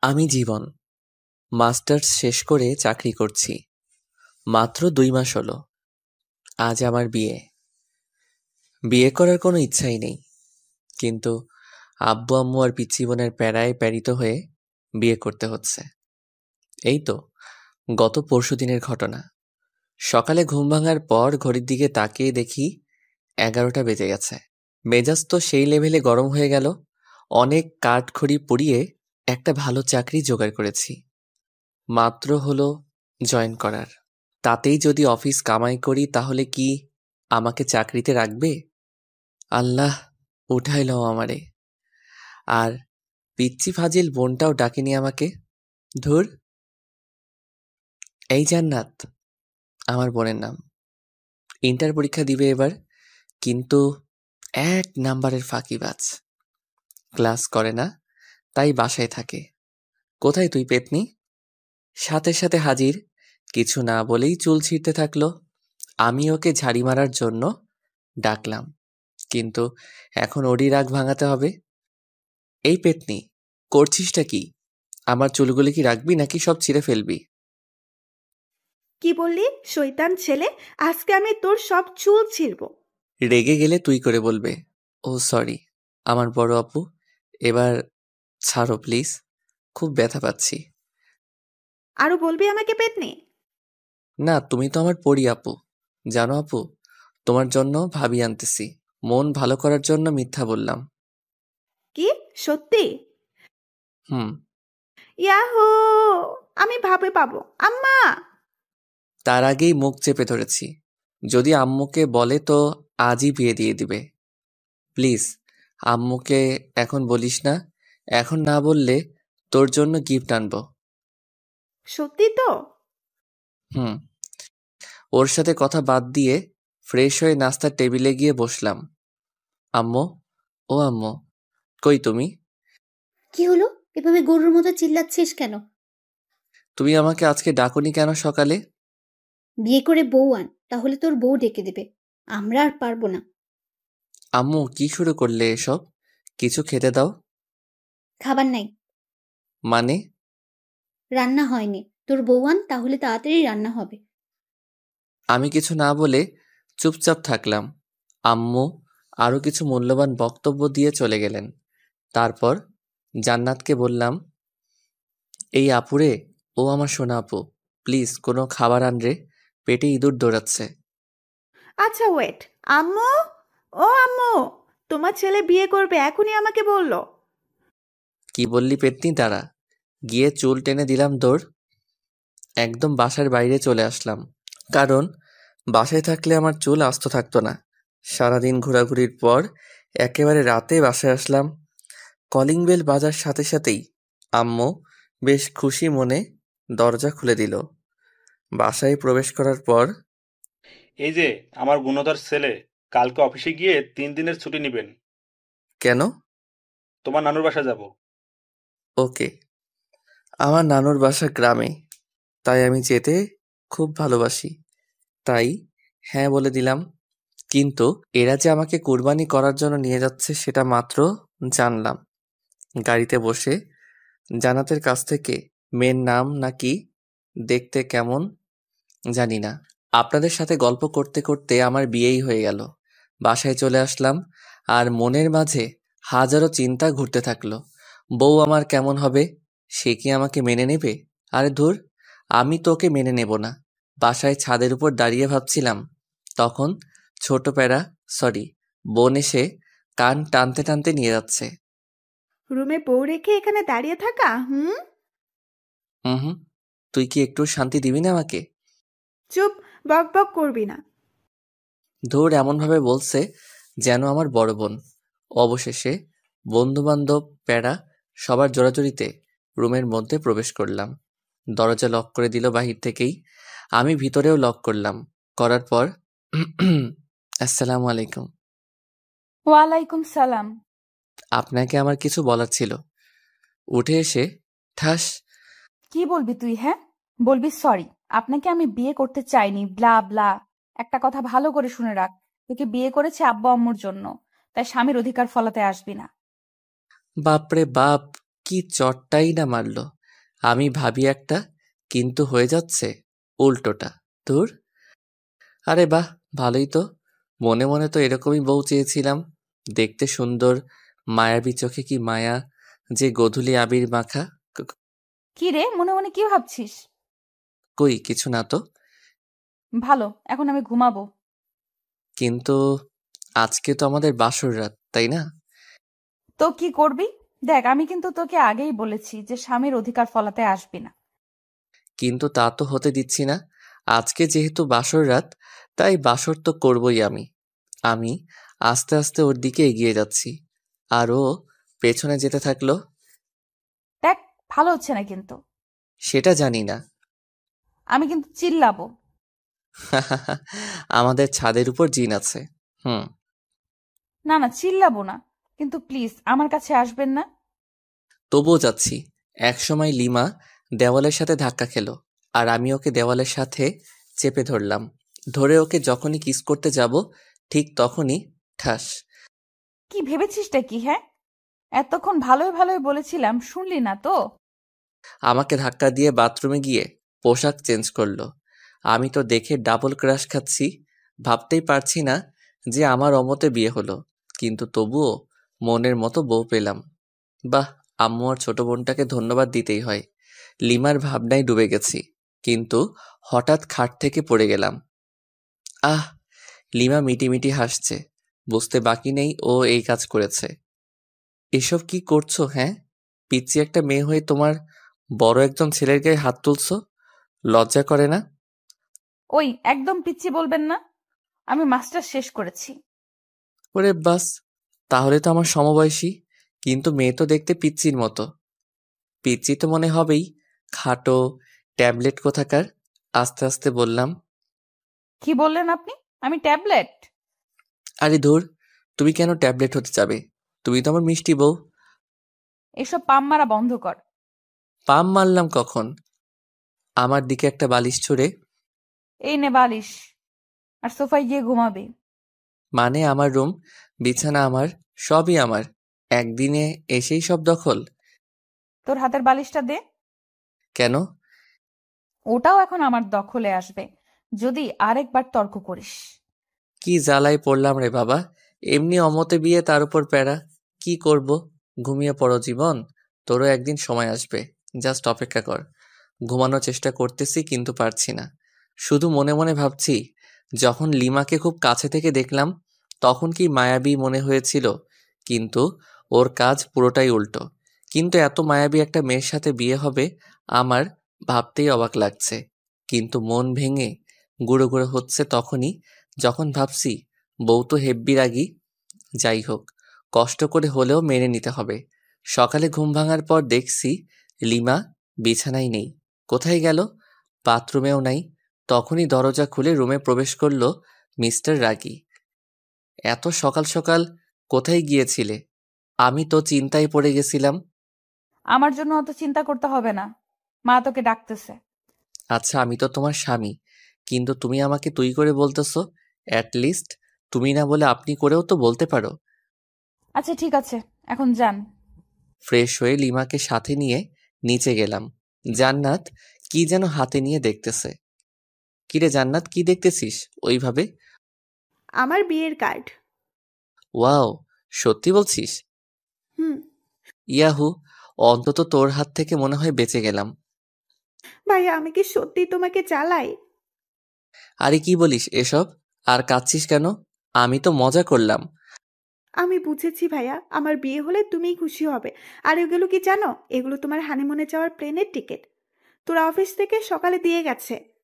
আমি জীবন মাস্টার্স শেষ করে চাকরি করছি। মাত্র 2 মাস হলো। আজ আমার বিয়ে। বিয়ে করার কোনো ইচ্ছাই নেই, কিন্তু আব্বু আম্মু আর পিচ্চি বোনের প্যারায় প্যারিত হয়ে বিয়ে করতে হচ্ছে। এই তো গত পরশুদিনের ঘটনা। সকালে ঘুম ভাঙার পর ঘড়ির দিকে তাকিয়ে দেখি 11টা বেজে গেছে। মেজাজ তো সেই লেভেলে গরম হয়ে গেল। অনেক কাঠখড়ি পুড়িয়ে একটা ভালো চাকরি জোগাড় করেছি। মাত্র হলো জয়েন করার। তাতেই যদি অফিস কামাই করি তাহলে কি আমাকে চাকরিতে রাখবে? আল্লাহ উঠাই লও আমারে। আর পিচ্চি ফাজিল বোনটাও ডাকেনি আমাকে। ধুর। এই জান্নাত আমার বোনের নাম। ইন্টার পরীক্ষা দিবে এবার, কিন্তু 1 নাম্বারের ফাঁকিবাজ। ক্লাস করে না, তাই বাসায় থাকে। কোথায় তুই পেতনি? সাথে সাথে হাজির। কিছু না বলেই চুল ছিঁড়তে থাকলো। আমি ওকে ঝাড়ি মারার জন্য ডাকলাম, কিন্তু এখন ওরই রাগ ভাঙাতে হবে। এই পেতনি, করছিসটা কি? আমার চুলগুলি কি রাখবি নাকি সব ছিঁড়ে ফেলবি? কি বললি শয়তান ছেলে? আজকে আমি তোর সব চুল ছিঁড়বো। রেগে গেলে তুই করে বলবে। ও সরি আমার বড় আপু, এবার ছাড়ো প্লিজ, খুব ব্যথা পাচ্ছি। আরো বলবি আমাকে পেতনি? না, তুমি তো আমার পরি আপু। জানো আপু, তোমার জন্য ভাবি আনতেছি। মন ভালো করার জন্য মিথ্যা বললাম। কি? সত্যি? হুম। ইয়াহু! আমি ভাবে পাবো আম্মা। তার আগেই মুখ চেপে ধরেছি। যদি আম্মুকে বলে তো আজই বিয়ে দিয়ে দিবে। প্লিজ আম্মুকে এখন বলিস না। এখন না বললে তোর জন্য গিফট আনবো। সত্যি তো? হুম। ওর সাথে কথা বাদ দিয়ে ফ্রেশ হয়ে নাস্তার টেবিলে গিয়ে বসলাম। আম্মু, ও আম্মু, কই তুমি? কি হলো? এভাবে গরুর মতো চিল্লাচ্ছিস কেন? তুমি আমাকে আজকে ডাকোনি কেন সকালে? বিয়ে করে বউ আন, তাহলে তোর বউ ডেকে দেবে। আমরা আর পারবো না। আম্মু কি শুরু করলে এসব? কিছু খেতে দাও। খাবার নাই। মানে? রান্না হয়নি। তোর বউ আন, তাহলে তাড়াতাড়ি রান্না হবে। আমি কিছু না বলে চুপচাপ থাকলাম। আম্মু আরো কিছু মূল্যবান বক্তব্য দিয়ে চলে গেলেন। তারপর জান্নাতকে বললাম, এই আপুরে, ও আমার সোনা আপু, প্লিজ কোনো খাবার আন রে, পেটে ইঁদুর দৌড়াচ্ছে। আচ্ছা ওয়েট। আম্মু, ও আম্মু, তোমার ছেলে বিয়ে করবে এখনই আমাকে বললো। কি বললি পেতনি? দাঁড়া। গিয়ে চুল টেনে দিলাম দৌড়। একদম বাসার বাইরে চলে আসলাম, কারণ বাসায় থাকলে আমার চুল আস্ত থাকতো না। সারাদিন ঘোরাঘুরির পর একেবারে রাতে বাসায় আসলাম। কলিং বেল বাজার সাথে সাথেই আম্মু বেশ খুশি মনে দরজা খুলে দিল। বাসায় প্রবেশ করার পর, এই যে আমার গুণধর ছেলে, কালকে অফিসে গিয়ে 3 দিনের ছুটি নিবেন। কেন? তোমার নানুর বাসা যাব। ওকে। আমার নানুর বাসা গ্রামে, তাই আমি যেতে খুব ভালোবাসি। তাই হ্যাঁ বলে দিলাম। কিন্তু এরা যে আমাকে কুরবানি করার জন্য নিয়ে যাচ্ছে সেটা মাত্র জানলাম। গাড়িতে বসে জান্নাতের কাছ থেকে মেয়ের নাম নাকি দেখতে কেমন জানি না, আপনাদের সাথে গল্প করতে করতে আমার বিয়েই হয়ে গেল। বাসায় চলে আসলাম, আর মনের মাঝে হাজারো চিন্তা ঘুরতে থাকলো। বউ আমার কেমন হবে? সে কি আমাকে মেনে নেবে? আরে ধুর, আমি তোকে মেনে নেব না। বাসায় ছাদের উপর দাঁড়িয়ে ভাবছিলাম, তখন ছোট প্যারা, সরি, বোন এসে কান টানতে টানতে নিয়ে যাচ্ছে। রুমে বউ রেখে এখানে দাঁড়িয়ে থাকা? হুম। হুম হুম, তুই কি একটু শান্তি দিবি না আমাকে? চুপ, বক বক করবি না। ধুর, এমনভাবে বলছে যেন আমার বড় বোন। অবশেষে বন্ধু-বান্ধব, প্যারা সবার জোরাজুরিতে রুমের মধ্যে প্রবেশ করলাম। দরজা লক করে দিল বাহির থেকেই। আমি ভিতরেও লক করলাম। করার পর আসসালামু আলাইকুম। ওয়ালাইকুম সালাম। আপনাকে আমার কিছু বলার ছিল। উঠে এসে ঠাস। কি বলবি তুই? হ্যাঁ, বলবি সরি, আপনাকে আমি বিয়ে করতে চাইনি, ব্লা ব্লা। একটা কথা ভালো করে শুনে রাখ, তোকে বিয়ে করেছে আব্বা আম্মুর জন্য, তাই স্বামীর অধিকার ফলাতে আসবি না। বাপরে বাপ, কি চটটাই না মারলো। আমি ভাবি একটা, কিন্তু হয়ে যাচ্ছে উল্টোটা। ধুর। আরে বাহ, ভালোই তো। মনে মনে তো এরকমই বউ চেয়েছিলাম। দেখতে সুন্দর, মায়াবী চোখে কি মায়া, যে গোধূলি আবির মাখা। ক- কি রে, মনে মনে কি ভাবছিস? কই কিছু না তো। ভালো, এখন আমি ঘুমাবো। কিন্তু আজকে তো আমাদের বাসর রাত, তাই না? তো কি করবি? দেখ, আমি কিন্তু তোকে আগেই বলেছি যে স্বামীর অধিকার ফলাতে আসবি না। কিন্তু তা তো হতে দিচ্ছি না। আজকে যেহেতু বাসর রাত, তাই বাসর তো করবই আমি। আমি আস্তে আস্তে ওর দিকে এগিয়ে যাচ্ছি, আর ও পেছনে যেতে থাকলো। দেখ, ভালো হচ্ছে না কিন্তু। সেটা জানি না। আমি কিন্তু চিল্লাবো। আমাদের ছাদের উপর জিন আছে। হুম। না না, চিল্লাবো না, কিন্তু প্লিজ আমার কাছে আসবেন না। তবুও যাচ্ছি। একসময় লিমা দেওয়ালের সাথে ধাক্কা খেলো, আর আমি ওকে দেওয়ালের সাথে চেপে ধরলাম। ধরে ওকে যখনই কিস করতে যাব, ঠিক তখনই ঠাস। কি ভেবেছিসটা কি, হ্যাঁ? এতক্ষণ ভালোই ভালোই বলেছিলাম, শুনলি না তো? আমাকে ধাক্কা দিয়ে বাথরুমে গিয়ে পোশাক চেঞ্জ করলো। আমি তো দেখে ডাবল ক্রাশ খাচ্ছি। ভাবতেই পারছি না যে আমার অমতে বিয়ে হলো, কিন্তু তবুও মনের মতো বউ পেলাম। বাহ, আম্মু আর ছোট বোনটাকে ধন্যবাদ দিতেই হয়। লিমার ভাবনায় ডুবে গেছি, কিন্তু হঠাৎ খাট থেকে পড়ে গেলাম। আহ! লিমা মিটিমিটি হাসছে। বুঝতে বাকি নেই ও এই কাজ করেছে। এসব কি করছো, হ্যাঁ? পিচ্চি একটা মেয়ে হয়ে তোমার বড় একজন ছেলের গায়ে হাত তুলছো? লজ্জা করে না? ওই, একদম পিচ্ছি বলবেন না। আমি মাস্টার শেষ করেছি। ওরে বাস, তাহলে তো আমার সমবয়সী, কিন্তু মেয়ে তো দেখতে পিচ্চির মতো। পিচ্চি তো মনে হবেই, খাটো ট্যাবলেট কোথাকার। আস্তে আস্তে বললাম। কি বললেন আপনি? আমি ট্যাবলেট? আরে ধুর, তুমি কেন ট্যাবলেট হতে যাবে? তুমি তো আমার মিষ্টি বউ। এসব পাম মারা বন্ধ কর। পাম মারলাম কখন? আমার দিকে একটা বালিশ ছুঁড়ে। এই নে বালিশ, আর সোফায় গিয়ে ঘুমাবি। মানে আমার রুম, বিছানা আমার, সবই আমার। একদিনে এসেই সব দখল? তোর হাতের বালিশটা দে। কেন? ওটাও এখন আমার দখলে আসবে যদি আরেকবার তর্ক করিস। কি জ্বালায় পড়লাম রে বাবা। এমনি অমতে বিয়ে, তার উপর প্যারা। কি করব? ঘুমিয়ে পড়ো জীবন। তোরও একদিন সময় আসবে, জাস্ট অপেক্ষা কর। ঘুমানোর চেষ্টা করতেছি, কিন্তু পারছি না। শুধু মনে মনে ভাবছি, যখন লিমাকে খুব কাছে থেকে দেখলাম, তখন কি মায়াবী মনে হয়েছিল, কিন্তু ওর কাজ পুরোটাই উল্টো। কিন্তু এত মায়াবী একটা মেয়ের সাথে বিয়ে হবে আমার, ভাবতেই অবাক লাগছে। কিন্তু মন ভেঙে গুঁড়ো গুঁড়ো হচ্ছে তখনই, যখন ভাবছি বউ তো হেব্বি রাগী। যাই হোক, কষ্ট করে হলেও মেনে নিতে হবে। সকালে ঘুম ভাঙার পর দেখছি লিমা বিছানায় নেই। কোথায় গেল? বাথরুমেও নাই। তখনই দরজা খুলে রুমে প্রবেশ করলো মিস্টার রাগী। এত সকাল সকাল কোথায় গিয়েছিলে? আমি তো চিন্তায় পড়ে গেছিলাম। আমার জন্য অত চিন্তা করতে হবে না, মা তোকে ডাকতেছে। আচ্ছা, আমি তো তোমার স্বামী, কিন্তু তুমি আমাকে তুই করে বলতেছো। অ্যাটলিস্ট তুমি না বলে আপনি করেও তো বলতে পারো। আচ্ছা ঠিক আছে, এখন যান। ফ্রেশ হয়ে লিমাকে সাথে নিয়ে নিচে গেলাম। জান্নাত কি যেন হাতে নিয়ে দেখতেছে। কিরে জান্নাত, কি দেখতেছিস ওইভাবে? আমার বিয়ের কার্ড। ওয়াও, সত্যি বলছিস? হুম। ইয়াহু, অন্তত তোর হাত থেকে মনে হয় বেঁচে গেলাম। ভাইয়া, আমি কি সত্যি তোমাকে চালাই? আরে কি বলিস এসব? আর কাঁদছিস কেন? আমি তো মজা করলাম। আমি বুঝেছি ভাইয়া, আমার বিয়ে হলে তুমিই খুশি হবে। আর এগুলো কি জানো? এগুলো তোমার হানিমুনে যাওয়ার প্লেনের টিকিট। তোর অফিস থেকে সকালে দিয়ে গেছে।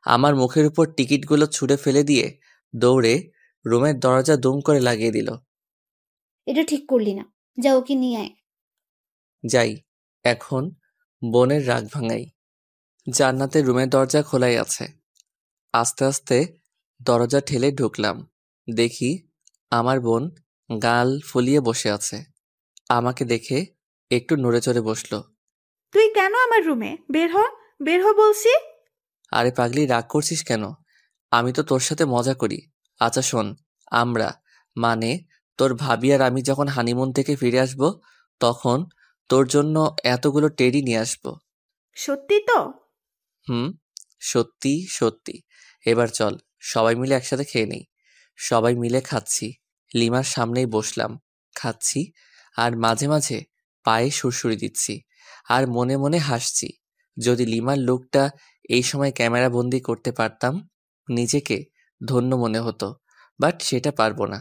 আমার মুখের উপর টিকিটগুলো ছুঁড়ে ফেলে দিয়ে দৌড়ে রুমের দরজা দুম করে লাগিয়ে দিল। এটা ঠিক করলি না। যা ওকে নিয়ে আয়। যাই, এখন বোনের রাগ ভাঙাই। জান্নাতের রুমের দরজা খোলাই আছে। আস্তে আস্তে দরজা ঠেলে ঢুকলাম। দেখি আমার বোন গাল ফুলিয়ে বসে আছে। আমাকে দেখে একটু নড়ে চড়ে বসলো। তুই কেন আমার রুমে? বের হ, বের হ বলছি। আরে পাগলি, রাগ করছিস কেন? আমি তো তোর সাথে মজা করি। আচ্ছা শোন, আমরা, মানে তোর ভাবি আর আমি যখন হানিমুন থেকে ফিরে আসব, তখন তোর জন্য এতগুলো টেডি নিয়ে আসবো। সত্যি তো? হুম, সত্যি সত্যি। এবার চল সবাই মিলে একসাথে খেয়ে নেই। সবাই মিলে খাচ্ছি, লিমার সামনেই বসলাম, খাচ্ছি আর মাঝে মাঝে পায়ে সুড়সুড়ি দিচ্ছি আর মনে মনে হাসছি। যদি লিমার লুকটা এই সময় ক্যামেরা বন্দি করতে পারতাম, নিজেকে ধন্য মনে হতো, বাট সেটা পারবো না।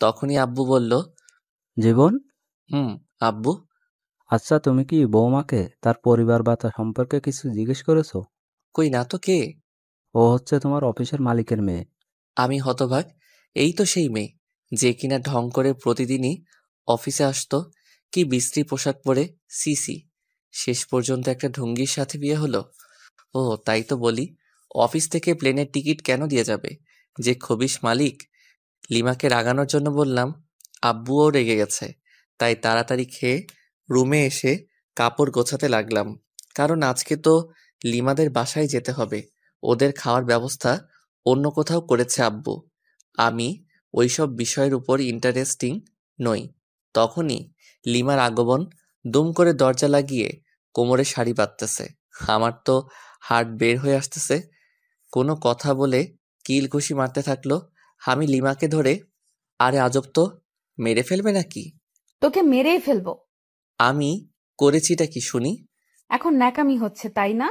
তখনই আব্বু বলল, জীবন, হুম আব্বু। আচ্ছা তুমি কি বৌমাকে তার পরিবার বা তার সম্পর্কে কিছু জিজ্ঞেস করেছো? কই না তো, কে? ও হচ্ছে তোমার অফিসের মালিকের মেয়ে। আমি হতবাক। এই তো সেই মেয়ে যে কিনা ঢং করে প্রতিদিনই অফিসে আসতো। কি বিশ্রী পোশাক পরে, সিসি। শেষ পর্যন্ত একটা ঢুঙ্গির সাথে বিয়ে হলো। ও তাই তো বলি, অফিস থেকে প্লেনের টিকিট কেন দিয়ে যাবে যে খবিশ মালিক। লিমাকে রাগানোর জন্য বললাম, আব্বুও রেগে গেছে। তাই তাড়াতাড়ি খেয়ে রুমে এসে কাপড় গোছাতে লাগলাম, কারণ আজকে তো লিমাদের বাসায় যেতে হবে। ওদের খাওয়ার ব্যবস্থা অন্য কোথাও করেছে আব্বু। আমি ওইসব বিষয়ের উপর ইন্টারেস্টিং নই। তখনই লিমার আগমন। দুম করে দরজা লাগিয়ে কোমরে শাড়ি বাঁধতেছে। আমার তো হার্ট বের হয়ে আসতেছে। কোনো কথা বলে কিল ঘুষি মারতে থাকলো। আমি লিমাকে ধরে, আরে আজব তো, মেরে ফেলবে নাকি? তোকে মেরেই ফেলবো। আমি করেছিটা কি শুনি? এখন ন্যাকামি হচ্ছে তাই না?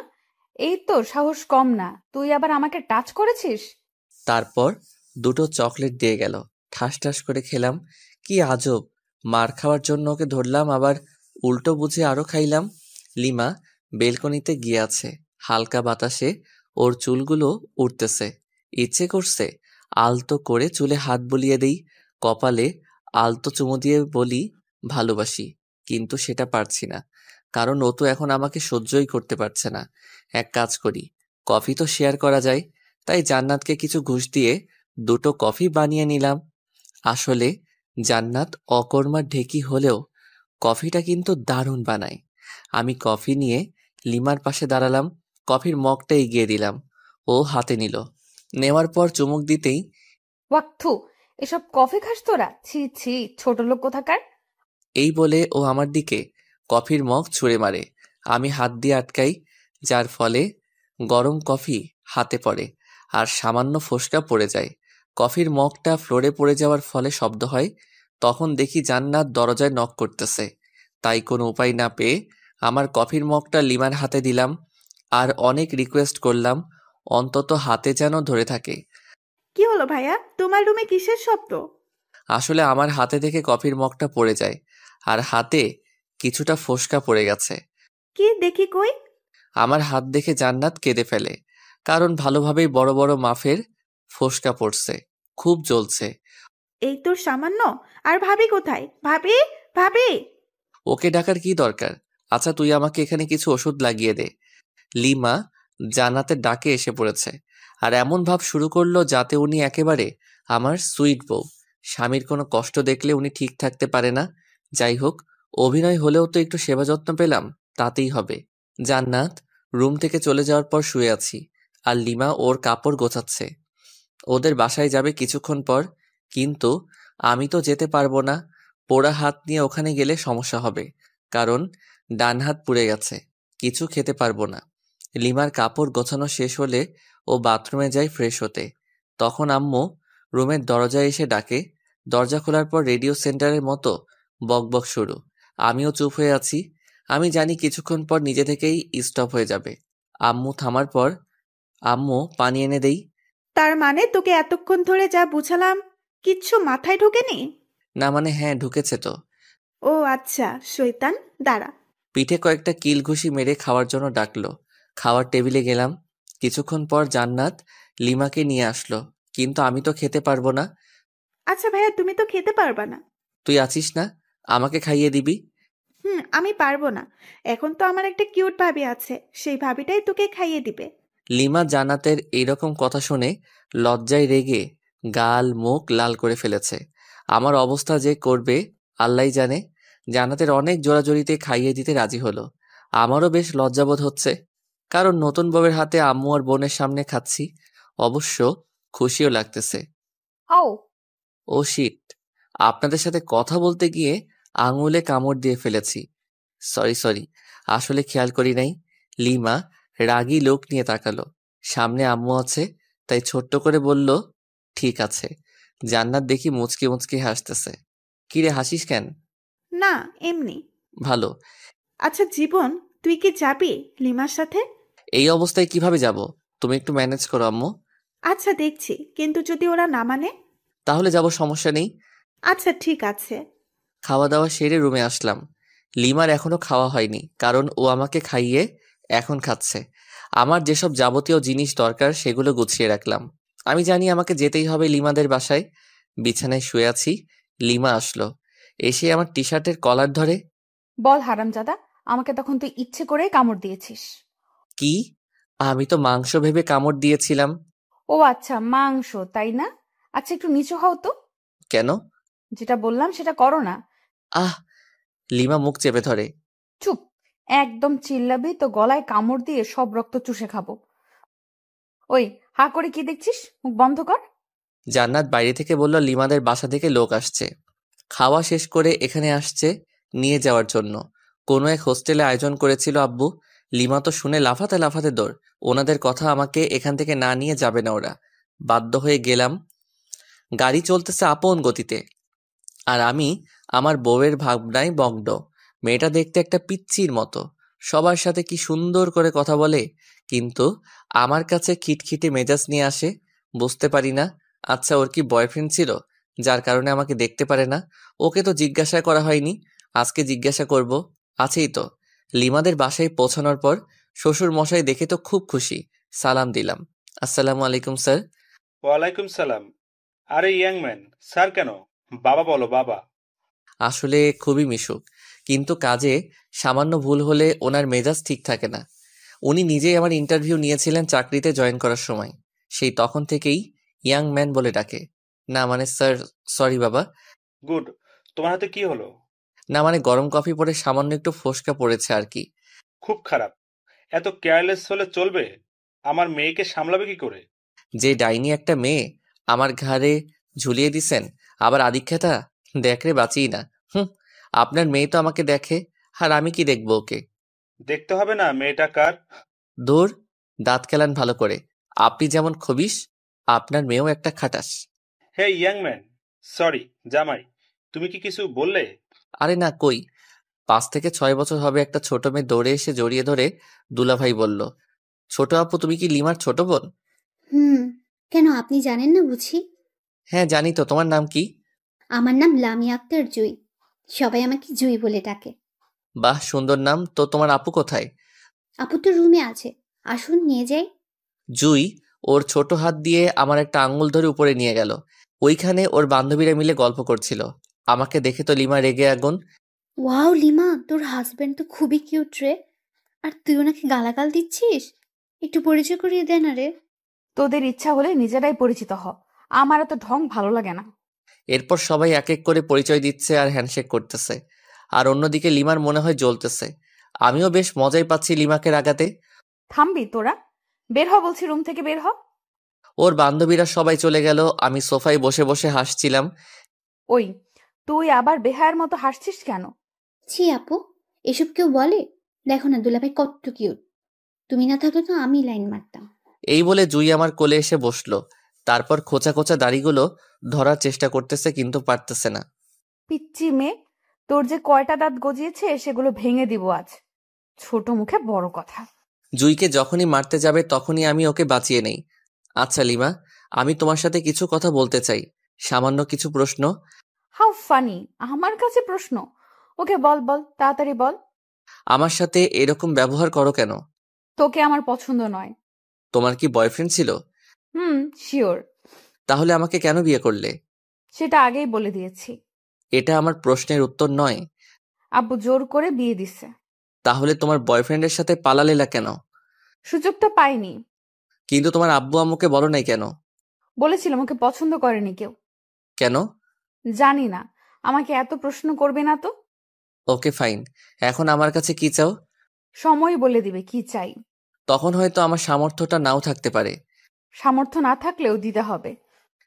এই তো সাহস কম না, তুই আবার আমাকে টাচ করেছিস। তারপর দুটো চকলেট দিয়ে গেল, ঠাস ঠাস করে খেলাম। কি আজব, মার খাওয়ার জন্য ওকে ধরলাম, আবার উল্টো বুঝে আরো খাইলাম। লিমা বেলকনিতে গিয়ে আছে, হালকা বাতাসে ওর চুলগুলো উড়তেছে। ইচ্ছে করছে আলতো করে চুলে হাত বুলিয়ে দেই, কপালে আলতো চুমু দিয়ে বলি ভালোবাসি, কিন্তু সেটা পারছি না, কারণ ও তো এখন আমাকে সহ্যই করতে পারছে না। এক কাজ করি, কফি তো শেয়ার করা যায়। তাই জান্নাতকে কিছু ঘুষ দিয়ে দুটো কফি বানিয়ে নিলাম। আসলে জান্নাত অকর্মার ঢেকি হলেও কফিটা কিন্তু দারুণ বানায়। আমি কফি নিয়ে লিমার পাশে দাঁড়ালাম, কফির মগটা এগিয়ে দিলাম। ও হাতে নিল, নেওয়ার পর চুমুক দিতেই, ওয়াক্থু, এসব কফি খাস তোরা? ছি ছি, ছোট লোক কোথাকার। এই বলে ও আমার দিকে কফির মগ ছুঁড়ে মারে। আমি হাত দিয়ে আটকাই, যার ফলে গরম কফি হাতে পড়ে আর সামান্য ফোসকা পড়ে যায়। কফির মগটা ফ্লোরে পড়ে যাওয়ার ফলে শব্দ হয়। তখন দেখি জান্নাত দরজায় নক করতেছে। তাই কোনো উপায় না পেয়ে আমার কফির মগটা লিমার হাতে দিলাম আর অনেক রিকোয়েস্ট করলাম অন্তত হাতে যেন ধরে থাকে। কি হলো ভাইয়া, তোমার রুমে কিসের শব্দ? আসলে আমার হাতে থেকে কফির মগটা পড়ে যায় আর হাতে কিছুটা ফোসকা পড়ে গেছে। কি দেখি কই? আমার হাত দেখে জান্নাত কেঁদে ফেলে, কারণ ভালোভাবেই বড় বড় মাফের ফোসকা পড়ছে, খুব জ্বলছে। এই তোর সামান্য। আর ভাবি কোথায়? ভাবি, ভাবি। ওকে ডাকার কি দরকার? আচ্ছা তুই আমাকে এখানে কিছু ওষুধ লাগিয়ে দে। লিমা জান্নাতের ডাকে এসে পড়েছে আর এমন ভাব শুরু করলো যাতে উনি একেবারে আমার সুইট বউ। স্বামীর কোনো কষ্ট দেখলে উনি ঠিক থাকতে পারে না। যাই হোক, অভিনয় হলেও তো একটু সেবা যত্ন পেলাম, তাতেই হবে। জান্নাত রুম থেকে চলে যাওয়ার পর শুয়ে আছি আর লিমা ওর কাপড় গোছাচ্ছে। ওদের বাসায় যাবে কিছুক্ষণ পর, কিন্তু আমি তো যেতে পারবো না। পোড়া হাত নিয়ে ওখানে গেলে সমস্যা হবে, কারণ ডান হাত পুড়ে গেছে, কিছু খেতে পারবো না। লিমার কাপড় গোছানো শেষ হলে ও বাথরুমে যায় ফ্রেশ হতে। তখন আম্মু রুমের দরজায় এসে ডাকে। দরজা খোলার পর রেডিও সেন্টারের মতো বকবক শুরু। আমিও চুপ হয়ে আছি। আমি জানি কিছুক্ষণ পর নিজে থেকেই স্টপ হয়ে যাবে। আম্মু থামার পর, আম্মু পানি এনে দেই। তার মানে তোকে এতক্ষণ ধরে যা বুঝালাম কিচ্ছু মাথায় ঢোকেনি? না মানে হ্যাঁ, ঢুকেছে তো। ও আচ্ছা, শয়তান, দাঁড়া। পিঠে কয়েকটা কিল ঘুষি মেরে খাওয়ার জন্য ডাকলো। খাওয়ার টেবিলে গেলাম। কিছুক্ষণ পর জান্নাত লিমাকে নিয়ে আসলো, কিন্তু আমি তো খেতে পারবো না। আচ্ছা ভাইয়া, তুমি তো খেতে পারবা না। তুই আছিস না, আমাকে খাইয়ে দিবি। আমি পারবো না। এখন তো আমার একটা কিউট ভাবি আছে, সেই ভাবিটাই তোকে খাইয়ে দিবে। লিমা জান্নাতের এইরকম কথা শুনে লজ্জায় রেগে গাল মুখ লাল করে ফেলেছে। আমার অবস্থা যে করবে আল্লাহই জানে। জান্নাতের অনেক জোরাজোরিতে খাইয়ে দিতে রাজি হলো। আমারও বেশ লজ্জাবোধ হচ্ছে, কারণ নতুন বউয়ের হাতে আম্মু আর বোনের সামনে খাচ্ছি। অবশ্য খুশিও লাগতেছে। আও, ও শিট, আপনাদের সাথে কথা বলতে গিয়ে আঙুলে কামড় দিয়ে ফেলেছি। সরি সরি, আসলে খেয়াল করি নাই। লিমা রাগী লোক নিয়ে তাকালো। সামনে আম্মু আছে, তাই ছোট্ট করে বলল, ঠিক আছে। জান্নাত দেখি মুচকি মুচকি হাসতেছে। কিরে হাসিস কেন? না, এমনি। ভালো। আচ্ছা জীবন, তুই কি যাবি লিমার সাথে? এই অবস্থায় কিভাবে যাব? তুমি একটু ম্যানেজ করো আম্মু। আচ্ছা দেখছি, কিন্তু যদি ওরা না মানে? তাহলে যাব, সমস্যা নেই। আচ্ছা ঠিক আছে। খাওয়া দাওয়া সেরে রুমে আসলাম। লিমার এখনো খাওয়া হয়নি, কারণ ও আমাকে খাইয়ে এখন খাচ্ছে। আমার যেসব যাবতীয় জিনিস দরকার সেগুলো গুছিয়ে রাখলাম। আমি জানি আমাকে যেতেই হবে লিমাদের বাসায়। বিছানায় শুয়ে আছি, লিমা আসলো। এসে আমার টি শার্টের কলার ধরে। বল হারামজাদা, আমাকে তখন তুই ইচ্ছে করেই কামড় দিয়েছিস। কি? আমি তো মাংস ভেবে কামড় দিয়েছিলাম। ও আচ্ছা, মাংস তাই না? আচ্ছা একটু নিচু হও তো। কেন? যেটা বললাম সেটা করো না। আহ! লিমা মুখ চেপে ধরে। চুপ! একদম চিল্লাবি তো গলায় কামড় দিয়ে সব রক্ত চুষে খাবো। ওই, হা করে কি দেখছিস? মুখ বন্ধ কর। জান্নাত বাইরে থেকে বলল লিমাদের বাসা থেকে লোক আসছে, খাওয়া শেষ করে এখানে আসছে নিয়ে যাওয়ার জন্য। কোনো এক হোস্টেলে আয়োজন করেছিল আব্বু। লিমা তো শুনে লাফাতে লাফাতে দৌড়। ওনাদের কথা, আমাকে এখান থেকে না নিয়ে যাবে না ওরা। বাধ্য হয়ে গেলাম। গাড়ি চলতেছে আপন গতিতে, আর আমি আমার বউয়ের ভাবনায় মগ্ন। মেয়েটা দেখতে একটা পিচ্চির মতো, সবার সাথে কি সুন্দর করে কথা বলে, কিন্তু আমার কাছে খিটখিটে মেজাজ নিয়ে আসে। বুঝতে পারি না, আচ্ছা ওর কি বয়ফ্রেন্ড ছিল যার কারণে আমাকে দেখতে পারে না? ওকে তো জিজ্ঞাসা করা হয়নি, আজকে জিজ্ঞাসা করব। আছেই তো। লিমাদের বাসায় পৌঁছানোর পর শ্বশুর মশাই দেখে তো খুব খুশি। সালাম দিলাম। আসসালামু আলাইকুম স্যার। ওয়ালাইকুম সালাম। আরে ইয়াং ম্যান, স্যার কেন? বাবা বলো, বাবা। আসলে খুবই মিশুক, কিন্তু কাজে সামান্য ভুল হলে ওনার মেজাজ ঠিক থাকে না। উনি নিজেই আমার ইন্টারভিউ নিয়েছিলেন চাকরিতে জয়েন করার সময়। সেই তখন থেকেই ইয়াং ম্যান বলে ডাকে। না মানে স্যার, সরি বাবা। গুড। তোমার হাতে কি হলো? না মানে গরম কফি পরে সামান্য একটু ফোসকা পড়েছে আর কি। খুব খারাপ। এত কেয়ারলেস হলে চলবে? আমার মেয়েকে সামলাবে কি করে? যে ডাইনি একটা মেয়ে আমার ঘাড়ে ঝুলিয়ে দিছেন, আবার আদিক্ষেতা। দেখরে বাঁচিই না। হুম, আপনার মেয়ে তো আমাকে দেখে, আর আমি কি দেখবো ওকে? দেখতে হবে না মেয়েটা কার। দূর, দাঁত কেলান ভালো করে। আপনি যেমন খবিস, আপনার মেয়েও একটা খাটাস। হে ইয়াং ম্যান, সরি জামাই, তুমি কি কিছু বললে? আরে না কই, 5 থেকে 6 বছর হবে একটা ছোট মেয়ে দৌড়ে এসে জড়িয়ে ধরে দুলাভাই বলল, ছোট আপু তুমি কি লিমার ছোট বোন? হুম। কেন, আপনি জানেন না বুঝি? হ্যাঁ জানি তো, তোমার নাম কি? আমার নাম লামিয়া আক্তার জুই। সবাই আমাকে জুই বলে ডাকে। বাহ সুন্দর নাম তো। তোমার আপু কোথায়? আপু তো রুমে আছে, আসুন নিয়ে যাই। জুই ওর ছোট হাত দিয়ে আমার একটা আঙ্গুল ধরে উপরে নিয়ে গেল। ওইখানে ওর বান্ধবীরা মিলে গল্প করছিল। আমাকে দেখে তো লিমা রেগে আগুন। ওয়াও লিমা, তোর হাজবেন্ড তো খুবই কিউট রে। আর তুই ওনাকে গালাগাল দিচ্ছিস? একটু পরিচয় করিয়ে দে না রে। তোদের ইচ্ছা হলে নিজেরাই পরিচিত হ, আমার এত ঢং ভালো লাগে না। এরপর সবাই এক এক করে পরিচয় দিচ্ছে আর হ্যান্ডশেক করতেছে। আর অন্যদিকে লিমার মনে হয় জ্বলতেছে। আমিও বেশ মজাই পাচ্ছি লিমাকে রাগাতে। থামবি তোরা? বের হ বলছি, রুম থেকে বের হ। ওর বান্ধবীরা সবাই চলে গেল, আমি সোফায় বসে বসে হাসছিলাম। ওই, তুই আবার বেহায়ের মতো হাসছিস কেন? ছি আপু, এসব কেউ বলে? দেখো না দুলাভাই কত কিউট। তুমি না থাকলে তো আমি লাইন মারতাম। এই বলে জুই আমার কোলে এসে বসলো। তারপর খোঁচা খোঁচা দাড়িগুলো ধরার চেষ্টা করতেছে, কিন্তু পারতেছে না। পিচ্চি মেয়ে, তোর যে কয়টা দাঁত গজিয়েছে সেগুলো ভেঙে দিব আজ। ছোট মুখে বড় কথা। জুইকে যখনই মারতে যাবে তখনই আমি ওকে বাঁচিয়ে নেই। আচ্ছা লিমা, আমি তোমার সাথে কিছু কথা বলতে চাই। সামান্য কিছু প্রশ্ন। How funny! আমার কাছে প্রশ্ন? ওকে বল বল, তাড়াতাড়ি বল। আমার সাথে এরকম ব্যবহার করো কেন? তোকে আমার পছন্দ নয়। তোমার কি বয়ফ্রেন্ড ছিল? শিওর। তাহলে আমাকে কেন বিয়ে করলে? সেটা আগেই বলে দিয়েছি। এটা আমার প্রশ্নের উত্তর নয়। আব্বু জোর করে বিয়ে দিছে। তাহলে তোমার বয়ফ্রেন্ডের সাথে পালালেলা কেন? সুযোগটা পাইনি। কিন্তু তোমার আব্বু আম্মুকে বলো নাই কেন? বলেছিলাম, ওকে পছন্দ করেনি কেউ। কেন? জানি না, আমাকে এত প্রশ্ন করবে না তো। ওকে ফাইন, এখন আমার কাছে কি চাও? সময় বলে দিবে কি চাই। তখন হয়তো আমার সামর্থ্যটা নাও থাকতে পারে। সামর্থ্য না থাকলেও দিতে হবে।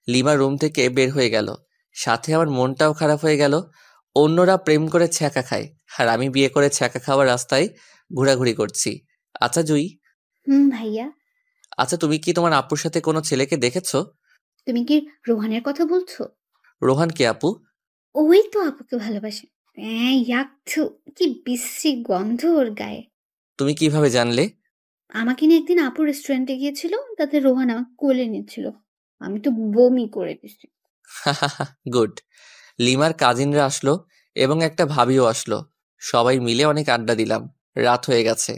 লিমা রুম থেকে বের হয়ে গেল, সাথে আমার মনটাও খারাপ হয়ে গেল। অন্যরা প্রেম করে ছ্যাঁকা খায়, আর আমি বিয়ে করে ছ্যাঁকা খাওয়ার রাস্তায় ঘোরাঘুরি করছি। আচ্ছা জুই, ভাইয়া। আচ্ছা তুমি কি তোমার আপুর সাথে কোনো ছেলেকে দেখেছো? তুমি কি রোহানের কথা বলছো? রোহান কে আপু? ওই তো আপুকে ভালোবাসে। ইয়াক থু, কি বিশ্রী গন্ধ ওর গায়ে। তুমি কিভাবে জানলে? আমাকে নিয়ে একদিন আপু রেস্টুরেন্টে গিয়েছিল, তাতে রোহান আমাকে কোলে নিচ্ছিল। আমি তো বমি করে দিছি। গুড। লিমার কাজিনরা আসলো এবং একটা ভাবিও আসলো। সবাই মিলে অনেক আড্ডা দিলাম। রাত হয়ে গেছে।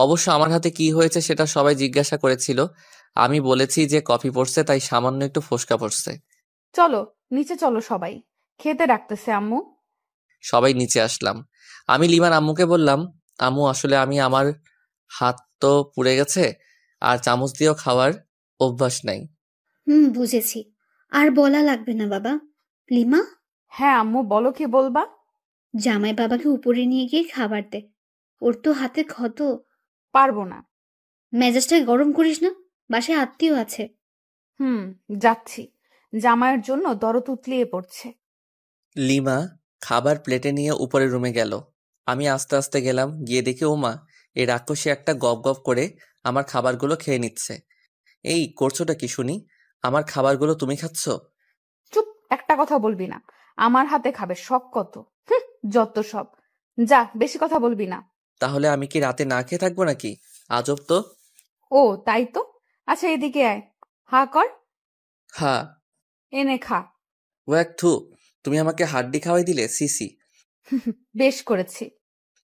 অবশ্য আমার হাতে কি হয়েছে সেটা সবাই জিজ্ঞাসা করেছিল। আমি বলেছি যে কফি পড়ছে, তাই সামান্য একটু ফোসকা পড়ছে। চলো নিচে চলো, সবাই খেতে ডাকতেছে আম্মু। সবাই নিচে আসলাম। আমি লিমার আম্মুকে বললাম, আম্মু আসলে আমার হাত তো পুড়ে গেছে, আর চামচ দিয়েও খাওয়ার অভ্যাস নাই। বুঝেছি। আর বলা লাগবে না বাবা। লিমা, হ্যাঁ আম্মু, বলো কি বলবা? জামাই বাবাকে উপরে নিয়ে গিয়ে খাবার দে। ওর তো হাতে ক্ষত। পারবো না। মেজাজটা গরম করিস না, বাসায় আত্মীয় আছে। যাচ্ছি। জামাইয়ের জন্য দরদ উতলিয়ে পড়ছে। লিমা খাবার প্লেটে নিয়ে উপরের রুমে গেল। আমি আস্তে আস্তে গেলাম, গিয়ে দেখি ওমা, এই রাক্ষসী একটা গপ গপ করে আমার খাবারগুলো খেয়ে নিচ্ছে। এই করছোটা কি শুনি? আমার খাবারগুলো তুমি খাচ্ছ? চুপ, একটা কথা বলবি না। আমার হাতে খাবে, শখ কত। যত সব। যা, বেশি কথা বলবি না। তাহলে আমি কি রাতে না খেয়ে থাকবো নাকি? আজব তো। ও তাই তো। আচ্ছা এদিকে আয়, হা কর। হ্যাঁ। এনে খা। ও এক থু, তুমি আমাকে হাড্ডি খাওয়াই দিলে, সিসি। বেশ করেছি।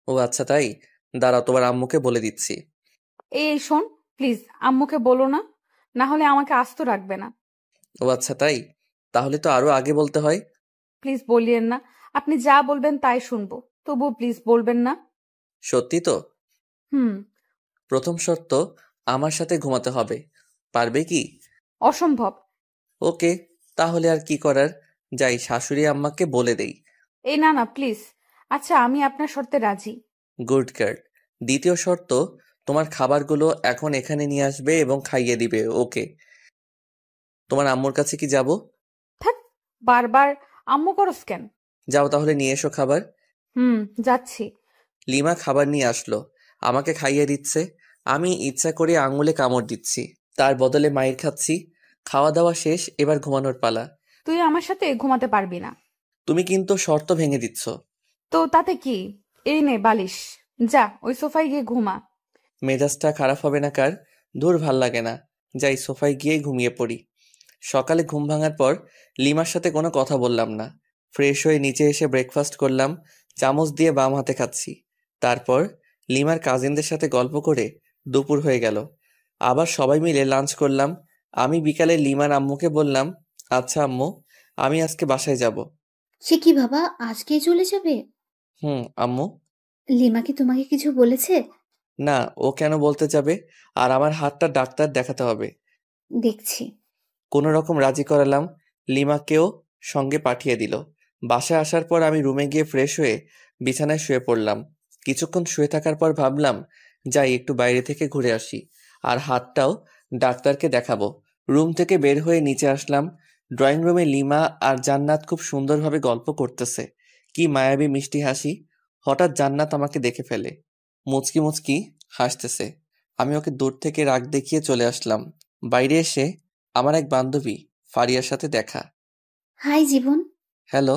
ও আচ্ছা তাই, দাঁড়াও তোমার আম্মুকে বলে দিচ্ছি। এই শোন, প্লিজ আম্মুকে বলো না, না হলে আমাকে আস্ত রাখবে না। ও আচ্ছা তাই, তাহলে তো আরো আগে বলতে হয়। প্লিজ বলিয়েন না। আপনি যা বলবেন তাই শুনবো, তবু প্লিজ বলবেন না। সত্যি তো? হুম। প্রথম শর্ত, আমার সাথে ঘুমাতে হবে। পারবে কি? অসম্ভব। ওকে, তাহলে আর কি করার, যাই শাশুড়ি আম্মাকে বলে দেই। এই না না প্লিজ। আচ্ছা আমি আপনার শর্তে রাজি। Good girl. দ্বিতীয় শর্ত, তোমার খাবারগুলো এখন এখানে নিয়ে আসবে এবং খাইয়ে দিবে। ওকে। তোমার আম্মুর কাছে কি যাব? থাক, বারবার আম্মু করস কেন? যাও তাহলে নিয়ে এসো খাবার। যাচ্ছি। লিমা খাবার নিয়ে আসলো, আমাকে খাইয়ে দিচ্ছে। আমি ইচ্ছা করে আঙুলে কামড় দিচ্ছি, তার বদলে মাইর খাচ্ছি। খাওয়া দাওয়া শেষ, এবার ঘুমানোর পালা। তুই আমার সাথে ঘুমাতে পারবি না। তুমি কিন্তু শর্ত ভেঙে দিচ্ছ। তো তাতে কি? এই নে বালিশ। যা, ওই সোফায় গিয়ে ঘুমা। মেজাজটা খারাপ হবে না কার? দূর ভাল লাগে না। যাই সোফায় গিয়ে ঘুমিয়ে পড়ি। সকালে ঘুম ভাঙার পর লিমার সাথে কোনো কথা বললাম না। ফ্রেশ হয়ে নিচে এসে ব্রেকফাস্ট করলাম। চামচ দিয়ে বাম হাতে খাচ্ছি। তারপর লিমার কাজিনদের সাথে গল্প করে দুপুর হয়ে গেল। আবার সবাই মিলে লাঞ্চ করলাম। আমি বিকালে লিমার আম্মুকে বললাম, আচ্ছা আম্মু, আমি আজকে বাসায় যাব। সে কি বাবা, আজকেই চলে যাবে? আম্মু। লিমা কি তোমাকে কিছু বলেছে? না, ও কেন বলতে যাবে? আর আমার হাতটা ডাক্তার দেখাতে হবে। দেখছি। কোনো রকম রাজি করালাম। লিমাকেও সঙ্গে পাঠিয়ে দিল। বাসায় আসার পর আমি রুমে গিয়ে ফ্রেশ হয়ে বিছানায় শুয়ে পড়লাম। কিছুক্ষণ শুয়ে থাকার পর ভাবলাম, যাই একটু বাইরে থেকে ঘুরে আসি, আর হাতটাও ডাক্তারকে দেখাবো। রুম থেকে বের হয়ে নিচে আসলাম। ড্রয়িং রুমে লিমা আর জান্নাত খুব সুন্দরভাবে গল্প করতেছে। কি মায়াবী মিষ্টি হাসি। হঠাৎ জান্নাত আমাকে দেখে ফেলে, মুচকি মুচকি হাসতেছে। আমি ওকে দূর থেকে রাগ দেখিয়ে চলে আসলাম। বাইরে এসে আমার এক বান্ধবী ফারিয়ার সাথে দেখা। High Jibon. হ্যালো,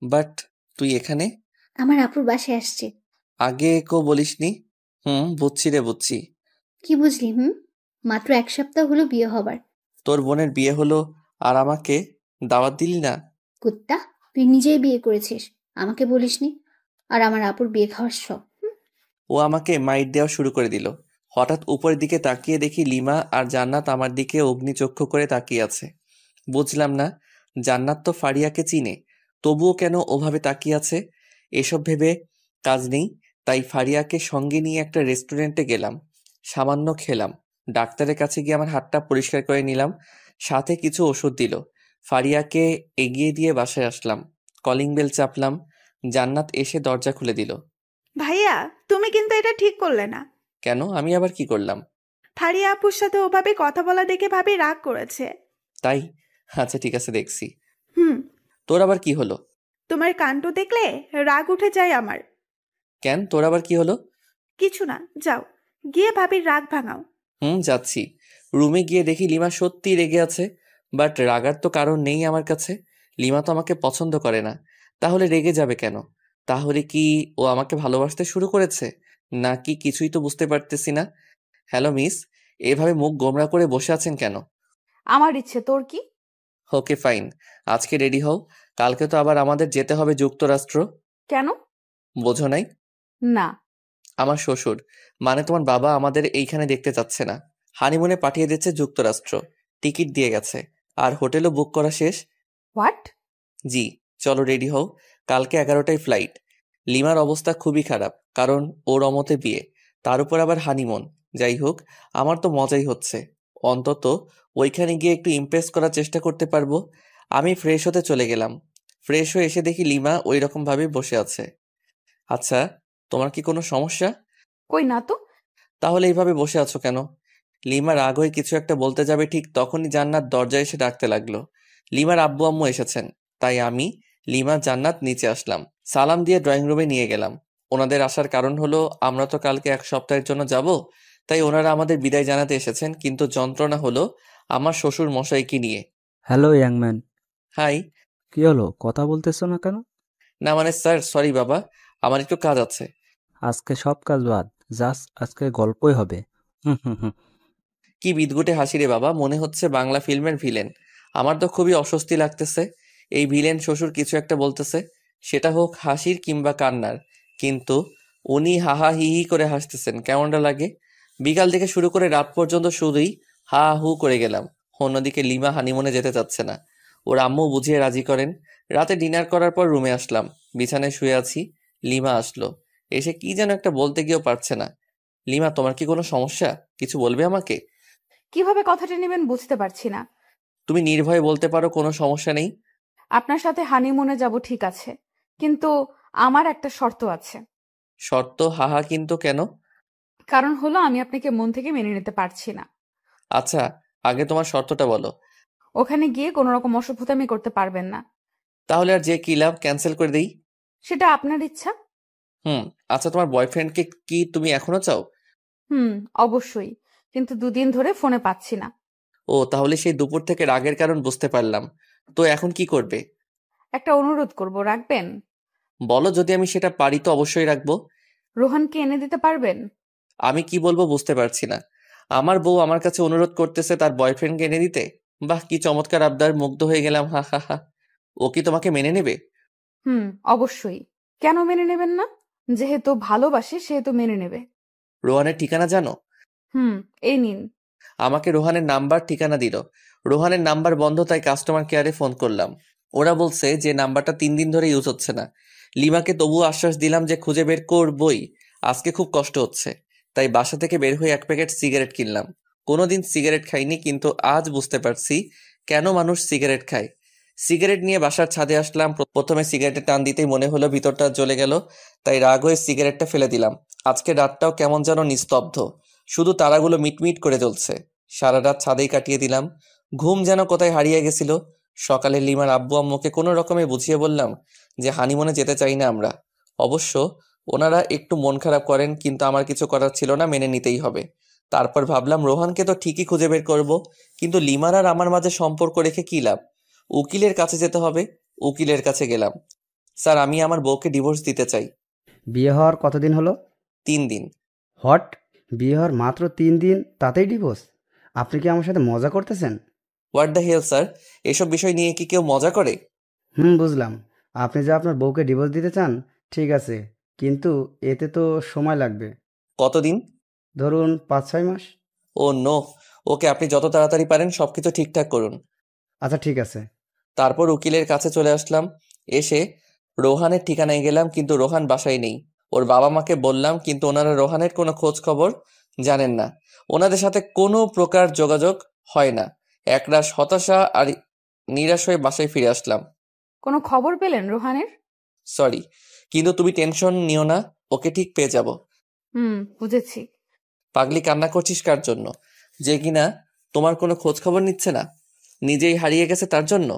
বাট তুই এখানে? আমার আপুর বাসায় আসছে। আগে বলিসনি। বুঝছি রে, বুঝছি। কি বুঝলি? মাত্র 1 সপ্তাহ হলো বিয়ে হবার। তোর বোনের বিয়ে হলো আর আমাকে দাওয়াত দিলি না? কুত্তা, তুই নিজেই বিয়ে করেছিস, আমাকে বলিসনি। আর আমার আপুর বিয়ে খাওয়ার শখ। ও আমাকে মাইট দেওয়া শুরু করে দিল। হঠাৎ উপরের দিকে তাকিয়ে দেখি লিমা আর জান্নাত আমার দিকে অগ্নিচক্ষু করে তাকিয়ে আছে। বুঝলাম না, জান্নাত তো ফারিয়াকে চিনে, তবুও কেন ওভাবে তাকিয়ে আছে। এসব ভেবে কাজ নেই, তাই ফারিয়াকে সঙ্গে নিয়ে একটা রেস্টুরেন্টে গেলাম। সামান্য খেলাম। ডাক্তারের কাছে গিয়ে আমার হাতটা পরিষ্কার করে নিলাম, সাথে কিছু ওষুধ দিল। ফারিয়াকে এগিয়ে দিয়ে বাসায় আসলাম। Calling bell চাপলাম। জান্নাত এসে দরজা খুলে দিল। ভাইয়া, তুমি কিন্তু এটা ঠিক করলে না। কেন, আমি আবার কি করলাম? ফারিয়া আপুর সাথে ওভাবে কথা বলা দেখে ভাবি রাগ করেছে। তাই? আচ্ছা ঠিক আছে, দেখছি। হুম। তোর আবার কি হলো? তোমার কাণ্ড দেখলে রাগ উঠে যায় আমার। কেন, তোর আবার কি হলো? কিছু না, যাও গিয়ে ভাবির রাগ ভাঙাও। যাচ্ছি। রুমে গিয়ে দেখি লিমা সত্যি রেগে আছে। বাট রাগার তো কারণ নেই আমার কাছে। লিমা তো আমাকে পছন্দ করে না, তাহলে রেগে যাবে কেন? তাহলে কি ও আমাকে ভালোবাসতে শুরু করেছে, নাকি কিছুই তো বুঝতে পারতেছি না। হ্যালো মিস, এভাবে মুখ গোমড়া করে বসে আছেন কেন? আমার ইচ্ছে, তোর কি? ওকে ফাইন, আজকে রেডি হও। কালকে তো আবার আমাদের যেতে হবে যুক্তরাষ্ট্র। কেন? বোঝো নাই? না। আমার শ্বশুর, মানে তোমার বাবা আমাদের এইখানে দেখতে চাচ্ছে না। হানিমুনে পাঠিয়ে দিচ্ছে যুক্তরাষ্ট্র। টিকিট দিয়ে গেছে, আর হোটেলও বুক করা শেষ। হোয়াট? জি, চলো রেডি হও। কালকে 11টায় ফ্লাইট। লিমার অবস্থা খুবই খারাপ, কারণ ওর অমতে বিয়ে, তার উপর আবার হানিমুন। যাই হোক, আমার তো মজাই হচ্ছে। অন্তত ওইখানে গিয়ে একটু ইমপ্রেস করার চেষ্টা করতে পারবো। আমি ফ্রেশ হতে চলে গেলাম। ফ্রেশ হয়ে এসে দেখি লিমা ওই রকম ভাবে বসে আছে। আচ্ছা, তোমার কি কোনো সমস্যা? কই না তো। তাহলে এইভাবে বসে আছো কেন? লিমা রাগ হয়ে কিছু একটা বলতে যাবে, ঠিক তখনই জান্নাত দরজায় এসে ডাকতে লাগলো। লিমার আব্বু আম্মু এসেছেন, তাই আমি, লিমা, জান্নাত নিচে আসলাম। সালাম দিয়ে ড্রয়িং রুমে নিয়ে গেলাম। ওনাদের আসার কারণ হলো আমরা তো কালকে 1 সপ্তাহের জন্য যাব, তাই ওনারা আমাদের বিদায় জানাতে এসেছেন। কিন্তু যন্ত্রণা হলো আমার শ্বশুর মশাইকে নিয়ে। হ্যালো ইয়াংম্যান। হাই। কি হলো, কথা বলতেছো না কেন? না মানে স্যার, সরি বাবা, আমার একটু কাজ আছে। আজকে সব কাজ বাদ, জাস্ট আজকে গল্পই হবে। হুম হুম হুম। কি বিদঘুটে হাসি রে বাবা, মনে হচ্ছে বাংলা ফিল্মের ভিলেন। আমার তো খুবই অস্বস্তি লাগতেছে। এই ভিলেন শ্বশুর কিছু একটা বলতেছে, সেটা হোক হাসির কিংবা কান্নার, কিন্তু উনি হাহা হি হি করে হাসতেছেন, কেমনটা লাগে? বিকাল থেকে শুরু করে রাত পর্যন্ত শুধুই হা হু করে গেলাম। অন্যদিকে লিমা হানিমুনে যেতে চাচ্ছে না। ওর আম্মু বুঝিয়ে রাজি করেন। রাতে ডিনার করার পর রুমে আসলাম। বিছানায় শুয়ে আছি। লিমা আসলো। এসে কি যেন একটা বলতে গিয়েও পারছে না। লিমা, তোমার কি কোনো সমস্যা? কিছু বলবে আমাকে? কিভাবে কথাটা নেবেন বুঝতে পারছি না। তুমি নির্ভয়ে বলতে পারো, কোনো সমস্যা নেই। আপনার সাথে হানিমুনে যাব ঠিক আছে, কিন্তু আমার একটা শর্ত আছে। শর্ত? হাহা, কিন্তু কেন? কারণ হলো আমি আপনাকে মন থেকে মেনে নিতে পারছি না। আচ্ছা, আগে তোমার শর্তটা বলো। ওখানে গিয়ে কোনো রকম অসভ্যতামি করতে পারবেন না। তাহলে আর যে কি লাভ, ক্যান্সেল করে দেই। সেটা আপনার ইচ্ছা। আচ্ছা, তোমার বয়ফ্রেন্ডকে কি তুমি এখনো চাও? হুম, অবশ্যই, কিন্তু 2 দিন ধরে ফোনে পাচ্ছি না। ও, তাহলে সেই দুপুর থেকে রাগের কারণ বুঝতে পারলাম। তো এখন কি করবে? একটা অনুরোধ করব, রাখবেন? বলো, যদি আমি সেটা পারি তো অবশ্যই রাখবো। রোহানকে এনে দিতে পারবেন? আমি কি বলবো বুঝতে পারছি না। আমার বউ আমার কাছে অনুরোধ করতেছে তার বয়ফ্রেন্ডকে এনে দিতে। বাহ, কি চমৎকার আবদার, মুগ্ধ হয়ে গেলাম। হা হা হা। ও কি তোমাকে মেনে নেবে? হুম, অবশ্যই। কেন মেনে নেবেন না? যেহেতু ভালোবাসে সেহেতু মেনে নেবে। রোহানের ঠিকানা জানো? হুম, এই নিন। আমাকে রোহানের নাম্বার ঠিকানা দিল। রোহানের নাম্বার বন্ধ, তাই কাস্টমার কেয়ারে ফোন করলাম। ওরা বলছে যে নাম্বারটা 3 দিন ধরে ইউজ হচ্ছে না। লিমাকে তবুও আশ্বাস দিলাম যে খুঁজে বের করবই। আজকে খুব কষ্ট হচ্ছে, তাই বাসা থেকে বের হয়ে 1 প্যাকেট সিগারেট কিনলাম। কোনোদিন সিগারেট খাইনি, কিন্তু আজ বুঝতে পারছি কেন মানুষ সিগারেট খায়। সিগারেট নিয়ে বাসার ছাদে আসলাম। প্রথমে সিগারেটের টান দিতেই মনে হলো ভিতরটা জ্বলে গেল, তাই রাগ হয়ে সিগারেটটা ফেলে দিলাম। আজকে রাতটাও কেমন যেন নিস্তব্ধ, শুধু তারাগুলো মিটমিট করে জ্বলছে। সারা রাত ছাদেই কাটিয়ে দিলাম। ঘুম যেন কোথায় হারিয়ে গেছিল। সকালে লিমার আব্বু আম্মুকে কোনো রকমে বুঝিয়ে বললাম যে হানিমুনে যেতে চাই না আমরা। অবশ্য ওনারা একটু মন খারাপ করেন, কিন্তু আমার কিছু করার ছিল না, মেনে নিতেই হবে। তারপর ভাবলাম রোহানকে তো ঠিকই খুঁজে বের করব, কিন্তু লিমার আর আমার মাঝে সম্পর্ক রেখে কি লাভ? উকিলের কাছে যেতে হবে। উকিলের কাছে গেলাম। স্যার, আমি আমার বউকে ডিভোর্স দিতে চাই। বিয়ে হওয়ার কতদিন হলো? 3 দিন। হট! বিয়ে হওয়ার মাত্র 3 দিন, তাতেই ডিভোর্স? আপনি কি আমার সাথে মজা করতেছেন? হোয়াট দ্য হেল স্যার, এসব বিষয় নিয়ে কি কেউ মজা করে? বুঝলাম। আপনি যে আপনার বউকে ডিভোর্স দিতে চান, ঠিক আছে, কিন্তু এতে তো সময় লাগবে। কতদিন? ধরুন 5-6 মাস। ও নো। ওকে, আপনি যত তাড়াতাড়ি পারেন সবকিছু ঠিকঠাক করুন। আচ্ছা, ঠিক আছে। তারপর উকিলের কাছে চলে আসলাম। এসে রোহানের ঠিকানায় গেলাম, কিন্তু রোহান বাসায় নেই। ওর বাবা মাকে বললাম, কিন্তু ওনারা রোহানের কোনো খোঁজ খবর জানেন না। ওনাদের সাথে কোনো প্রকার যোগাযোগ হয় না। একরাশ হতাশা আর নিরাশ হয়ে বাসায় ফিরে আসলাম। কোনো খবর পেলেন রোহানের? সরি, কিন্তু তুমি টেনশন নিও না, ওকে ঠিক পেয়ে যাব। হুম, বুঝেছি। পাগলি, কান্না করছিস কার জন্য? যে কিনা তোমার কোনো খোঁজ খবর নিচ্ছে না, নিজেই হারিয়ে গেছে তার জন্য?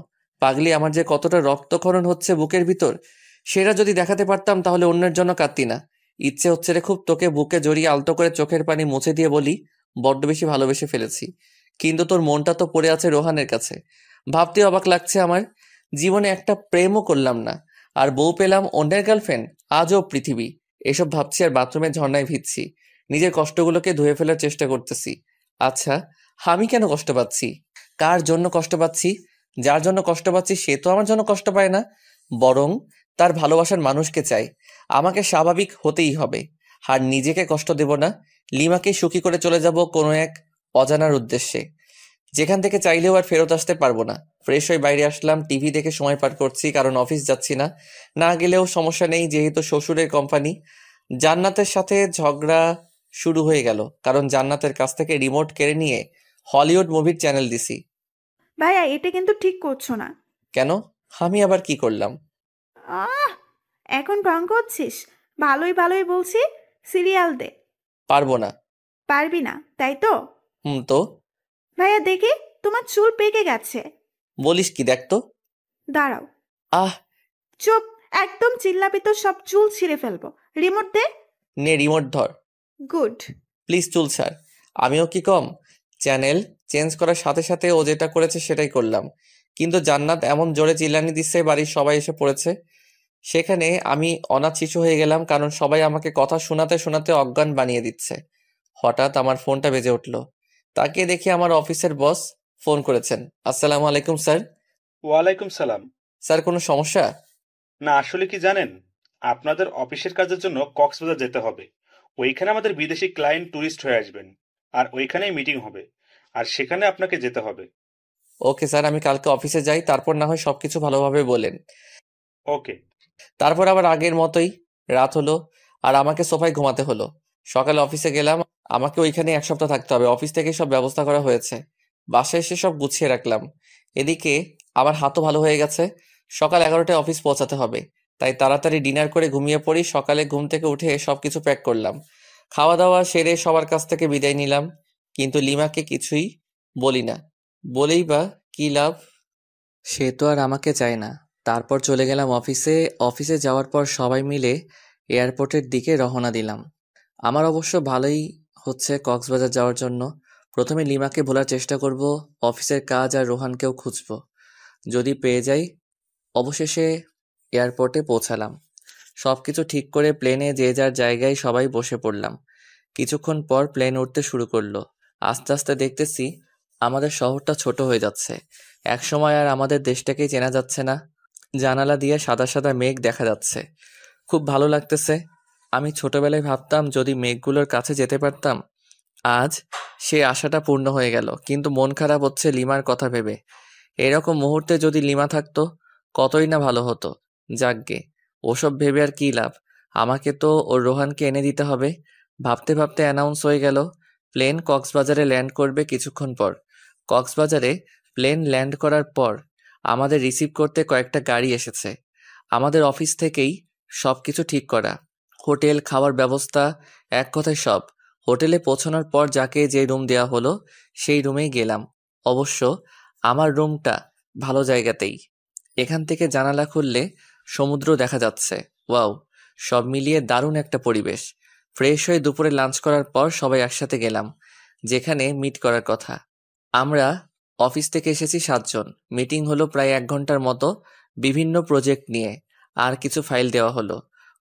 পাগলি, আমার যে কতটা রক্তক্ষরণ হচ্ছে বুকের ভিতর, সেটা যদি দেখাতে পারতাম তাহলে অন্যের জন্য কাঁদতি না। ইচ্ছে হচ্ছে রে খুব তোকে বুকে জড়িয়ে আলতো করে চোখের পানি মুছে দিয়ে বলি, বড্ড বেশি ভালোবেসে ফেলেছি। কিন্তু তোর মনটা তো পড়ে আছে রোহানের কাছে। ভাবতে অবাক লাগছে আমার, জীবনে একটা প্রেমও করলাম না, আর বউ পেলাম অন্যের গার্লফ্রেন্ড। আজও পৃথিবী। এসব ভাবছি আর বাথরুমের ঝর্ণায় ভিজছি। নিজের কষ্টগুলোকে ধুয়ে ফেলার চেষ্টা করতেছি। আচ্ছা, আমি কেন কষ্ট পাচ্ছি? কার জন্য কষ্ট পাচ্ছি? যার জন্য কষ্ট পাচ্ছি সে তো আমার জন্য কষ্ট পায় না, বরং তার ভালোবাসার মানুষকে চাই। আমাকে স্বাভাবিক হতেই হবে, আর নিজেকে কষ্ট দেব না। লিমাকে সুখী করে চলে যাব কোনো এক অজানার উদ্দেশ্যে, যেখান থেকে চাইলেও আর ফেরত আসতে পারবো না। ফ্রেশ হয়ে বাইরে আসলাম, টিভি দেখে সময় পার করছি, কারণ অফিস যাচ্ছি না। না গেলেও সমস্যা নেই, যেহেতু শ্বশুরের কোম্পানি। জান্নাতের সাথে ঝগড়া শুরু হয়ে গেল, কারণ জান্নাতের কাছ থেকে রিমোট কেড়ে নিয়ে হলিউড মুভির চ্যানেল দিছি। ভাইয়া, এটা কিন্তু ঠিক করছো না। কেন? আমি আবার কি করলাম? আহ এখন ঢং করছিস? ভালোই ভালোই বলছি, সিরিয়াল দে। পারবো না। পারবি না তাই তো? তো ভাইয়া দেখি, তোমার চুল পেকে গেছে। বলিস কি, দেখ তো। দাঁড়াও। আহ, চুপ, একদম চিল্লাবি তো সব চুল ছিঁড়ে ফেলবো। রিমোট দে। নে রিমোট ধর। গুড। প্লিজ চুল ছাড়। আমিও কি কম? চ্যানেল চেঞ্জ করার সাথে সাথে ও যেটা করেছে সেটাই করলাম, কিন্তু জান্নাত এমন জোরে চিল্লানি দিচ্ছে বাড়ির সবাই এসে পড়েছে। সেখানে আমি অনাথ শিশু হয়ে গেলাম, কারণ সবাই আমাকে কথা শোনাতে শোনাতে অজ্ঞান বানিয়ে দিচ্ছে। হঠাৎ আমার ফোনটা বেজে উঠলো। তাকিয়ে দেখি আমার অফিসের বস ফোন করেছেন। আসসালামু আলাইকুম স্যার। ওয়ালাইকুম সালাম। স্যার, কোনো সমস্যা? না, আসলে কি জানেন, আপনাদের অফিসের কাজের জন্য কক্সবাজার যেতে হবে। ওইখানে আমাদের বিদেশি ক্লায়েন্ট ট্যুরিস্ট হয়ে আসবেন, আর ওইখানেই মিটিং হবে, আর সেখানে আপনাকে যেতে হবে। ওকে স্যার, আমি কালকে অফিসে যাই, তারপর না হয় সবকিছু ভালোভাবে বলেন। ওকে। তারপর আবার আগের মতোই রাত হলো, আর আমাকে সোফায় ঘুমাতে হলো। সকালে অফিসে গেলাম, আমাকে ওইখানে 1 সপ্তাহ থাকতে হবে। অফিস থেকে সব ব্যবস্থা করা হয়েছে, বাসায় এসে সব গুছিয়ে রাখলাম। এদিকে আমার হাতও ভালো হয়ে গেছে। সকাল 11টায় অফিস পৌঁছাতে হবে, তাই তাড়াতাড়ি ডিনার করে ঘুমিয়ে পড়ি। সকালে ঘুম থেকে উঠে সবকিছু প্যাক করলাম, খাওয়া দাওয়া সেরে সবার কাছ থেকে বিদায় নিলাম। কিন্তু লিমাকে কিছুই বলি না, বলেই বা কি লাভ? সে তো আর আমাকে চায় না। তারপর চলে গেলাম অফিসে। অফিসে যাওয়ার পর সবাই মিলে এয়ারপোর্টের দিকে রওনা দিলাম। আমার অবশ্য ভালোই হচ্ছে কক্সবাজার যাওয়ার জন্য। প্রথমে লিমাকে ভোলার চেষ্টা করব, অফিসের কাজ আর রোহানকেও খুঁজব, যদি পেয়ে যাই। অবশেষে এয়ারপোর্টে পৌঁছালাম। সবকিছু ঠিক করে প্লেনে যে যার জায়গায় সবাই বসে পড়লাম। কিছুক্ষণ পর প্লেন উঠতে শুরু করলো। আস্তে আস্তে দেখতেছি আমাদের শহরটা ছোট হয়ে যাচ্ছে। একসময় আর আমাদের দেশটাকেই চেনা যাচ্ছে না। জানালা দিয়ে সাদা সাদা মেঘ দেখা যাচ্ছে, খুব ভালো লাগতেছে। আমি ছোটবেলায় ভাবতাম যদি মেঘগুলোর কাছে যেতে পারতাম। আজ সেই আশাটা পূর্ণ হয়ে গেল, কিন্তু মন খারাপ হচ্ছে লিমার কথা ভেবে। এরকম মুহূর্তে যদি লিমা থাকতো কতই না ভালো হতো। যাকগে, ওসব ভেবে আর কি লাভ, আমাকে তো ওর রোহানকে এনে দিতে হবে। ভাবতে ভাবতে অ্যানাউন্স হয়ে গেল প্লেন কক্সবাজারে ল্যান্ড করবে কিছুক্ষণ পর। কক্সবাজারে প্লেন ল্যান্ড করার পর আমাদের রিসিভ করতে কয়েকটা গাড়ি এসেছে। আমাদের অফিস থেকেই সবকিছু ঠিক করা, হোটেল, খাওয়ার ব্যবস্থা, এক কথায় সব। হোটেলে পৌঁছানোর পর যাকে যে রুম দেওয়া হলো সেই রুমেই গেলাম। অবশ্য আমার রুমটা ভালো জায়গাতেই। এখান থেকে জানালা খুললে সমুদ্র দেখা যাচ্ছে। ওয়াও, সব মিলিয়ে দারুণ একটা পরিবেশ। ফ্রেশ হয়ে দুপুরে লাঞ্চ করার পর সবাই একসাথে গেলাম যেখানে মিট করার কথা। আমরা অফিস থেকে এসেছি 7 জন। মিটিং হলো প্রায় 1 ঘন্টার মতো, বিভিন্ন প্রজেক্ট নিয়ে। আর কিছু ফাইল দেওয়া হলো।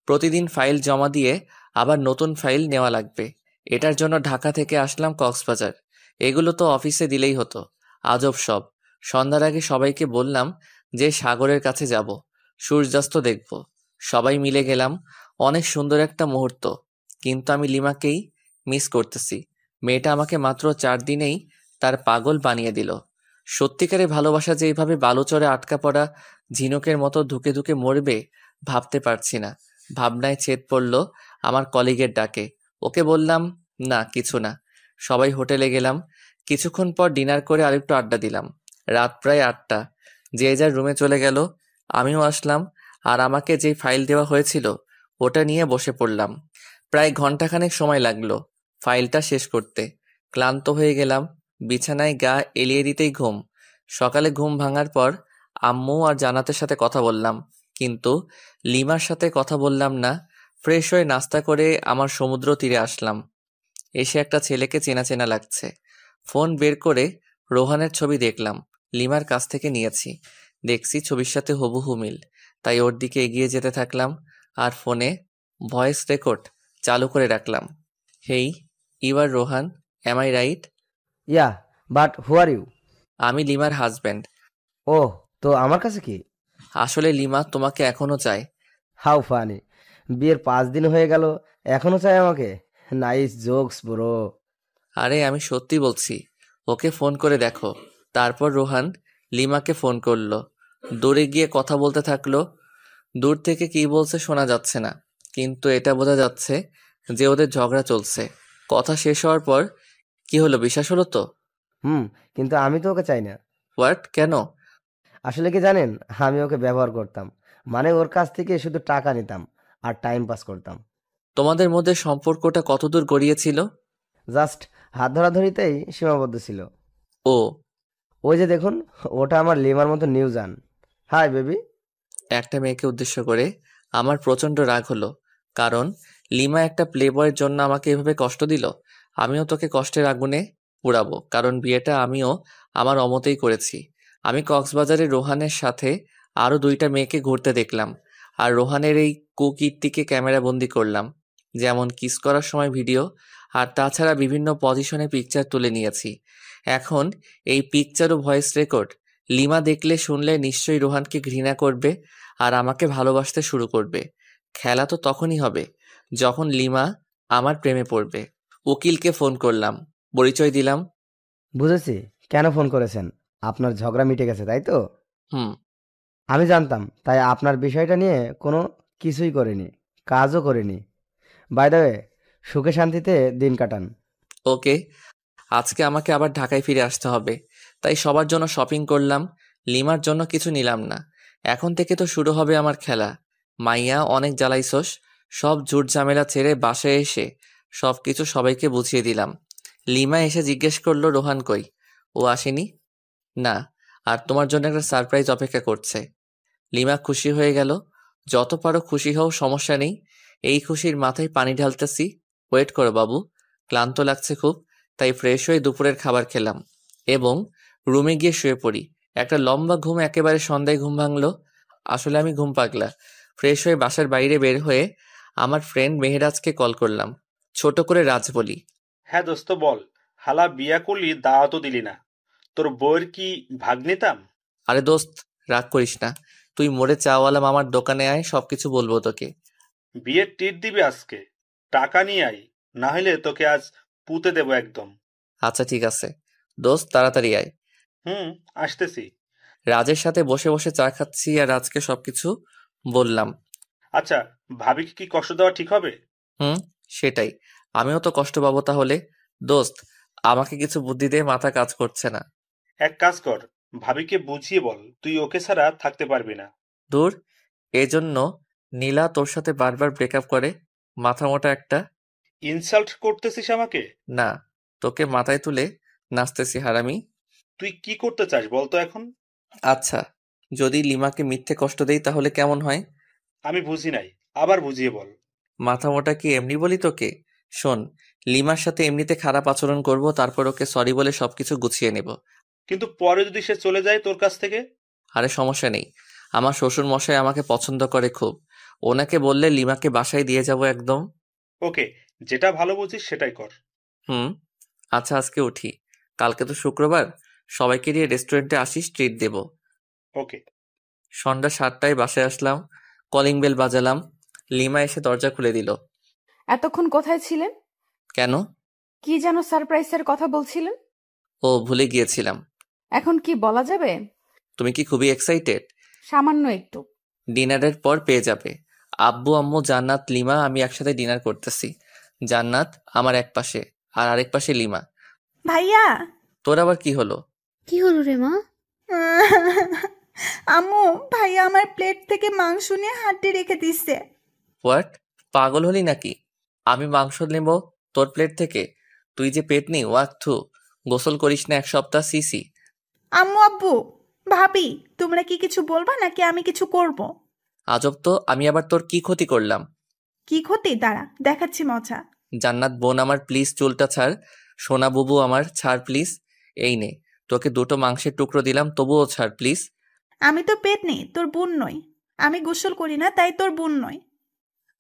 প্রতিদিন ফাইল জমা দিয়ে আবার নতুন ফাইল নেওয়া লাগবে। এটার জন্য ঢাকা থেকে আসলাম কক্সবাজার। এগুলো তো অফিসে দিলেই হতো। আজব সব। সন্ধ্যার আগে সবাইকে বললাম যে সাগরের কাছে যাব, সূর্যাস্ত দেখব। সবাই মিলে গেলাম। অনেক সুন্দর একটা মুহূর্ত, কিন্তু আমি লিমাকেই মিস করতেছি। মেয়েটা আমাকে মাত্র 4 দিনেই তার পাগল বানিয়ে দিল। সত্যিকারের ভালোবাসা যে এইভাবে বালুচরে আটকা পড়া ঝিনুকের মতো ধুকে ধুকে মরবে ভাবতে পারছি না। ভাবনায় ছেদ পড়ল আমার কলিগের ডাকে। ওকে বললাম, না কিছু না। সবাই হোটেলে গেলাম। কিছুক্ষণ পর ডিনার করে আরেকটু আড্ডা দিলাম। রাত প্রায় 8টা। যে যার রুমে চলে গেল। আমিও আসলাম, আর আমাকে যে ফাইল দেওয়া হয়েছিল ওটা নিয়ে বসে পড়লাম। প্রায় ঘন্টাখানেক সময় লাগলো ফাইলটা শেষ করতে। ক্লান্ত হয়ে গেলাম। বিছানায় গা এলিয়ে দিতেই ঘুম। সকালে ঘুম ভাঙার পর আম্মু আর জান্নাতের সাথে কথা বললাম, কিন্তু লিমার সাথে কথা বললাম না। ফ্রেশ হয়ে নাস্তা করে আমার সমুদ্র তীরে আসলাম। এসে একটা ছেলেকে চেনা চেনা লাগছে। ফোন বের করে রোহানের ছবি দেখলাম, লিমার কাছ থেকে নিয়েছি। দেখছি ছবির সাথে হুবহু মিল, তাই ওর দিকে এগিয়ে যেতে থাকলাম আর ফোনে ভয়েস রেকর্ড চালু করে রাখলাম। Hey, you are Rohan, am I right? Yeah, but who are you? আমি লিমার হাজব্যান্ড। ওহ, তো আমার কাছে কি? আসলে লিমা তোমাকে এখনো চায়। How funny! বিয়ের 5 দিন হয়ে গেল, এখনো চাই আমাকে? Nice jokes bro. আরে আমি সত্যি বলছি, ওকে ফোন করে দেখো। তারপর রোহান লিমাকে ফোন করলো। দূরে গিয়ে কথা বলতে থাকলো। দূর থেকে কি বলছে শোনা যাচ্ছে না, কিন্তু এটা বোঝা যাচ্ছে যে ওদের ঝগড়া চলছে। কথা শেষ হওয়ার পর, কি হলো, বিশ্বাস হলো তো? কিন্তু আমি তো ওকে চাই না। হোয়াট? কেন? আসলে কি জানেন, আমি ওকে ব্যবহার করতাম। মানে ওর কাছ থেকে শুধু টাকা নিতাম আর টাইম পাস করতাম। তোমাদের মধ্যে সম্পর্কটা কতদূর গড়িয়েছিল? জাস্ট হাত ধরাধরিতেই সীমাবদ্ধ ছিল। ও, ওই যে দেখুন, ওটা আমার লিমার মতো নিউজান। Hi baby. একটা মেয়েকে উদ্দেশ্য করে আমার প্রচন্ড রাগ হলো, কারণ লিমা একটা প্লে বয়ের জন্য আমাকে এভাবে কষ্ট দিল। আমিও তোকে কষ্টের আগুনে পুড়াবো, কারণ বিয়েটা আমিও আমার অমতেই করেছি। আমি কক্সবাজারে রোহানের সাথে আরো 2টা মেয়েকে ঘুরতে দেখলাম, আর রোহানের এই কুকীর্তিকে ক্যামেরা বন্দি করলাম, যেমন কিস করার সময় ভিডিও, আর তাছাড়া বিভিন্ন পজিশনে পিকচার তুলে নিয়েছি। এখন এই পিকচার ও ভয়েস রেকর্ড লিমা দেখলে শুনলে নিশ্চয়ই রোহানকে ঘৃণা করবে আর আমাকে ভালোবাসতে শুরু করবে। খেলা তো তখনই হবে যখন লিমা আমার প্রেমে পড়বে। উকিলকে ফোন করলাম, পরিচয় দিলাম। বুঝেছি কেন ফোন করেছেন। আপনার ঝগড়া মিটে গেছে, তাই তো? হুম। আমি জানতাম, তাই আপনার বিষয়টা নিয়ে কোনো কিছুই করিনি, কাজও করিনি। বাই দ্য ওয়ে, সুখে শান্তিতে দিন কাটান। ওকে, আজকে আমাকে আবার ঢাকায় ফিরে আসতে হবে, তাই সবার জন্য শপিং করলাম, লিমার জন্য কিছু নিলাম না। এখন থেকে তো শুরু হবে আমার খেলা। মাইয়া, অনেক জ্বালাইছস। সব ঝুট ঝামেলা ছেড়ে বাসায় এসে সবকিছু সবাইকে বুঝিয়ে দিলাম। লিমা এসে জিজ্ঞেস করলো, রোহান কই? ও আসেনি? না, আর তোমার জন্য একটা সারপ্রাইজ অপেক্ষা করছে। লিমা খুশি হয়ে গেল। যত পারো খুশি হও, সমস্যা নেই। এই খুশির মাথায় পানি ঢালতেছি। ওয়েট করো বাবু, ক্লান্ত লাগছে খুব, তাই ফ্রেশ হয়ে দুপুরের খাবার খেলাম এবং রুমে গিয়ে শুয়ে পড়ি। একটা লম্বা ঘুম, একেবারে সন্ধ্যায় ঘুম ভাঙলো। আসলে আমি ঘুম পাগলা। ফ্রেশ হয়ে বাসার বাইরে বের হয়ে আমার ফ্রেন্ড মেহেরাজকে কল করলাম। ছোট করে রাজ বলি, হ্যাঁ দোস্ত বল, হালা বিয়া করলি দাওয়াতও দিলি না, তোর বউয়ের কি ভাগ নিতাম? আরে দোস্ত, রাগ করিস না। তুই মোড়ে চাওয়ালা মামার দোকানে আয়, সবকিছু বলবো তোকে। বিয়ের টিট দিবি আজকে, টাকা নিয়ে আই, না হলে তোকে আজ পুঁতে দেবো একদম। আচ্ছা ঠিক আছে দোস্ত, তাড়াতাড়ি আয়। আসতেছি। রাজের সাথে বসে বসে চা খাচ্ছি আর রাজকে সবকিছু বললাম। আচ্ছা, ভাবিকে কি কষ্ট দেওয়া ঠিক হবে? সেটাই, আমিও তো কষ্ট পাবো তাহলে। দোস্ত, আমাকে কিছু বুদ্ধি দে, মাথা কাজ করছে না। এক কাজ কর, ভাবিকে বুঝিয়ে বল তুই ওকে ছাড়া থাকতে পারবি না। দূর, এজন্য নীলা তোর সাথে বারবার ব্রেকআপ করে? মাথা মোটা একটা। ইনসাল্ট করতেছিস আমাকে? না, তোকে মাথায় তুলে নাচতেছি হারামি। তুই কি করতে চাস বলতো এখন? আচ্ছা, যদি লিমাকে মিথ্যে কষ্ট দেই তাহলে কেমন হয়? আমি বুঝি নাই, আবার বুঝিয়ে বল। মাথা মোটা কি এমনি বলি তোকে? শোন, লিমার সাথে এমনিতে খারাপ আচরণ করব, তারপর ওকে সরি বলে সবকিছু গুছিয়ে নেব। কিন্তু পরে যদি সে চলে যায় তোর কাছ থেকে? আরে সমস্যা নেই, আমার শ্বশুর মশাই আমাকে পছন্দ করে খুব। ওনাকে বললে লিমাকে বাসায় দিয়ে যাব একদম। ওকে, যেটা ভালো বুঝিস সেটাই কর। আচ্ছা আজকে উঠি, কালকে তো শুক্রবার, সবাইকে নিয়ে রেস্টুরেন্টে আসিস, ট্রিট দেব। ওকে। সন্ধ্যা 7টায় বাসায় আসলাম, কলিং বেল বাজালাম। লিমা এসে দরজা খুলে দিল। এতক্ষণ কোথায় ছিলেন? কেন? কি যেন সারপ্রাইজের কথা বলছিলেন? ও, ভুলে গিয়েছিলাম। এখন কি বলা যাবে? তুমি কি খুবই এক্সাইটেড? সামান্য একটু। ডিনারের পর পেয়ে যাবে। আব্বু, আম্মু, জান্নাত, লিমা, আমি একসাথে ডিনার করতেছি। জান্নাত আমার এক পাশে আর আরেক পাশে লিমা। ভাইয়া। তোর আবার কি হলো? কি হলো রে মা? আম্মু, ভাইয়া আমার প্লেট থেকে মাংস নিয়ে হাড্ডি রেখে দিচ্ছে। হোয়াট? পাগল হলি নাকি? আমি মাংস নেব তোর প্লেট থেকে? তুই যে পেট নি, ওয়াক থু। গোসল করিস না 1 সপ্তাহ, সিসি। আম্মু, আব্বু, ভাবি, তোমরা কি কিছু বলবা নাকি আমি কিছু করব? আজব তো, আমি আবার তোর কি ক্ষতি করলাম? কি ক্ষতি? দাঁড়া, দেখাচ্ছি মজা। জান্নাত বোন আমার, প্লিজ চুলটা ছাড়। সোনা বুবু আমার, ছাড় প্লিজ। এই নে, তোকে দুটো মাংসের টুকরো দিলাম, তবুও ছাড় প্লিজ। আমি তো পেট নেই, তোর বোন নই। আমি গোসল করি না, তাই তোর বোন নই।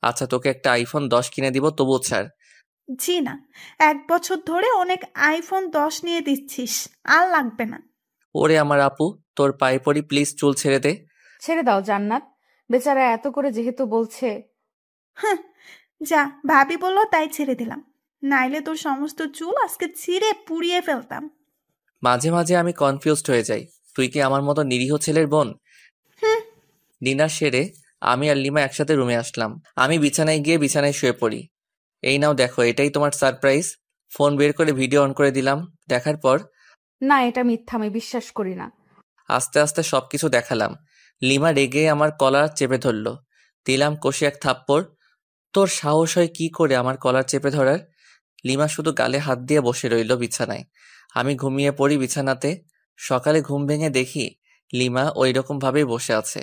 আচ্ছা, তোকে একটা আইফোন 10 কিনে দিব, তবুও ছাড়। জি না, 1 বছর ধরে অনেক আইফোন 10 নিয়ে দিচ্ছিস, আর লাগবে না। ওরে আমার আপু, তোর পায়ে পড়ি, প্লিজ চুল ছেড়ে দে। ছেড়ে দাও জান্নাত, বেচারা এত করে যেহেতু বলছে। হ্যাঁ, যা, ভাবি বললো তাই ছেড়ে দিলাম, নাইলে তোর সমস্ত চুল আজকে ছিঁড়ে পুড়িয়ে ফেলতাম। মাঝে মাঝে আমি কনফিউজড হয়ে যাই, তুই কি আমার মতো নিরীহ ছেলের বোন? হুম। ডিনার সেরে আমি আর লিমা একসাথে রুমে আসলাম। আমি বিছানায় গিয়ে বিছানায় শুয়ে পড়ি। এই নাও দেখো, এটাই তোমার সারপ্রাইজ। ফোন বের করে ভিডিও অন করে দিলাম। দেখার পর না, এটা মিথ্যা, আমি বিশ্বাস করি না। আস্তে আস্তে সবকিছু দেখালাম। লিমা রেগে আমার কলার চেপে ধরল। দিলাম কষে এক থাপ্পড়। তোর সাহস হয় কি করে আমার কলার চেপে ধরার? লিমা শুধু গালে হাত দিয়ে বসে রইল বিছানায়। আমি ঘুমিয়ে পড়ি বিছানাতে। সকালে ঘুম ভেঙে দেখি লিমা ওই রকম ভাবেই বসে আছে।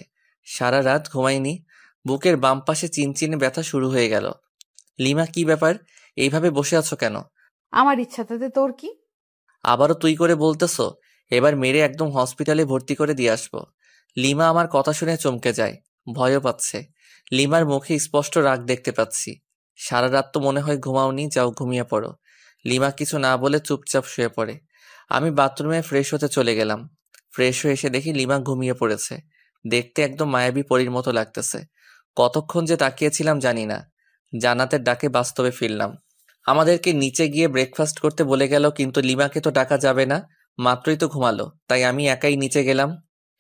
সারা রাত ঘুমাইনি। বুকের বাম পাশে চিনচিনে ব্যথা শুরু হয়ে গেল। লিমা, কি ব্যাপার? এইভাবে বসে আছো কেন? আমার ইচ্ছা, তাতে তোর কি? আবারও তুই করে বলতেছো? এবার মেরে একদম হসপিটালে ভর্তি করে দিয়ে আসবো। লিমা আমার কথা শুনে চমকে যায়, ভয়ও পাচ্ছে। লিমার মুখে স্পষ্ট রাগ দেখতে পাচ্ছি। সারা রাত তো মনে হয় ঘুমাওনি, যাও ঘুমিয়ে পড়ো। লিমা কিছু না বলে চুপচাপ শুয়ে পড়ে। আমি বাথরুমে ফ্রেশ হতে চলে গেলাম। ফ্রেশ হয়ে এসে দেখি লিমা ঘুমিয়ে পড়েছে। দেখতে একদম মায়াবী পরীর মতো লাগতেছে। কতক্ষণ যে তাকিয়েছিলাম জানি না। জান্নাতের ডাকে বাস্তবে ফিরলাম। আমাদেরকে নিচে গিয়ে ব্রেকফাস্ট করতে বলে গেল, কিন্তু লিমাকে তো ডাকা যাবে না, মাত্রই তো ঘুমালো। তাই আমি একাই নিচে গেলাম।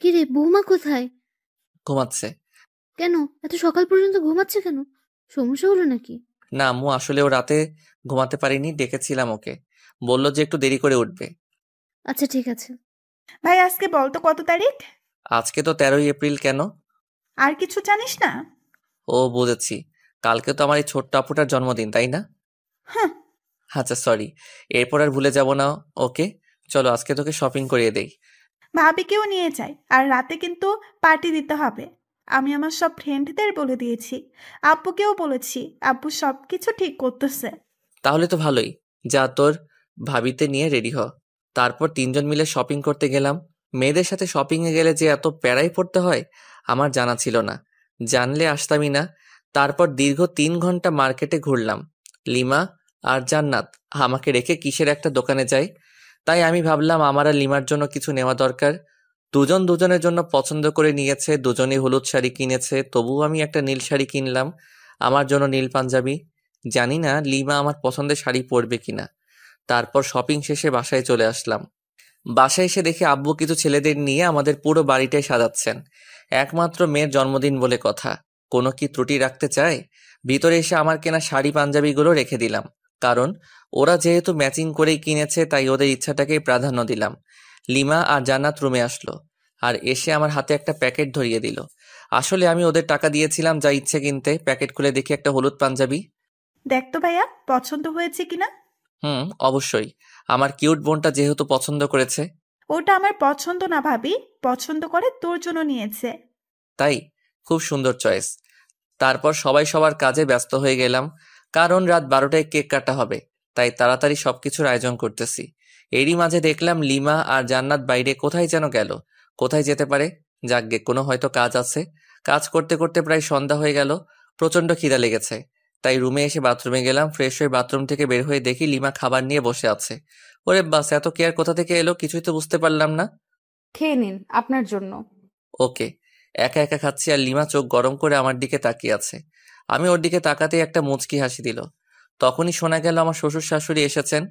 কি রে, বৌমা কোথায়? ঘুমাচ্ছে। কেন এত সকাল পর্যন্ত ঘুমাচ্ছে কেন? সমস্যা হলো নাকি? না আম্মু, আসলে ও রাতে ঘুমাতে পারিনি, ডেকেছিলাম ওকে। বলল যে একটু দেরি করে উঠবে। আচ্ছা ঠিক আছে। ভাই, আজকে বল তো কত তারিখ? আজকে তো 13ই এপ্রিল। কেন? আর কিছু জানিস না? ও বুঝেছি, কালকে তো আমার এই ছোট্ট আপুটার জন্মদিন, তাই না? হ্যাঁ। আচ্ছা সরি, এরপর আর ভুলে যাব না। ওকে, চলো আজকে তোকে শপিং করিয়ে দেই। ভাবিকেও নিয়ে যাই, আর রাতে কিন্তু পার্টি দিতে হবে। আমি আমার সব ফ্রেন্ডদের বলে দিয়েছি, আব্বুকেও বলেছি, আব্বু সব কিছু ঠিক করতেছে। তাহলে তো ভালোই। যা, তোর ভাবিতে নিয়ে রেডি হ। তারপর তিনজন মিলে শপিং করতে গেলাম। মেয়েদের সাথে শপিংয়ে গেলে যে এত প্যারাই পড়তে হয় আমার জানা ছিল না। জানলে আসতামই না। তারপর দীর্ঘ 3 ঘন্টা মার্কেটে ঘুরলাম। লিমা আর জান্নাত আমাকে রেখে কিসের একটা দোকানে যায়। তাই আমি ভাবলাম আমার আর লিমার জন্য কিছু নেওয়া দরকার। দুজন দুজনের জন্য পছন্দ করে নিয়েছে, দুজনেই হলুদ শাড়ি কিনেছে, তবুও আমি একটা নীল শাড়ি কিনলাম, আমার জন্য নীল পাঞ্জাবি। জানি না লিমা আমার পছন্দের শাড়ি পরবে কিনা। তারপর শপিং শেষে বাসায় চলে আসলাম। বাসায় এসে দেখি আব্বু কিছু ছেলেদের নিয়ে আমাদের পুরো বাড়িটাই সাজাচ্ছেন। একমাত্র মেয়ের জন্মদিন বলে কথা, কোনো কি ত্রুটি রাখতে চায়? ভিতরে এসে আমার কেনা শাড়ি পাঞ্জাবিগুলো রেখে দিলাম, কারণ ওরা যেহেতু ম্যাচিং করেই কিনেছে তাই ওদের ইচ্ছাটাকেই প্রাধান্য দিলাম। লিমা আর জান্নাত রুমে আসলো, আর এসে আমার হাতে একটা প্যাকেট ধরিয়ে দিল। আসলে আমি ওদের টাকা দিয়েছিলাম যা ইচ্ছে কিনতে। প্যাকেট খুলে দেখি একটা হলুদ পাঞ্জাবি। দেখ তো ভাইয়া, পছন্দ হয়েছে কিনা। অবশ্যই, আমার কিউট বোনটা যেহেতু পছন্দ করেছে। ওটা আমার পছন্দ না ভাবি, পছন্দ করে তোর জন্য নিয়েছে। তাই? খুব সুন্দর চয়েস। তারপর সবাই সবার কাজে ব্যস্ত হয়ে গেলাম, কারণ রাত 12টায় কেক কাটা হবে। তাই তাড়াতাড়ি সবকিছুর আয়োজন করতেছি। এরই মাঝে দেখলাম লিমা আর জান্নাত বাইরে কোথায় যেন গেল। কোথায় যেতে পারে? যাকগে, কোনো হয়তো কাজ আছে। কাজ করতে করতে প্রায় সন্ধ্যা হয়ে গেল। প্রচন্ড খিদা লেগেছে, তাই রুমে এসে বাথরুমে গেলাম। ফ্রেশ হয়ে বাথরুম থেকে বের হয়ে দেখি লিমা খাবার নিয়ে বসে আছে। ওরে বাস, এত কেয়ার কোথা থেকে এলো কিছুই তো বুঝতে পারলাম না। খেয়ে নিন, আপনার জন্য। ওকে। একা একা খাচ্ছি আর লিমা চোখ গরম করে আমার দিকে তাকিয়ে আছে। আমি ওর দিকে তাকাতেই একটা মুচকি হাসি দিল। তখনই শোনা গেল আমার শ্বশুর শাশুড়ি এসেছেন।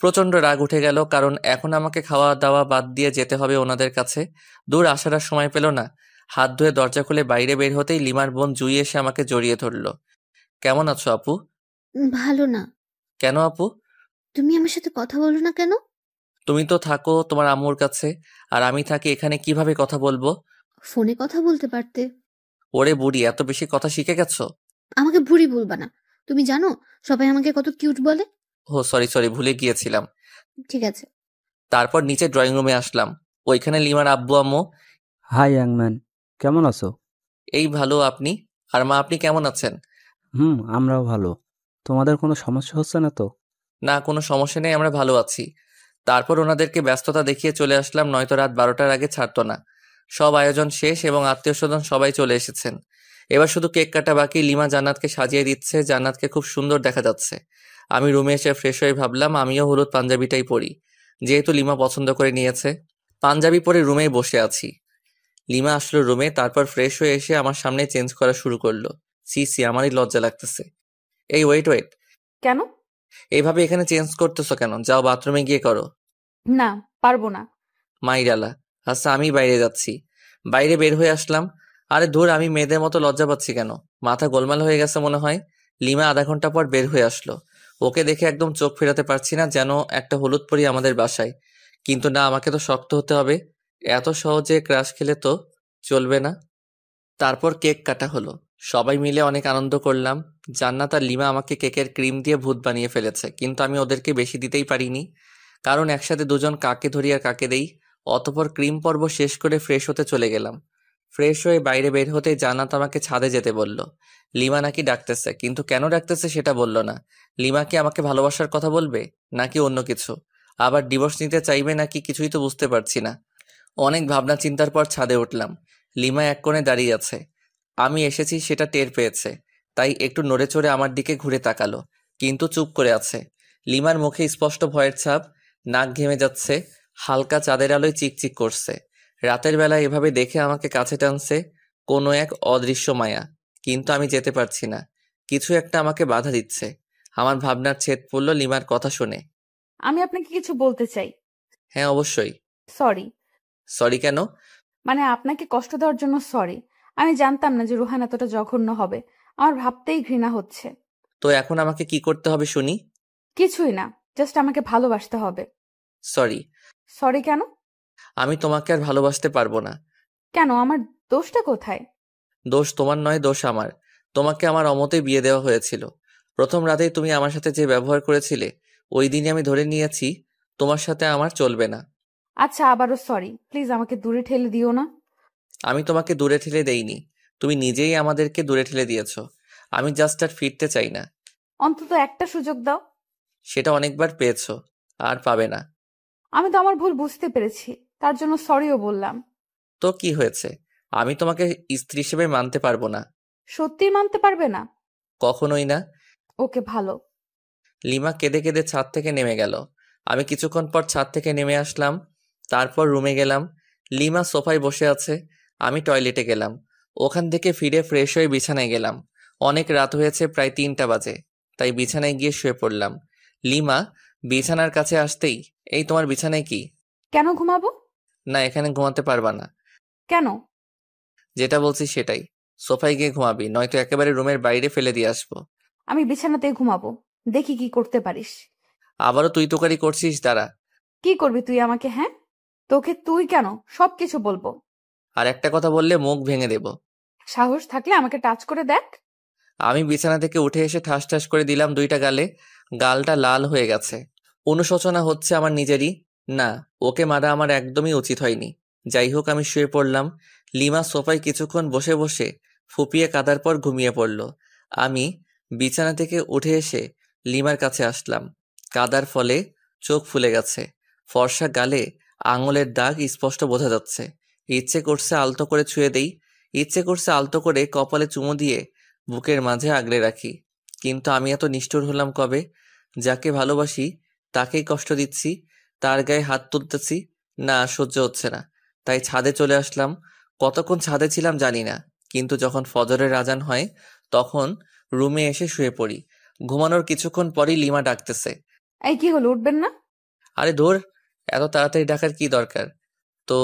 প্রচন্ড রাগ উঠে গেল, কারণ এখন আমাকে খাওয়া দাওয়া বাদ দিয়ে যেতে হবে ওনাদের কাছে। দূর আসার আর সময় পেল না। হাত ধুয়ে দরজা খুলে বাইরে বের হতেই লিমার বোন জুই এসে আমাকে জড়িয়ে ধরল। কেমন আছো আপু? ভালো না। কেন আপু? তুমি আমার সাথে কথা বলো না কেন? তুমি তো থাকো তোমার আম্মুর কাছে, আর আমি থাকি এখানে, কিভাবে কথা বলবো? ফোনে কথা বলতে পারতে। ওরে বুড়ি, এত বেশি কথা শিখে গেছো? আমাকে বুড়ি বলবা না। তুমি জানো সবাই আমাকে কত কিউট বলে? ও সরি সরি, ভুলে গিয়েছিলাম। ঠিক আছে। তারপর নিচে ড্রয়িং রুমে আসলাম। ওইখানে লিমার আব্বু আম্মু। হাই ইয়াংম্যান, কেমন আছো? এই ভালো, আপনি? আর মা, আপনি কেমন আছেন? আমরাও ভালো। তোমাদের কোনো সমস্যা হচ্ছে না তো? না, কোনো সমস্যা নেই, আমরা ভালো আছি। তারপর ওনাদেরকে ব্যস্ততা দেখিয়ে চলে আসলাম, নয়তো রাত 12টার আগে ছাড়তো না। সব আয়োজন শেষ এবং আত্মীয় স্বজন সবাই চলে এসেছেন। এবার শুধু কেক কাটা বাকি। লিমা জান্নাতকে সাজিয়ে দিচ্ছে, জান্নাতকে খুব সুন্দর দেখা যাচ্ছে। আমি রুমে এসে ফ্রেশ হয়ে ভাবলাম আমিও হলুদ পাঞ্জাবিটাই পরি, যেহেতু লিমা পছন্দ করে নিয়েছে। পাঞ্জাবি পরে রুমেই বসে আছি। লিমা আসলো রুমে, তারপর ফ্রেশ হয়ে এসে আমার সামনে চেঞ্জ করা শুরু করলো। সি সি, আমারই লজ্জা লাগতেছে। এই ওয়েট ওয়েট, কেন? এইভাবে এখানে চেঞ্জ করতেছো কেন? যাও বাথরুমে গিয়ে করো। না, পারবো না। মাইরালা, আচ্ছা আমি বাইরে যাচ্ছি। বাইরে বের হয়ে আসলাম। আরে ধুর, আমি মেয়েদের মতো লজ্জা পাচ্ছি কেন? মাথা গোলমাল হয়ে গেছে মনে হয়। লিমা আধা ঘন্টা পর বের হয়ে আসলো। ওকে দেখে একদম চোখ ফেরাতে পারছি না, যেন একটা হলুদ পরি আমাদের বাসায়। কিন্তু না, আমাকে তো শক্ত হতে হবে। এত সহজে ক্রাশ খেলে তো চলবে না। তারপর কেক কাটা হলো। সবাই মিলে অনেক আনন্দ করলাম। জান্নাত আর লিমা আমাকে কেকের ক্রিম দিয়ে ভূত বানিয়ে ফেলেছে, কিন্তু আমি ওদেরকে বেশি দিতেই পারিনি, কারণ একসাথে দুজন কাকে ধরি আর কাকে দেই। অতঃপর ক্রিম পর্ব শেষ করে ফ্রেশ হতে চলে গেলাম। ফ্রেশ হয়ে বাইরে বের হতে জান্নাত আমাকে ছাদে যেতে বলল। লিমা নাকি ডাকতেছে, কিন্তু কেন ডাকতেছে সেটা বলল না। লিমা কি আমাকে ভালোবাসার কথা বলবে, নাকি অন্য কিছু? আবার ডিভোর্স নিতে চাইবে নাকি, কিছুই তো বুঝতে পারছি না। অনেক ভাবনা চিন্তার পর ছাদে উঠলাম। লিমা এক কোণে দাঁড়িয়ে আছে। আমি এসেছি সেটা টের পেয়েছে, তাই একটু নড়ে চড়ে আমার দিকে ঘুরে তাকালো, কিন্তু চুপ করে আছে। লিমার মুখে স্পষ্ট ভয়ের ছাপ, নাক ঘেমে যাচ্ছে, হালকা চাঁদের আলোয় চিকচিক করছে। রাতের বেলা এভাবে দেখে আমাকে কাছে টানছে কোনো এক অদৃশ্য মায়া, কিন্তু আমি যেতে পারছি না। কিছু একটা আমাকে বাধা দিচ্ছে। আমার ভাবনার ছেদ পড়ল লিমার কথা শুনে। আমি আপনাকে কিছু বলতে চাই। হ্যাঁ অবশ্যই। সরি। সরি কেন? মানে আপনাকে কষ্ট দেওয়ার জন্য সরি। আমি জানতাম না যে রুহান এতটা জঘন্য হবে। আমার ভাবতেই ঘৃণা হচ্ছে। তো এখন আমাকে কি করতে হবে শুনি? কিছুই না, জাস্ট আমাকে ভালোবাসতে হবে। সরি। সরি কেন? আমি তোমাকে আর ভালোবাসতে পারবো না। কেন? আমার দোষটা কোথায়? দোষ তোমার নয়, দোষ আমার। তোমাকে আমার অমতেই বিয়ে দেওয়া হয়েছিল। প্রথম রাতেই তুমি আমার সাথে যে ব্যবহার করেছিলে, ওই দিনই আমি ধরে নিয়েছি তোমার সাথে আমার চলবে না। আচ্ছা, আবারও সরি। প্লিজ আমাকে দূরে ঠেলে দিও না। আমি তোমাকে দূরে ঠেলে দেইনি, তুমি নিজেই আমাদেরকে দূরে ঠেলে দিয়েছো। আমি জাস্ট আর ফিরতে চাই না। অন্তত একটা সুযোগ দাও। সেটা অনেকবার পেয়েছো, আর পাবে না। আমি তো আমার ভুল বুঝতে পেরেছি, তার জন্য সরিও বললাম। তো কি হয়েছে? আমি তোমাকে স্ত্রী হিসেবে মানতে পারবো না। সত্যিই মানতে পারবে না? কখনোই না। ওকে, ভালো। লিমা কেঁদে কেঁদে ছাদ থেকে নেমে গেল। আমি কিছুক্ষণ পর ছাদ থেকে নেমে আসলাম। তারপর রুমে গেলাম। লিমা সোফায় বসে আছে। আমি টয়লেটে গেলাম। ওখান থেকে ফিরে ফ্রেশ হয়ে বিছানায় গেলাম। অনেক রাত হয়েছে, প্রায় 3টা বাজে, তাই বিছানায় গিয়ে শুয়ে পড়লাম। লিমা বিছানার কাছে আসতেই, এই তোমার বিছানায় কি? কেন ঘুমাবো? না, এখানে ঘুমাতে পারবা না। কেন? যেটা বলছি সেটাই। সোফায় গিয়ে ঘুমাবি, নয়তো একেবারে রুমের বাইরে ফেলে দিয়ে আসবো। আমি বিছানাতেই ঘুমাবো। দেখি কি করতে পারিস। আবারও তুই তোকারি করছিস, দাঁড়া। কি করবি তুই আমাকে? হ্যাঁ, তোকে তুই কেন, সবকিছু বলবো। আর একটা কথা বললে মুখ ভেঙে দেব। সাহস থাকলে আমাকে টাচ করে দেখ। আমি বিছানা থেকে উঠে এসে ঠাস ঠাস করে দিলাম 2টা গালে। গালটা লাল হয়ে গেছে। অনুশোচনা হচ্ছে আমার নিজেরই। না, ওকে মারা আমার একদমই উচিত হয়নি। যাই হোক, আমি শুয়ে পড়লাম। লিমা সোফায় কিছুক্ষণ বসে বসে ফুপিয়ে কাঁদার পর ঘুমিয়ে পড়ল। আমি বিছানা থেকে উঠে এসে লিমার কাছে আসলাম। কাদার ফলে চোখ ফুলে গেছে। ফর্সা গালে আঙুলের দাগ স্পষ্ট বোঝা যাচ্ছে। ইচ্ছে করছে আলতো করে ছুঁয়ে দেই, ইচ্ছে করছে আলতো করে কপালে চুমু দিয়ে বুকের মাঝে আগলে রাখি। কিন্তু আমি এত নিষ্ঠুর হলাম কবে? যাকে ভালোবাসি তাকেই কষ্ট দিচ্ছি, তার গায়ে হাত তুলতেছি। না, সহ্য হচ্ছে না। তাই ছাদে চলে আসলাম। কতক্ষণ ছাদে ছিলাম জানি না, কিন্তু যখন ফজরের আজান হয় তখন রুমে এসে শুয়ে পড়ি। ঘুমানোর কিছুক্ষণ পরই লিমা ডাকতেছে। এই কি হলো, উঠবেন না? আরে ধুর, এত তাড়াতাড়ি ডাকার কি দরকার? তো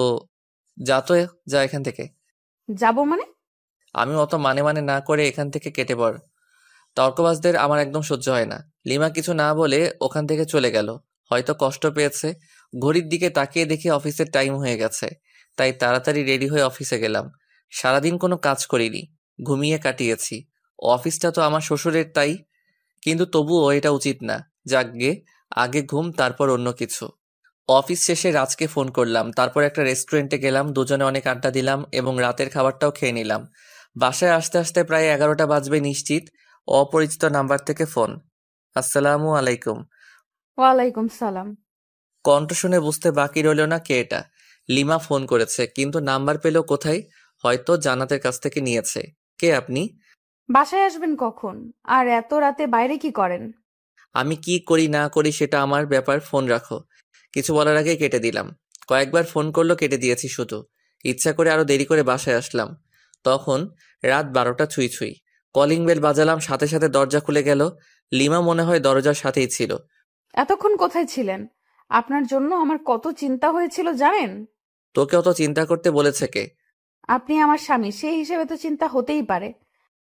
যা, তো যা এখান থেকে। যাবো মানে? আমি অত মানে মানে না করে এখান থেকে কেটে পড়। তর্কবাজদের আমার একদম সহ্য হয় না। লিমা কিছু না বলে ওখান থেকে চলে গেল। হয়তো কষ্ট পেয়েছে। ঘড়ির দিকে তাকিয়ে দেখি অফিসের টাইম হয়ে গেছে, তাই তাড়াতাড়ি রেডি হয়ে অফিসে গেলাম। সারাদিন কোনো কাজ করিনি, ঘুমিয়ে কাটিয়েছি। অফিসটা তো আমার শ্বশুরের, তাই। কিন্তু তবুও এটা উচিত না। যাকগে, আগে ঘুম, তারপর অন্য কিছু। অফিস শেষে রাজকে ফোন করলাম, তারপর একটা রেস্টুরেন্টে গেলাম, দুজনে অনেক আড্ডা দিলাম এবং রাতের খাবারটাও খেয়ে নিলাম। বাসায় আসতে আসতে প্রায় 11টা বাজবে নিশ্চিত। অপরিচিত নাম্বার থেকে ফোন। আসসালামু আলাইকুম। ওয়ালাইকুম সালাম। কণ্ঠ শুনে বুঝতে বাকি রইল না কে এটা। লিমা ফোন করেছে, কিন্তু নাম্বার পেল কোথায়? হয়তো জান্নাতের কাছ থেকে নিয়েছে। কে আপনি? বাসায় আসবেন কখন? আর এত রাতে বাইরে কি করেন? আমি কি করি না করি সেটা আমার ব্যাপার, ফোন রাখো। কিছু বলার আগে কেটে দিলাম। কয়েকবার ফোন করলো, কেটে দিয়েছি শুধু। ইচ্ছা করে আরো দেরি করে বাসায় আসলাম। তখন রাত 12টা ছুঁই ছুঁই। কলিং বেল বাজালাম, সাথে সাথে দরজা খুলে গেল। লিমা মনে হয় দরজার সাথেই ছিল। এতক্ষণ কোথায় ছিলেন? আপনার জন্য আমার কত চিন্তা হয়েছিল জানেন? তোকে অত চিন্তা করতে বলেছে কে? আপনি আমার স্বামী, সেই হিসেবে তো চিন্তা হতেই পারে।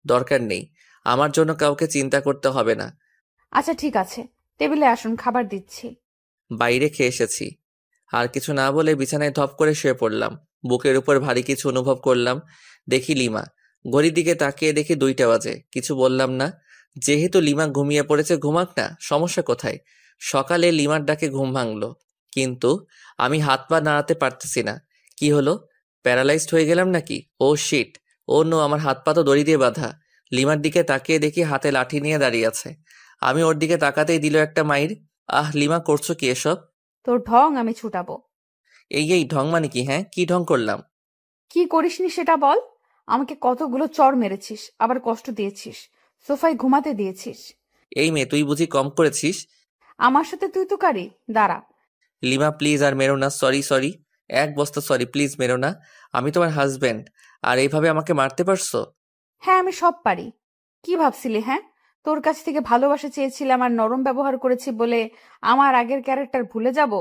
দরকার নেই, আমার জন্য কাউকে চিন্তা করতে হবে না। আচ্ছা ঠিক আছে, টেবিলে আসুন, খাবার দিচ্ছি। বাইরে খেয়ে এসেছি। আর কিছু না বলে বিছানায় ধপ করে শুয়ে পড়লাম। বুকের উপর ভারী কিছু অনুভব করলাম। দেখি লিমা। ঘড়ির দিকে তাকিয়ে দেখি 2টা বাজে। কিছু বললাম না। যেহেতু লিমা ঘুমিয়ে পড়েছে, ঘুমাক না, সমস্যা কোথায়? সকালে লিমার ডাকে ঘুম ভাঙলো, কিন্তু আমি হাত পা নাড়াতে পারতেছি না। কি হলো? প্যারালাইজড হয়ে গেলাম নাকি? ও শিট! ও নো, আমার হাত পা তো দড়ি দিয়ে বাঁধা। লিমার দিকে তাকিয়ে দেখি হাতে লাঠি নিয়ে দাঁড়িয়ে আছে। আমি ওর দিকে তাকাতেই দিল একটা মাইর। আহ লিমা, করছো কি এসব? তোর ঢং আমি ছুটাবো। এই ঢং মানে কি? হ্যাঁ, কি ঢং করলাম? কি করিসনি সেটা বল। আমাকে কতগুলো চড় মেরেছিস, আবার কষ্ট দিয়েছিস, সোফায় ঘুমাতে দিয়েছিস। এই মেয়ে, তুই বুঝি কম করেছিস? আমার সাথে তুই তো কারি। দাঁড়া। লিমা প্লিজ, আর মেরো না। সরি সরি, এক বস্তা সরি, প্লিজ মেরো না। আমি তোমার হাজবেন্ড, আর এইভাবে আমাকে মারতে পারছো? হ্যাঁ, আমি সব পারি। কি ভাবছিলি? হ্যাঁ, তোর কাছ থেকে ভালোবাসা চেয়েছিলাম আর নরম ব্যবহার করেছি বলে আমার আগের ক্যারেক্টার ভুলে যাব?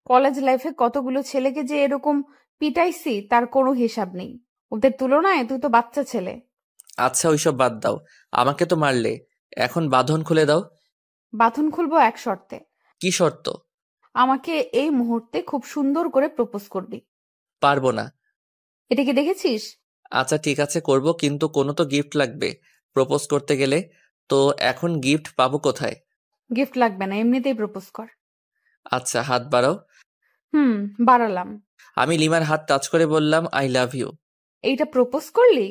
কলেজ লাইফে কতগুলো ছেলেকে যে এরকম পিটাইছি তার কোনো হিসাব নেই। ওদের তুলনায় তুই তো বাচ্চা ছেলে। আচ্ছা, ওইসব বাদ দাও। আমাকে তো মারলে, এখন বাঁধন খুলে দাও। বাঁধন খুলবো এক শর্তে। কি শর্ত? আমাকে এই মুহূর্তে খুব সুন্দর করে প্রপোজ করবি। পারবো না। এটা কি দেখেছিস? আচ্ছা ঠিক আছে, করব, কিন্তু কোনো তো গিফট লাগবে প্রপোজ করতে গেলে। তো এখন গিফট পাবো কোথায়? গিফট লাগবে না, এমনিতেই প্রপোজ কর। আচ্ছা, হাত বাড়াও। বাড়ালাম। আমি লিমার হাত টাচ করে বললাম, আই লাভ ইউ। এইটা প্রপোজ করলি?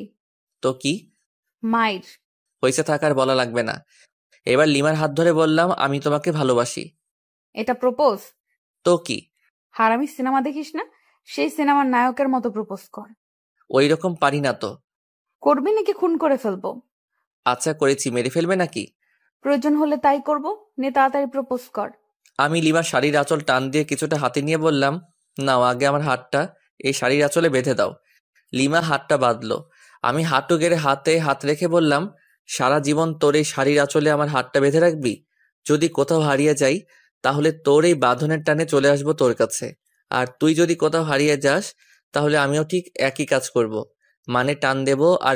তো কি মাইর। হয়েছে, থাকার বলা লাগবে না। এবার লিমার হাত ধরে বললাম, আমি তোমাকে ভালোবাসি। এটা প্রপোজ? তো কি? হারামি সিনেমা দেখিস না? সেই সিনেমার নায়কের মতো প্রপোজ কর। ওই রকম পারি না তো। করবি নাকি খুন করে ফেলবো? আচ্ছা করেছি, মেরে ফেলবে নাকি? প্রয়োজন হলে তাই করব। নে তাড়াতাড়ি প্রপোজ কর। আমি লিমার শাড়ির আঁচল টান দিয়ে কিছুটা হাতে নিয়ে বললাম, নাও আগে আমার হাতটা এই শাড়ির আঁচলে বেঁধে দাও। লিমা হাতটা বাঁধলো। আমি হাঁটু গেড়ে হাতে হাত রেখে বললাম, সারা জীবন তোর এই শাড়ির আঁচলে আমার হাতটা বেঁধে রাখবি? যদি কোথাও হারিয়ে যাই, তাহলে তোর এই বাঁধনের টানে চলে আসবো তোর কাছে। আর তুই যদি কোথাও হারিয়ে যাস, তাহলে আমিও ঠিক একই কাজ করব। মানে টান দেব, আর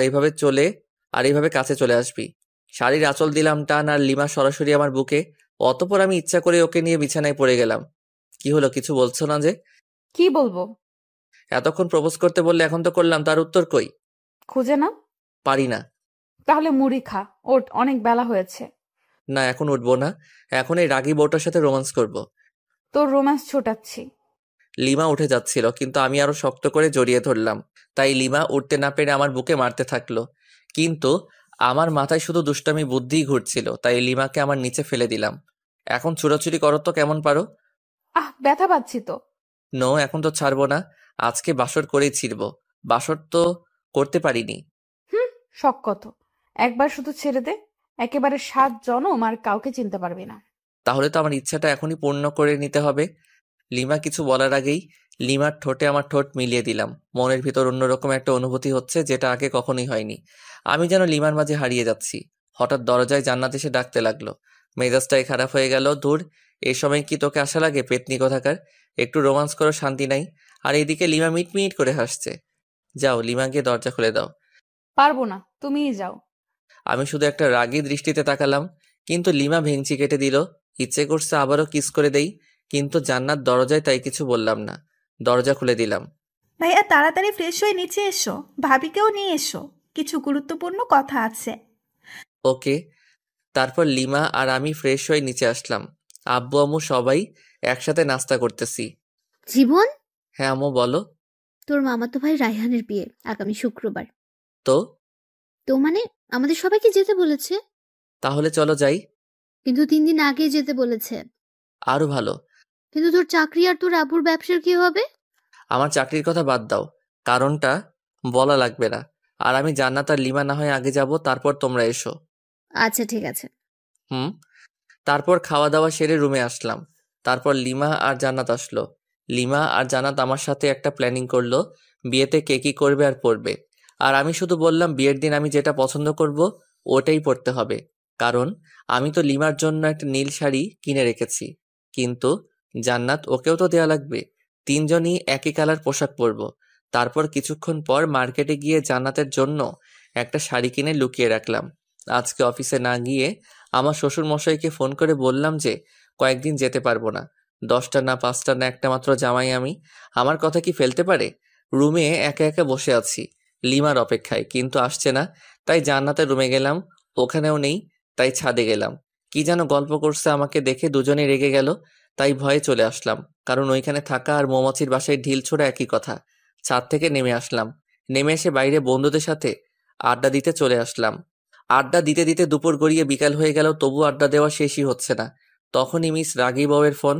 এইভাবে কাছে চলে আসবি। শাড়ির আঁচল দিলাম টান, আর লিমা সরাসরি আমার বুকে। অতঃপর আমি ইচ্ছা করে ওকে নিয়ে বিছানায় পড়ে গেলাম। কি হলো, কিছু বলছো না যে? কি বলবো? এতক্ষণ প্রপোজ করতে বললে, এখন তো করলাম, তার উত্তর কই? খুঁজে না? পারি না। তাহলে মুড়ি খা, ওঠ, অনেক বেলা হয়েছে। না, এখন উঠবো না। এখন এই রাগী বউটার সাথে রোমান্স করব। তোর রোম্যান্স ছোটাচ্ছি। লিমা উঠে যাচ্ছিল, কিন্তু আমি আরো শক্ত করে জড়িয়ে ধরলাম। তাই লিমা উঠতে না পেরে আমার বুকে মারতে থাকলো। কিন্তু আমার মাথায় শুধু দুষ্টামি বুদ্ধিই ঘুরছিল, তাই লিমাকে আমার নিচে ফেলে দিলাম। এখন ছুড়াছুড়ি করো তো, কেমন পারো। ব্যথা পাচ্ছি তো। নো, এখন তো ছাড়বো না। আজকে বাসর করেই ছিড়বো। বাসর তো করতে পারিনি। শখ কত। একবার শুধু ছেড়ে দে, একেবারে 7 জনম আর কাউকে চিনতে পারবি না। তাহলে তো আমার ইচ্ছাটা এখনই পূর্ণ করে নিতে হবে। লিমা কিছু বলার আগেই লিমার ঠোঁটে আমার ঠোঁট মিলিয়ে দিলাম। মনের ভিতর অন্যরকম একটা অনুভূতি হচ্ছে, যেটা আগে কখনোই হয়নি। আমি যেন লিমার মাঝে হারিয়ে যাচ্ছি। হঠাৎ দরজায় জান্নাত এসে ডাকতে লাগলো। মেজাজটাই খারাপ হয়ে গেল। দূর, এই সময় কি তোকে আশা লাগে, পেতনি কোথাকার? একটু রোমান্স করো, শান্তি নাই। আর এইদিকে লিমা মিটমিট করে হাসছে। যাও, লিমা গিয়ে দরজা খুলে দাও। পারবো না, তুমিই যাও। আমি শুধু একটা রাগী দৃষ্টিতে তাকালাম, কিন্তু লিমা ভেঙচি কেটে দিল। ইচ্ছে করছে আবারও কিস করে দেই, কিন্তু জান্নাত দরজায়, তাই কিছু বললাম না। দরজা খুলে দিলাম। ভাইয়া তাড়াতাড়ি ফ্রেশ হয়ে নিচে এসো, ভাবিকেও নিয়ে এসো, কিছু গুরুত্বপূর্ণ কথা আছে। ওকে। তারপর লিমা আর আমি ফ্রেশ হয়ে নিচে আসলাম। আব্বু আম্মু সবাই একসাথে নাস্তা করতেছি। জীবন, হ্যাঁ আম্মু বলো। তোর মামাতো ভাই রায়হানের বিয়ে আগামী শুক্রবার। তো তো মানে আমাদের সবাইকে যেতে বলেছে, তাহলে চলো যাই। কিন্তু 3 দিন আগে যেতে বলেছে। আরো ভালো। কিন্তু তোর চাকরি আর তোর আব্বুর ব্যবসার কি হবে? আমার চাকরির কথা বাদ দাও, কারণটা বলা লাগবে না। আর আমি জান্নাত আর লিমা না হয় আগে যাব, তারপর তোমরা এসো। আচ্ছা ঠিক আছে। হুম। তারপর খাওয়া দাওয়া সেরে রুমে আসলাম। তারপর লিমা আর জান্নাত আসলো। লিমা আর জান্নাত আমার সাথে একটা প্ল্যানিং করলো, বিয়েতে কে কি করবে আর পরবে। আর আমি শুধু বললাম বিয়ের দিন আমি যেটা পছন্দ করব ওটাই পরতে হবে, কারণ আমি তো লিমার জন্য একটা নীল শাড়ি কিনে রেখেছি। কিন্তু জান্নাত, ওকেও তো দেয়া লাগবে। তিনজনই একই কালার পোশাক পরবো। তারপর কিছুক্ষণ পর মার্কেটে গিয়ে জান্নাতের জন্য একটা শাড়ি কিনে লুকিয়ে রাখলাম। আজকে অফিসে না গিয়ে আমার শ্বশুর মশাইকে ফোন করে বললাম যে কয়েকদিন যেতে পারবো না। 10টা না 5টা না একটা মাত্র জামাই আমি, আমার কথা কি ফেলতে পারে? রুমে একা একা বসে আছি লিমার অপেক্ষায়, কিন্তু আসছে না। তাই জান্নাতের রুমে গেলাম, ওখানেও নেই। তাই ছাদে গেলাম, কি যেন গল্প করছে, আমাকে দেখে দুজনেই রেগে গেল। তাই ভয়ে চলে আসলাম, কারণ ওইখানে থাকা আর মৌমাছির বাসায় ঢিল ছোড়া একই কথা। ছাদ থেকে নেমে আসলাম, নেমে এসে বাইরে বন্ধুদের সাথে আড্ডা দিতে চলে আসলাম। আড্ডা দিতে দিতে দুপুর গড়িয়ে বিকাল হয়ে গেল, তবু আড্ডা দেওয়া শেষই হচ্ছে না। তখনই মিস রাগী বউয়ের ফোন।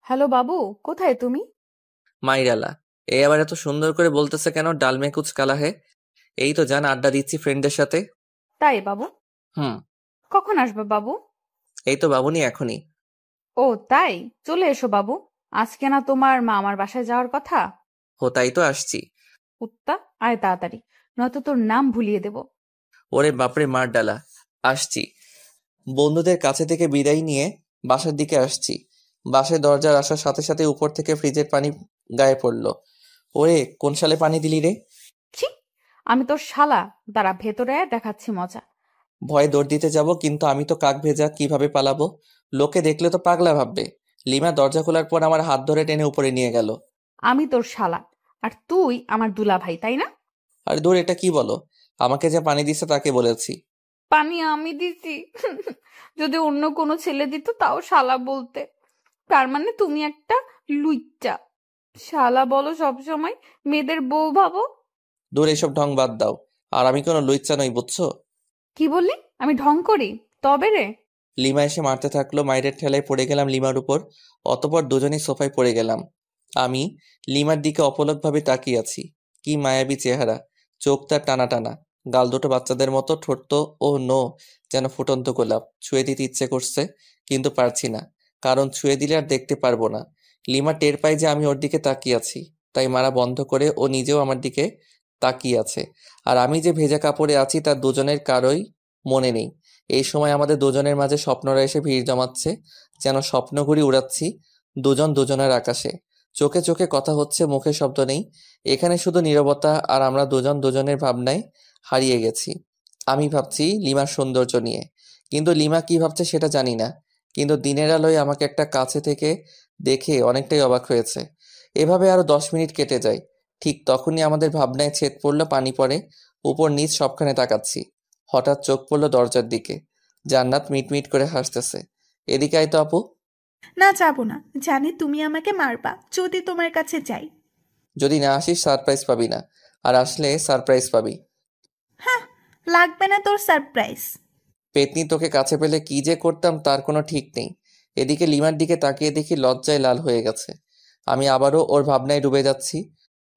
হ্যালো বাবু, কোথায় তুমি? মাইরালা, এই আবার এত সুন্দর করে বলতেছে কেন? ডাল মে কুচ কালা হে। এই তো জান, আড্ডা দিচ্ছি ফ্রেন্ডদের সাথে। তাই বাবু? হুম। কখন আসবে বাবু? এই তো বাবুনি, এখনই। ও তাই, চলে এসো বাবু। আজকে না তোমার মামার বাসায় যাওয়ার কথা? ও তাই তো আসছি। কুত্তা, আয় তাড়াতাড়ি, নয়তো তোর নাম ভুলিয়ে দেব। ওরে বাপরে, মার ডালা। আসছি। বন্ধুদের কাছে থেকে বিদায় নিয়ে বাসার দিকে আসছি। বাসায় দরজার আসার সাথে সাথে উপর থেকে ফ্রিজের পানি গায়ে পড়লো। ওরে, কোন সালে পানি দিলি রে? ছি, আমি তোর শালা। দাঁড়া, ভেতরে আয়, দেখাচ্ছি মজা। ভয়ে দৌড় দিতে যাব, কিন্তু আমি তো কাক ভেজা, কিভাবে পালাবো? লোকে দেখলে তো পাগলা ভাববে। লিমা দরজা খোলার পর আমার হাত ধরে টেনে উপরে নিয়ে গেল। আমি তোর শালা, আর তুই আমার দুলা ভাই, তাই না? আরে দূর, এটা কি বলো? আমাকে যে পানি দিচ্ছে তাকে বলেছি। পানি আমি দিছি? যদি অন্য কোনো ছেলে দিত তাও শালা বলতে। তার মানে তুমি একটা লুইচ্চা। শালা বলো সবসময়, মেয়েদের বউ ভাবো। দূর, এসব ঢং বাদ দাও। আর আমি কোনো লুইচ্চা নই, বুঝছো? কি বললি? আমি ঢং করি? তবে রে। লিমা এসে মারতে থাকলো, মায়ের ঠেলায় পড়ে গেলাম লিমার উপর। অতপর দুজনেই সোফায় পড়ে গেলাম। আমি লিমার দিকে অপলকভাবে তাকিয়ে আছি। কি মায়াবী চেহারা, চোখ তার টানা টানা, গাল দুটো বাচ্চাদের মতো, ঠোঁট তো ও নো, যেন ফুটন্ত গোলাপ। ছুঁয়ে দিতে ইচ্ছে করছে, কিন্তু পারছি না, কারণ ছুঁয়ে দিলে আর দেখতে পারবো না। লিমা টের পায় যে আমি ওর দিকে তাকিয়ে আছি, তাই মারা বন্ধ করে ও নিজেও আমার দিকে তাকিয়ে আছে। আর আমি যে ভেজা কাপড়ে আছি তার দুজনের কারোই মনে নেই। এই সময় আমাদের দুজনের মাঝে স্বপ্নরা এসে ভিড় জমাচ্ছে, যেন স্বপ্নঘুড়ি উড়াচ্ছি দুজন দুজনের আকাশে। চোখে চোখে কথা হচ্ছে, মুখে শব্দ নেই। এখানে শুধু নীরবতা, আর আমরা দুজন দুজনের ভাবনায় হারিয়ে গেছি। আমি ভাবছি লিমার সৌন্দর্য নিয়ে, কিন্তু লিমা কি ভাবছে সেটা জানি না। কিন্তু দিনের আলোয় আমাকে একটা কাছে থেকে দেখে অনেকটাই অবাক হয়েছে। এভাবে আরো 10 মিনিট কেটে যায়। ঠিক তখনই আমাদের ভাবনায় ছেদ পড়লো, পানি পড়ে। উপর নিচ সবখানে তাকাচ্ছি। হঠাৎ চোখ পড়লো দরজার দিকে। জান্নাত মিটমিট করে হাসতেছে। এদিকে আয় তো আপু। না, যাবো না। জানি তুমি আমাকে মারবা যদি তোমার কাছে যাই। যদি না আসিস সারপ্রাইজ পাবি না, আর আসলে সারপ্রাইজ পাবি। হ্যাঁ, লাগবে না তোর সারপ্রাইজ। পেতনি, তোকে কাছে পেলে কি যে করতাম তার কোনো ঠিক নেই। এদিকে লিমার দিকে তাকিয়ে দেখি লজ্জায় লাল হয়ে গেছে। আমি আবারও ওর ভাবনায় ডুবে যাচ্ছি।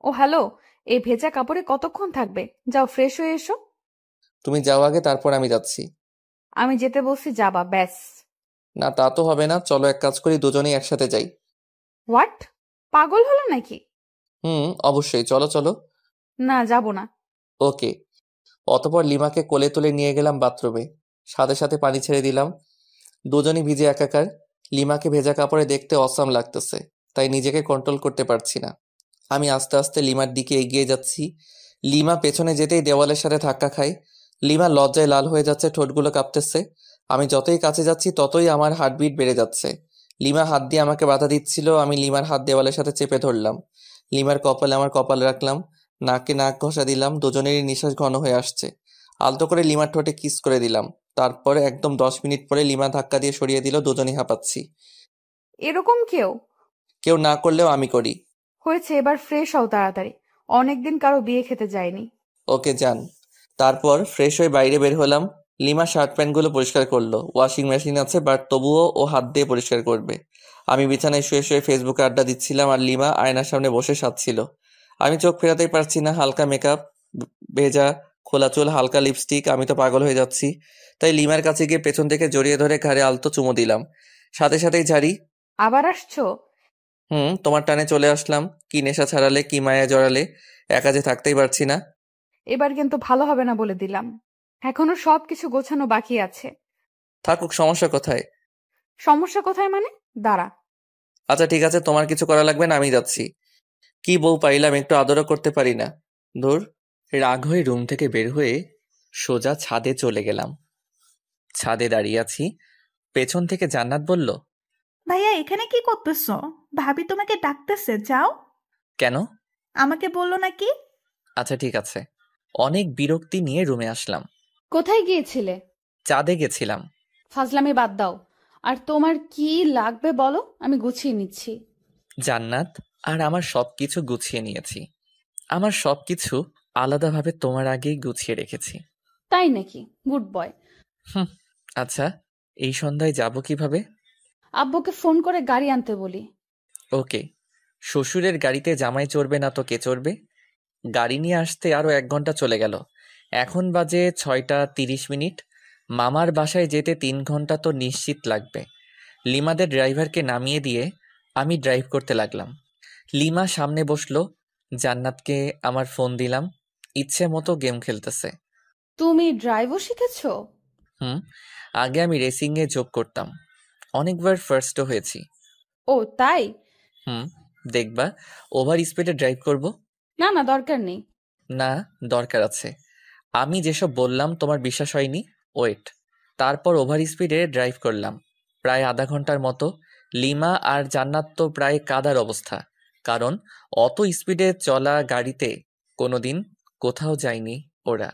ও হ্যালো, এই ভেজা কাপড়ে কতক্ষণ থাকবে? যাও ফ্রেশ হয়ে এসো। তুমি যাও আগে, তারপর আমি যাচ্ছি। আমি যেতে বলছি, যাবা ব্যাস। না, তা তো হবে না। চলো এক কাজ করি, দুজনেই একসাথে যাই। হোয়াট? পাগল হলো নাকি? হুম, অবশ্যই, চলো চলো। না, যাব না। ওকে। অতপর লিমাকে কোলে তুলে নিয়ে গেলাম বাথরুমে। সাথে সাথে পানি ছেড়ে দিলাম। দুজনই ভিজে একাকার। লিমাকে ভেজা কাপড়ে দেখতে অসাম লাগতেছে, তাই নিজেকে কন্ট্রোল করতে পারছি না। আমি আস্তে আস্তে লিমার দিকে এগিয়ে যাচ্ছি। লিমা পেছনে যেতেই দেওয়ালের সাথে ধাক্কা খায়। লিমা লজ্জায় লাল হয়ে যাচ্ছে, ঠোঁটগুলো কাঁপতেছে। আমি যতই কাছে যাচ্ছি ততই আমার হার্টবিট বেড়ে যাচ্ছে। লিমা হাত দিয়ে আমাকে বাধা দিচ্ছিল, আমি লিমার হাত দেওয়ালের সাথে চেপে ধরলাম। লিমার কপালে আমার কপাল রাখলাম, নাকে নাক ঘষা দিলাম। দুজনেরই নিঃশ্বাস ঘন হয়ে আসছে। আলতো করে লিমার ঠোঁটে কিস করে দিলাম। তারপরে একদম 10 মিনিট পরে লিমা ধাক্কা দিয়ে সরিয়ে দিল, দুজনেই হাঁপাচ্ছি। এরকম কেউ? কেউ না করলেও আমি করি। হয়েছে, এবার ফ্রেশ হও তাড়াতাড়ি। অনেকদিন কারো বিয়ে খেতে যায়নি। ওকে যান। তারপর ফ্রেশ হয়ে বাইরে বের হলাম। লিমা শার্ট প্যান্টগুলো পরিষ্কার করলো। ওয়াশিং মেশিন আছে, বাট তবুও ও হাত দিয়ে পরিষ্কার করবে। আমি বিছানায় শুয়ে শুয়ে ফেসবুকে আড্ডা দিচ্ছিলাম, আর লিমা আয়নার সামনে বসে সাজছিল। আমি চোখ ফেরাতেই পারছি না। হালকা মেকআপ, ভেজা খোলা চুল, হালকা লিপস্টিক। আমি তো পাগল হয়ে যাচ্ছি। তাই লিমার কাছে গিয়ে পেছন থেকে জড়িয়ে ধরে ঘাড়ে আলতো চুমু দিলাম। সাথে সাথেই ঝাড়ি। আবার আসছো? তোমার টানে চলে আসলাম। কি নেশা ছাড়ালে, কি মায়া জড়ালে, একা যে থাকতেই পারছি না। এবার কিন্তু ভালো হবে না বলে দিলাম। এখনো সবকিছু গোছানো বাকি আছে। থাকুক, সমস্যা কোথায়? সমস্যা কোথায় মানে? দাঁড়া। আচ্ছা ঠিক আছে, তোমার কিছু করা লাগবে না, আমি যাচ্ছি। কি বউ পাইলাম, একটু আদরও করতে পারি না। ধুর। রাগ হয়ে রুম থেকে বের হয়ে সোজা ছাদে চলে গেলাম। ছাদে দাঁড়িয়ে আছি, পেছন থেকে জান্নাত বলল, ভাইয়া এখানে কি করতেছো? ভাবি তোমাকে ডাকতেছে, যাও। কেন? আমাকে বললো নাকি? আচ্ছা ঠিক আছে। অনেক বিরক্তি নিয়ে রুমে আসলাম। কোথায় গিয়েছিলে? চাঁদে গেছিলাম। ফাজলামি বাদ দাও। আর তোমার কি লাগবে বলো, আমি গুছিয়ে নিচ্ছি। জান্নাত, আর আমার সবকিছু গুছিয়ে নিয়েছি। আমার সবকিছু আলাদাভাবে তোমার আগেই গুছিয়ে রেখেছি। তাই নাকি? Good boy. হুম। আচ্ছা, এই সন্ধ্যায় যাব কিভাবে? আব্বুকে ফোন করে গাড়ি আনতে বলি। ওকে। শ্বশুরের গাড়িতে জামাই চড়বে না তো কে চড়বে? গাড়ি নিয়ে আসতে আরো 1 ঘন্টা চলে গেল। এখন বাজে 6টা 30 মিনিট। মামার বাসায় যেতে 3 ঘন্টা তো নিশ্চিত লাগবে। লিমাদের ড্রাইভারকে নামিয়ে দিয়ে আমি ড্রাইভ করতে লাগলাম। লিমা সামনে বসলো। জান্নাতকে আমার ফোন দিলাম। ইচ্ছে মতো গেম খেলতেছে। তুমি ড্রাইভও শিখেছো? হুম। আগে আমি রেসিংয়ে যোগ করতাম, অনেকবার ফার্স্টও হয়েছি। ও তাই? হুম। দেখবা, ওভার স্পিডে ড্রাইভ করব? না না, দরকার নেই। না, দরকার আছে। আমি যেসব বললাম তোমার বিশ্বাস হয়নি। ওয়েট। তারপর ওভার স্পিডে ড্রাইভ করলাম প্রায় আধা ঘন্টার মতো। লিমা আর জান্নাত তো প্রায় কাদার অবস্থা, কারণ অত স্পিডে চলা গাড়িতে কোনোদিন কোথাও যায়নি ওরা।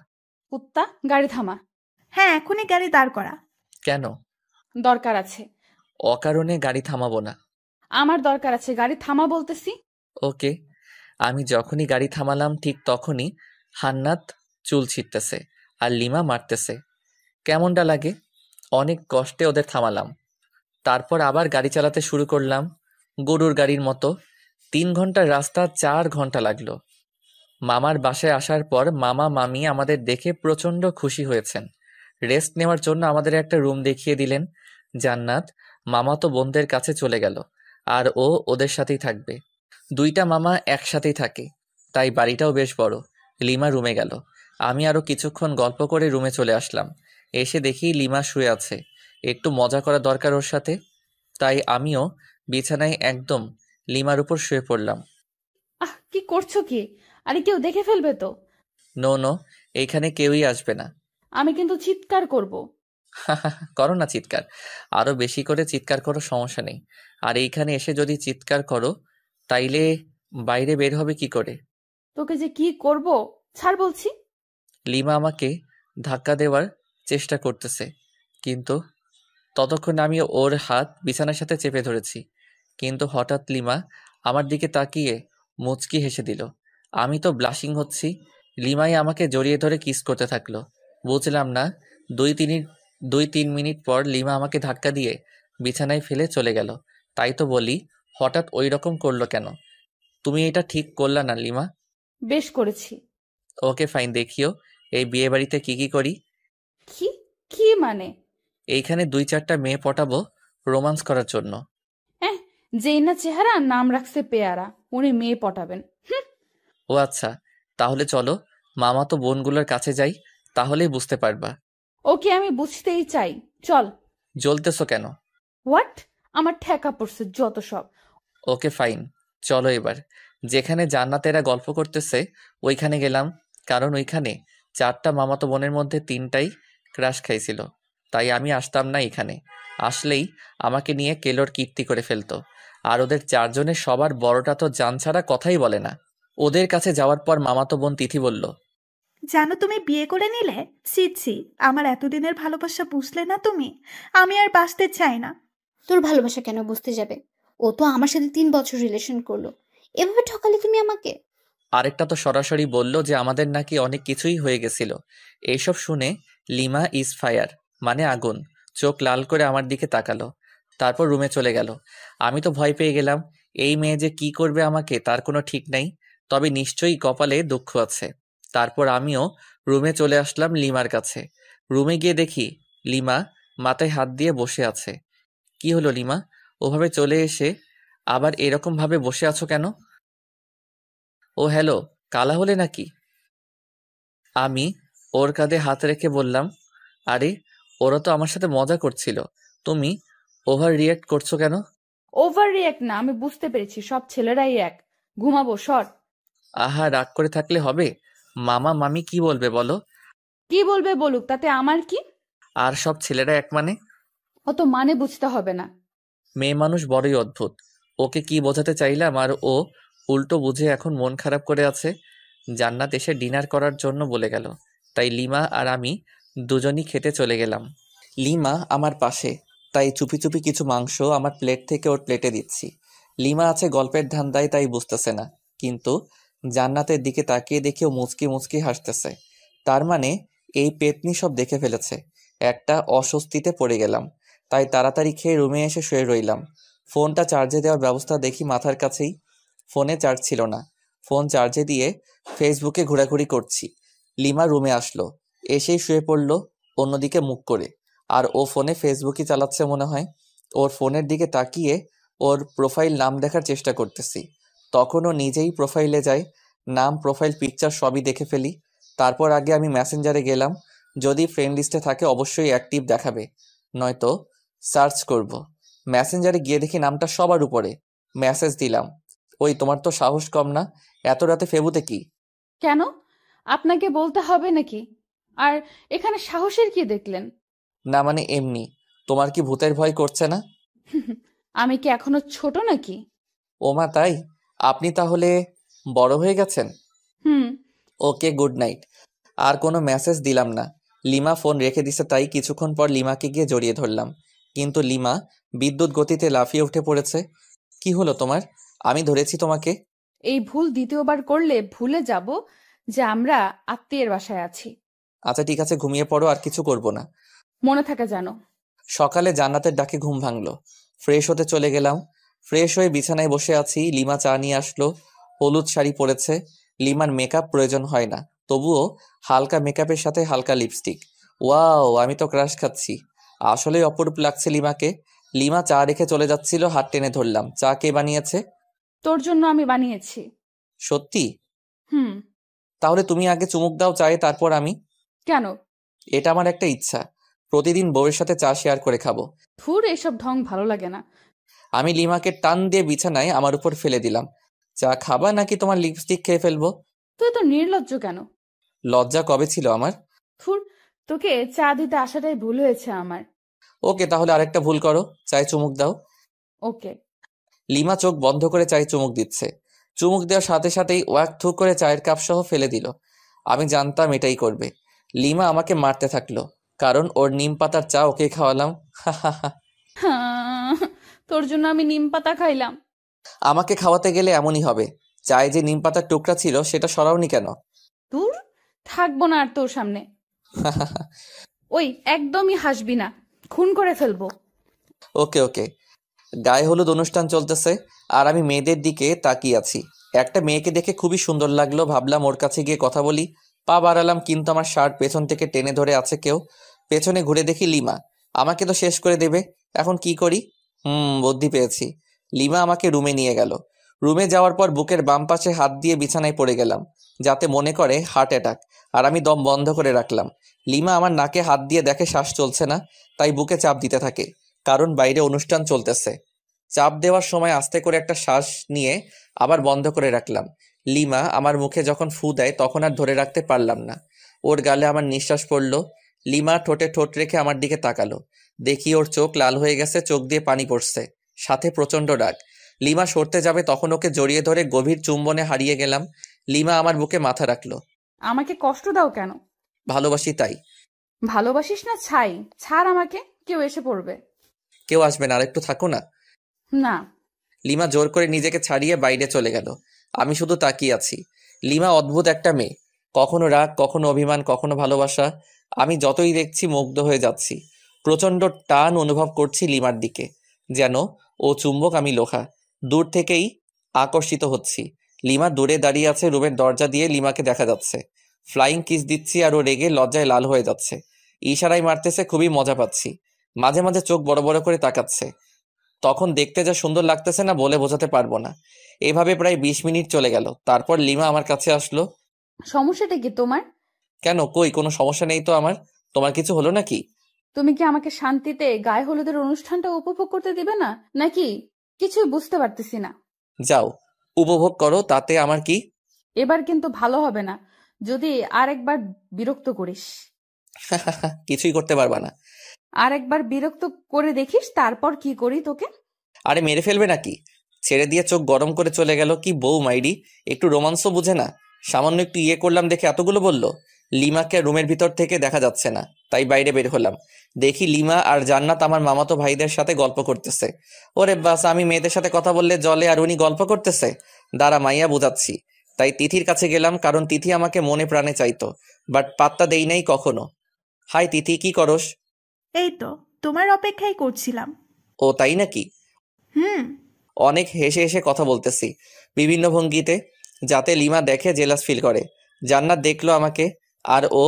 কুত্তা, গাড়ি থামা। হ্যাঁ, এখনই গাড়ি দাঁড় করা। কেন? দরকার আছে। অকারণে গাড়ি থামাবো না। আমার দরকার আছে, গাড়ি থামা বলতেছি। ওকে। আমি যখনই গাড়ি থামালাম ঠিক তখনই হান্নাত চুল ছিটতেছে আর লিমা মারতেছে। কেমনটা লাগে? অনেক কষ্টে ওদের থামালাম। তারপর আবার গাড়ি চালাতে শুরু করলাম, গরুর গাড়ির মতো। 3 ঘন্টার রাস্তা 4 ঘন্টা লাগলো। মামার বাসায় আসার পর মামা মামি আমাদের দেখে প্রচন্ড খুশি হয়েছেন। রেস্ট নেওয়ার জন্য আমাদের একটা রুম দেখিয়ে দিলেন। জান্নাত মামাতো বোনদের কাছে চলে গেল, আর ও ওদের সাথেই থাকবে। 2টা মামা একসাথেই থাকে, তাই বাড়িটাও বেশ বড়। লিমা রুমে গেল। আমি আরো কিছুক্ষণ গল্প করে রুমে চলে আসলাম। এসে দেখি লিমা শুয়ে আছে। একটু মজা করা দরকার ওর সাথে, তাই আমিও বিছানায় একদম লিমার উপর শুয়ে পড়লাম। আহ, কি করছো কি? আরে কেউ দেখে ফেলবে তো। নো নো, এইখানে কেউই আসবে না। আমি কিন্তু চিৎকার করব। করো না চিৎকার, আরো বেশি করে চিৎকার করো, সমস্যা নেই। আর এইখানে এসে যদি চিৎকার করো তাইলে বাইরে বের হবে কি করে? তোকে যে কি করব, ছাড় বলছি। লিমা আমাকে ধাক্কা দেওয়ার চেষ্টা করতেছে, কিন্তু ততক্ষণে আমি ওর হাত বিছানার সাথে চেপে ধরেছি। কিন্তু হঠাৎ লিমা আমার দিকে তাকিয়ে মুচকি হেসে দিল। আমি তো ব্লাশিং হচ্ছি। লিমাই আমাকে জড়িয়ে ধরে কিস করতে থাকলো। বুঝলাম না। 2-3 মিনিট পর লিমা আমাকে ধাক্কা দিয়ে বিছানায় ফেলে চলে গেল। তাই তো বলি, হঠাৎ ওই রকম করলো কেন? তুমি এটা ঠিক করলা না লিমা। বেশ করেছি। ওকে ফাইন, দেখিও এই বিয়ে বাড়িতে কি কি করি। কি? কি মানে? এইখানে 2-4টা মেয়ে পটাবো রোমান্স করার জন্য। যেই না চেহারা, নাম রাখছে পেয়ারা, উনি মেয়ে পটাবেন। ও আচ্ছা, তাহলে চলো মামাতো বোনগুলোর কাছে যাই, তাহলেই বুঝতে পারবা। ওকে, আমি বুঝতেই চাই, চল। জ্বলতেছো কেন? হোয়াট? আমার ঠেকা পড়ছে যত সব। ওকে ফাইন, চলো এবার। যেখানে জান্নাতেরা গল্প করতেছে ওইখানে গেলাম, কারণ ওইখানে 4টা মামাতো বোনের মধ্যে 3টাই ক্রাশ খাইছিল। তাই আমি আসতাম না এখানে। আসলেই আমাকে নিয়ে কেলোর কীর্তি করে ফেলতো। আর ওদের 4 জনের সবার বড়টা তো জান ছাড়া কথাই বলে না। ওদের কাছে যাওয়ার পর মামাতো বোন তিথি বলল, জানো তুমি বিয়ে করে নিলে? ছি ছি, আমার এতদিনের ভালোবাসা বুঝলে না তুমি? আমি আর বাঁচতে চাই না। তোর ভালোবাসা কেন বুঝতে যাবে? ও তো আমার সাথে 3 বছর রিলেশন করলো, এভাবে ঠকালে তুমি আমাকে? আরেকটা তো সরাসরি বলল যে আমাদের নাকি অনেক কিছুই হয়ে গেছিল। এইসব শুনে লিমা ইজ ফায়ার, মানে আগুন, চোখ লাল করে আমার দিকে তাকালো, তারপর রুমে চলে গেল। আমি তো ভয় পেয়ে গেলাম। এই মেয়ে যে কি করবে আমাকে তার কোনো ঠিক নাই, তবে নিশ্চয়ই কপালে দুঃখ আছে। তারপর আমিও রুমে চলে আসলাম লিমার কাছে। রুমে গিয়ে দেখি লিমা মাথায় হাত দিয়ে বসে আছে। কি হলো লিমা, ওভাবে চলে এসে আবার এরকম ভাবে বসে আছো কেন? ও হ্যালো, কালা হলে নাকি? আমি ওর কাঁধে হাত রেখে বললাম, আরে ওরা তো আমার সাথে মজা করছিল, তুমি ওভার রিয়েক্ট করছো কেন? ওভার রিয়াক্ট না, আমি বুঝতে পেরেছি, সব ছেলেরাই এক। ঘুমাবো, সর। আহা, রাগ করে থাকলে হবে? মামা মামি কি বলবে বলো? কি বলবে বলুক, তাতে আমার কি? আর সব ছেলেরা এক মানে? অত মানে বুঝতে হবে না। মেয়ে মানুষ বড়ই অদ্ভুত। ওকে কি বোঝাতে চাইলাম আর ও উল্টো বুঝে এখন মন খারাপ করে আছে। জান্নাত এসে ডিনার করার জন্য বলে গেল, তাই লিমা আর আমি দুজনই খেতে চলে গেলাম। লিমা আমার পাশে, তাই চুপি চুপি কিছু মাংস আমার প্লেট থেকে ওর প্লেটে দিচ্ছি। লিমা আছে গল্পের ধান্দায়, তাই বুঝতেছে না, কিন্তু জান্নাতের দিকে তাকিয়ে দেখি ও মুচকি মুচকি হাসতেছে। তার মানে এই পেতনি সব দেখে ফেলেছে। একটা অস্বস্তিতে পড়ে গেলাম, তাই তাড়াতাড়ি খেয়ে রুমে এসে শুয়ে রইলাম। ফোনটা চার্জে দেওয়ার ব্যবস্থা দেখি মাথার কাছেই, ফোনে চার্জ ছিল না। ফোন চার্জে দিয়ে ফেসবুকে ঘোরাঘুরি করছি। লিমা রুমে আসলো, এসেই শুয়ে পড়লো অন্যদিকে মুখ করে, আর ও ফোনে ফেসবুকই চালাচ্ছে মনে হয়। ওর ফোনের দিকে তাকিয়ে ওর প্রোফাইল নাম দেখার চেষ্টা করতেছি, তখন ও নিজেই প্রোফাইলে যায়। নাম, প্রোফাইল পিকচার সবই দেখে ফেলি। তারপর আগে আমি মেসেঞ্জারে গেলাম, যদি ফ্রেন্ড লিস্টে থাকে অবশ্যই অ্যাক্টিভ দেখাবে, নয়তো সার্চ করব। মেসেঞ্জারে গিয়ে দেখি নামটা সবার উপরে। মেসেজ দিলাম, ওই তোমার তো সাহস কম না, এত রাতে ফেবুতে কি? কেন? আপনাকে বলতে হবে নাকি? আর এখানে সাহসের কি দেখলেন? না মানে এমনি, তোমার কি ভূতের ভয় করছে না? আমি কি এখনো ছোট নাকি? ওমা তাই? আপনি তাহলে বড় হয়ে গেছেন? হুম। ওকে, গুড নাইট। আর কোনো মেসেজ দিলাম না। লিমা ফোন রেখে দিছে, তাই কিছুক্ষণ পর লিমাকে গিয়ে জড়িয়ে ধরলাম, কিন্তু লিমা বিদ্যুৎ গতিতে লাফিয়ে উঠে পড়েছে। কি হলো তোমার? আমি ধরেছি তোমাকে। এই ভুল দ্বিতীয়বার করলে ভুলে যাব যে আমরা আত্মীয়ের বাসায় আছি। আচ্ছা ঠিক আছে, ঘুমিয়ে পড়ো, আর কিছু করব না। মনে থাকে জানো। সকালে জান্নাতের ডাকে ঘুম ভাঙলো। ফ্রেশ হতে চলে গেলাম। ফ্রেশ হয়ে বিছানায় বসে আছি, লিমা চা নিয়ে আসলো। হলুদ শাড়ি পরেছে। লিমার মেকআপ প্রয়োজন হয় না, তবুও হালকা মেকআপের সাথে হালকা লিপস্টিক। ওয়াও, আমি তো ক্রাশ খাচ্ছি। আসলেই অপরূপ লাগছে লিমাকে। লিমা চা রেখে চলে যাচ্ছিল, হাত টেনে ধরলাম। চা কে বানিয়েছে? তোর জন্য আমি বানিয়েছি। সত্যি? হুম। তাহলে তুমি আগে চুমুক দাও চায়ে, তারপর আমি। কেন? এটা আমার একটা ইচ্ছা, প্রতিদিন বউয়ের সাথে চা শেয়ার করে খাবো। ধুর, এসব ঢং ভালো লাগে না। আমি লিমাকে টান দিয়ে বিছানায় আমার উপর ফেলে দিলাম। চা খাবা নাকি তোমার লিপস্টিক খেয়ে ফেলবো? তুই তো নির্লজ্জ কেন? লজ্জা কবে ছিল আমার? ধুর, তোকে চা দিতে আসাটাই ভুল হয়েছে আমার। ওকে, তাহলে আরেকটা ভুল করো, চায়ে চুমুক দাও। ওকে। লিমা চোখ বন্ধ করে চায়ে চুমুক দিচ্ছে। চুমুক দেওয়ার সাথে সাথেই ওয়াক থু করে চায়ের কাপ সহ ফেলে দিল। আমি জানতাম এটাই করবে। লিমা আমাকে মারতে থাকলো, কারণ ওর নিম পাতার চা ওকে খাওয়ালাম। হ্যাঁ, তোর জন্য আমি নিম পাতা খাইলাম। আমাকে খাওয়াতে গেলে এমনই হবে। চায়ে যে নিম পাতার টুকরা ছিল সেটা সরাওনি কেন? দূর, থাকবো না আর তোর সামনে। ওই, একদমই হাসবি না, খুন করে ফেলবো। ওকে ওকে। গায়ে হলুদ অনুষ্ঠান চলতেছে, আর আমি মেয়েদের দিকে তাকিয়ে আছি। একটা মেয়েকে দেখে খুবই সুন্দর লাগলো, ভাবলাম ওর কাছে গিয়ে কথা বলি। পা বাড়ালাম, কিন্তু আমার শার্ট পেছন থেকে টেনে ধরে আছে কেউ। পেছনে ঘুরে দেখি লিমা। আমাকে তো শেষ করে দেবে, এখন কি করি? বুদ্ধি পেয়েছি। লিমা আমাকে রুমে নিয়ে গেল। রুমে যাওয়ার পর বুকের বাম পাশে হাত দিয়ে বিছানায় পড়ে গেলাম, যাতে মনে করে হার্ট অ্যাটাক, আর আমি দম বন্ধ করে রাখলাম। লিমা আমার নাকে হাত দিয়ে দেখে শ্বাস চলছে না, তাই বুকে চাপ দিতে থাকে, কারণ বাইরে অনুষ্ঠান চলতেছে। চাপ দেওয়ার সময় আস্তে করে একটা শ্বাস নিয়ে আবার বন্ধ করে রাখলাম। লিমা আমার মুখে যখন ফু দেয় তখন আর ধরে রাখতে পারলাম না, ওর গালে আমার নিঃশ্বাস পড়ল। লিমা ঠোঁটে ঠোঁট রেখে আমার দিকে তাকালো, দেখি ওর চোখ লাল হয়ে গেছে, চোখ দিয়ে পানি পড়ছে, সাথে প্রচন্ড রাগ। লিমা সরতে যাবে, তখন ওকে জড়িয়ে ধরে গভীর চুম্বনে হারিয়ে গেলাম। লিমা আমার বুকে মাথা রাখলো। আমাকে কষ্ট দাও কেন? ভালোবাসি তাই। ভালোবাসিস না ছাই? ছাড় আমাকে, কেউ এসে পড়বে। কেউ আসবে না, আর একটু থাকো না। না। লিমা জোর করে নিজেকে ছাড়িয়ে বাইরে চলে গেল। আমি শুধু তাকিয়ে আছি। লিমা অদ্ভুত একটা মেয়ে, কখনো রাগ, কখনো অভিমান, কখনো ভালোবাসা। আমি যতই দেখছি মুগ্ধ হয়ে যাচ্ছি। প্রচন্ড টান অনুভব করছি লিমার দিকে, যেন ও চুম্বক, আমি লোহা। দূর থেকেই আকর্ষিত হচ্ছি। লিমা দূরে দাঁড়িয়ে আছে, রুমের দরজা দিয়ে লিমাকে দেখা যাচ্ছে। ফ্লাইং কিস দিচ্ছি আর ও রেগে লজ্জায় লাল হয়ে যাচ্ছে। ইশারায় মারতেছে, খুবই মজা পাচ্ছি। মাঝে মাঝে চোখ বড় বড় করে তাকাচ্ছে। তখন দেখতে যা সুন্দর লাগতেছে না, বলে বোঝাতে পারবো না। এভাবে প্রায় 20 মিনিট চলে গেল। তারপর লিমা আমার কাছে আসলো। সমস্যাটা কি তোমার? কেন, কই কোনো সমস্যা নেই তো আমার। তোমার কিছু হলো নাকি? তুমি কি আমাকে শান্তিতে গায়ে হলুদের অনুষ্ঠানটা উপভোগ করতে দিবে না, নাকি? কিছুই বুঝতে পারতেছি না। যাও, উপভোগ করো, তাতে আমার কি। এবার কিন্তু ভালো হবে না যদি আরেকবার বিরক্ত করিস। কিছুই করতে পারবা না। আরেকবার বিরক্ত করে দেখিস, তারপর কি করি তোকে। আরে মেরে ফেলবে নাকি? ছেড়ে দিয়ে চোখ গরম করে চলে গেল। কি বউ মাইরি, একটু রোমান্সও বুঝে না। সামান্য একটু ইয়ে করলাম দেখে এতগুলো বললো। লিমাকে রুমের ভিতর থেকে দেখা যাচ্ছে না, তাই বাইরে বের হলাম। দেখি লিমা আর জান্নাত আমার মামাতো ভাইদের সাথে গল্প করতেছে। ওরে বাস, আমি মেয়েদের সাথে কথা বললে জলে, আর উনি গল্প করতেছে। দাঁড়া, মাইয়া বুঝাচ্ছি। তাই তিথির কাছে গেলাম, কারণ তিথি আমাকে মনে প্রাণে চাইতো, বাট পাত্তা দেই নাই কখনো। হাই তিথি, কি করস? এই তো তোমার অপেক্ষাই করছিলাম। ও তাই নাকি? হুম। অনেক হেসে হেসে কথা বলতেছি বিভিন্ন ভঙ্গিতে, যাতে লিমা দেখে জেলাস ফিল করে। জান্নাত দেখলো আমাকে, আর ও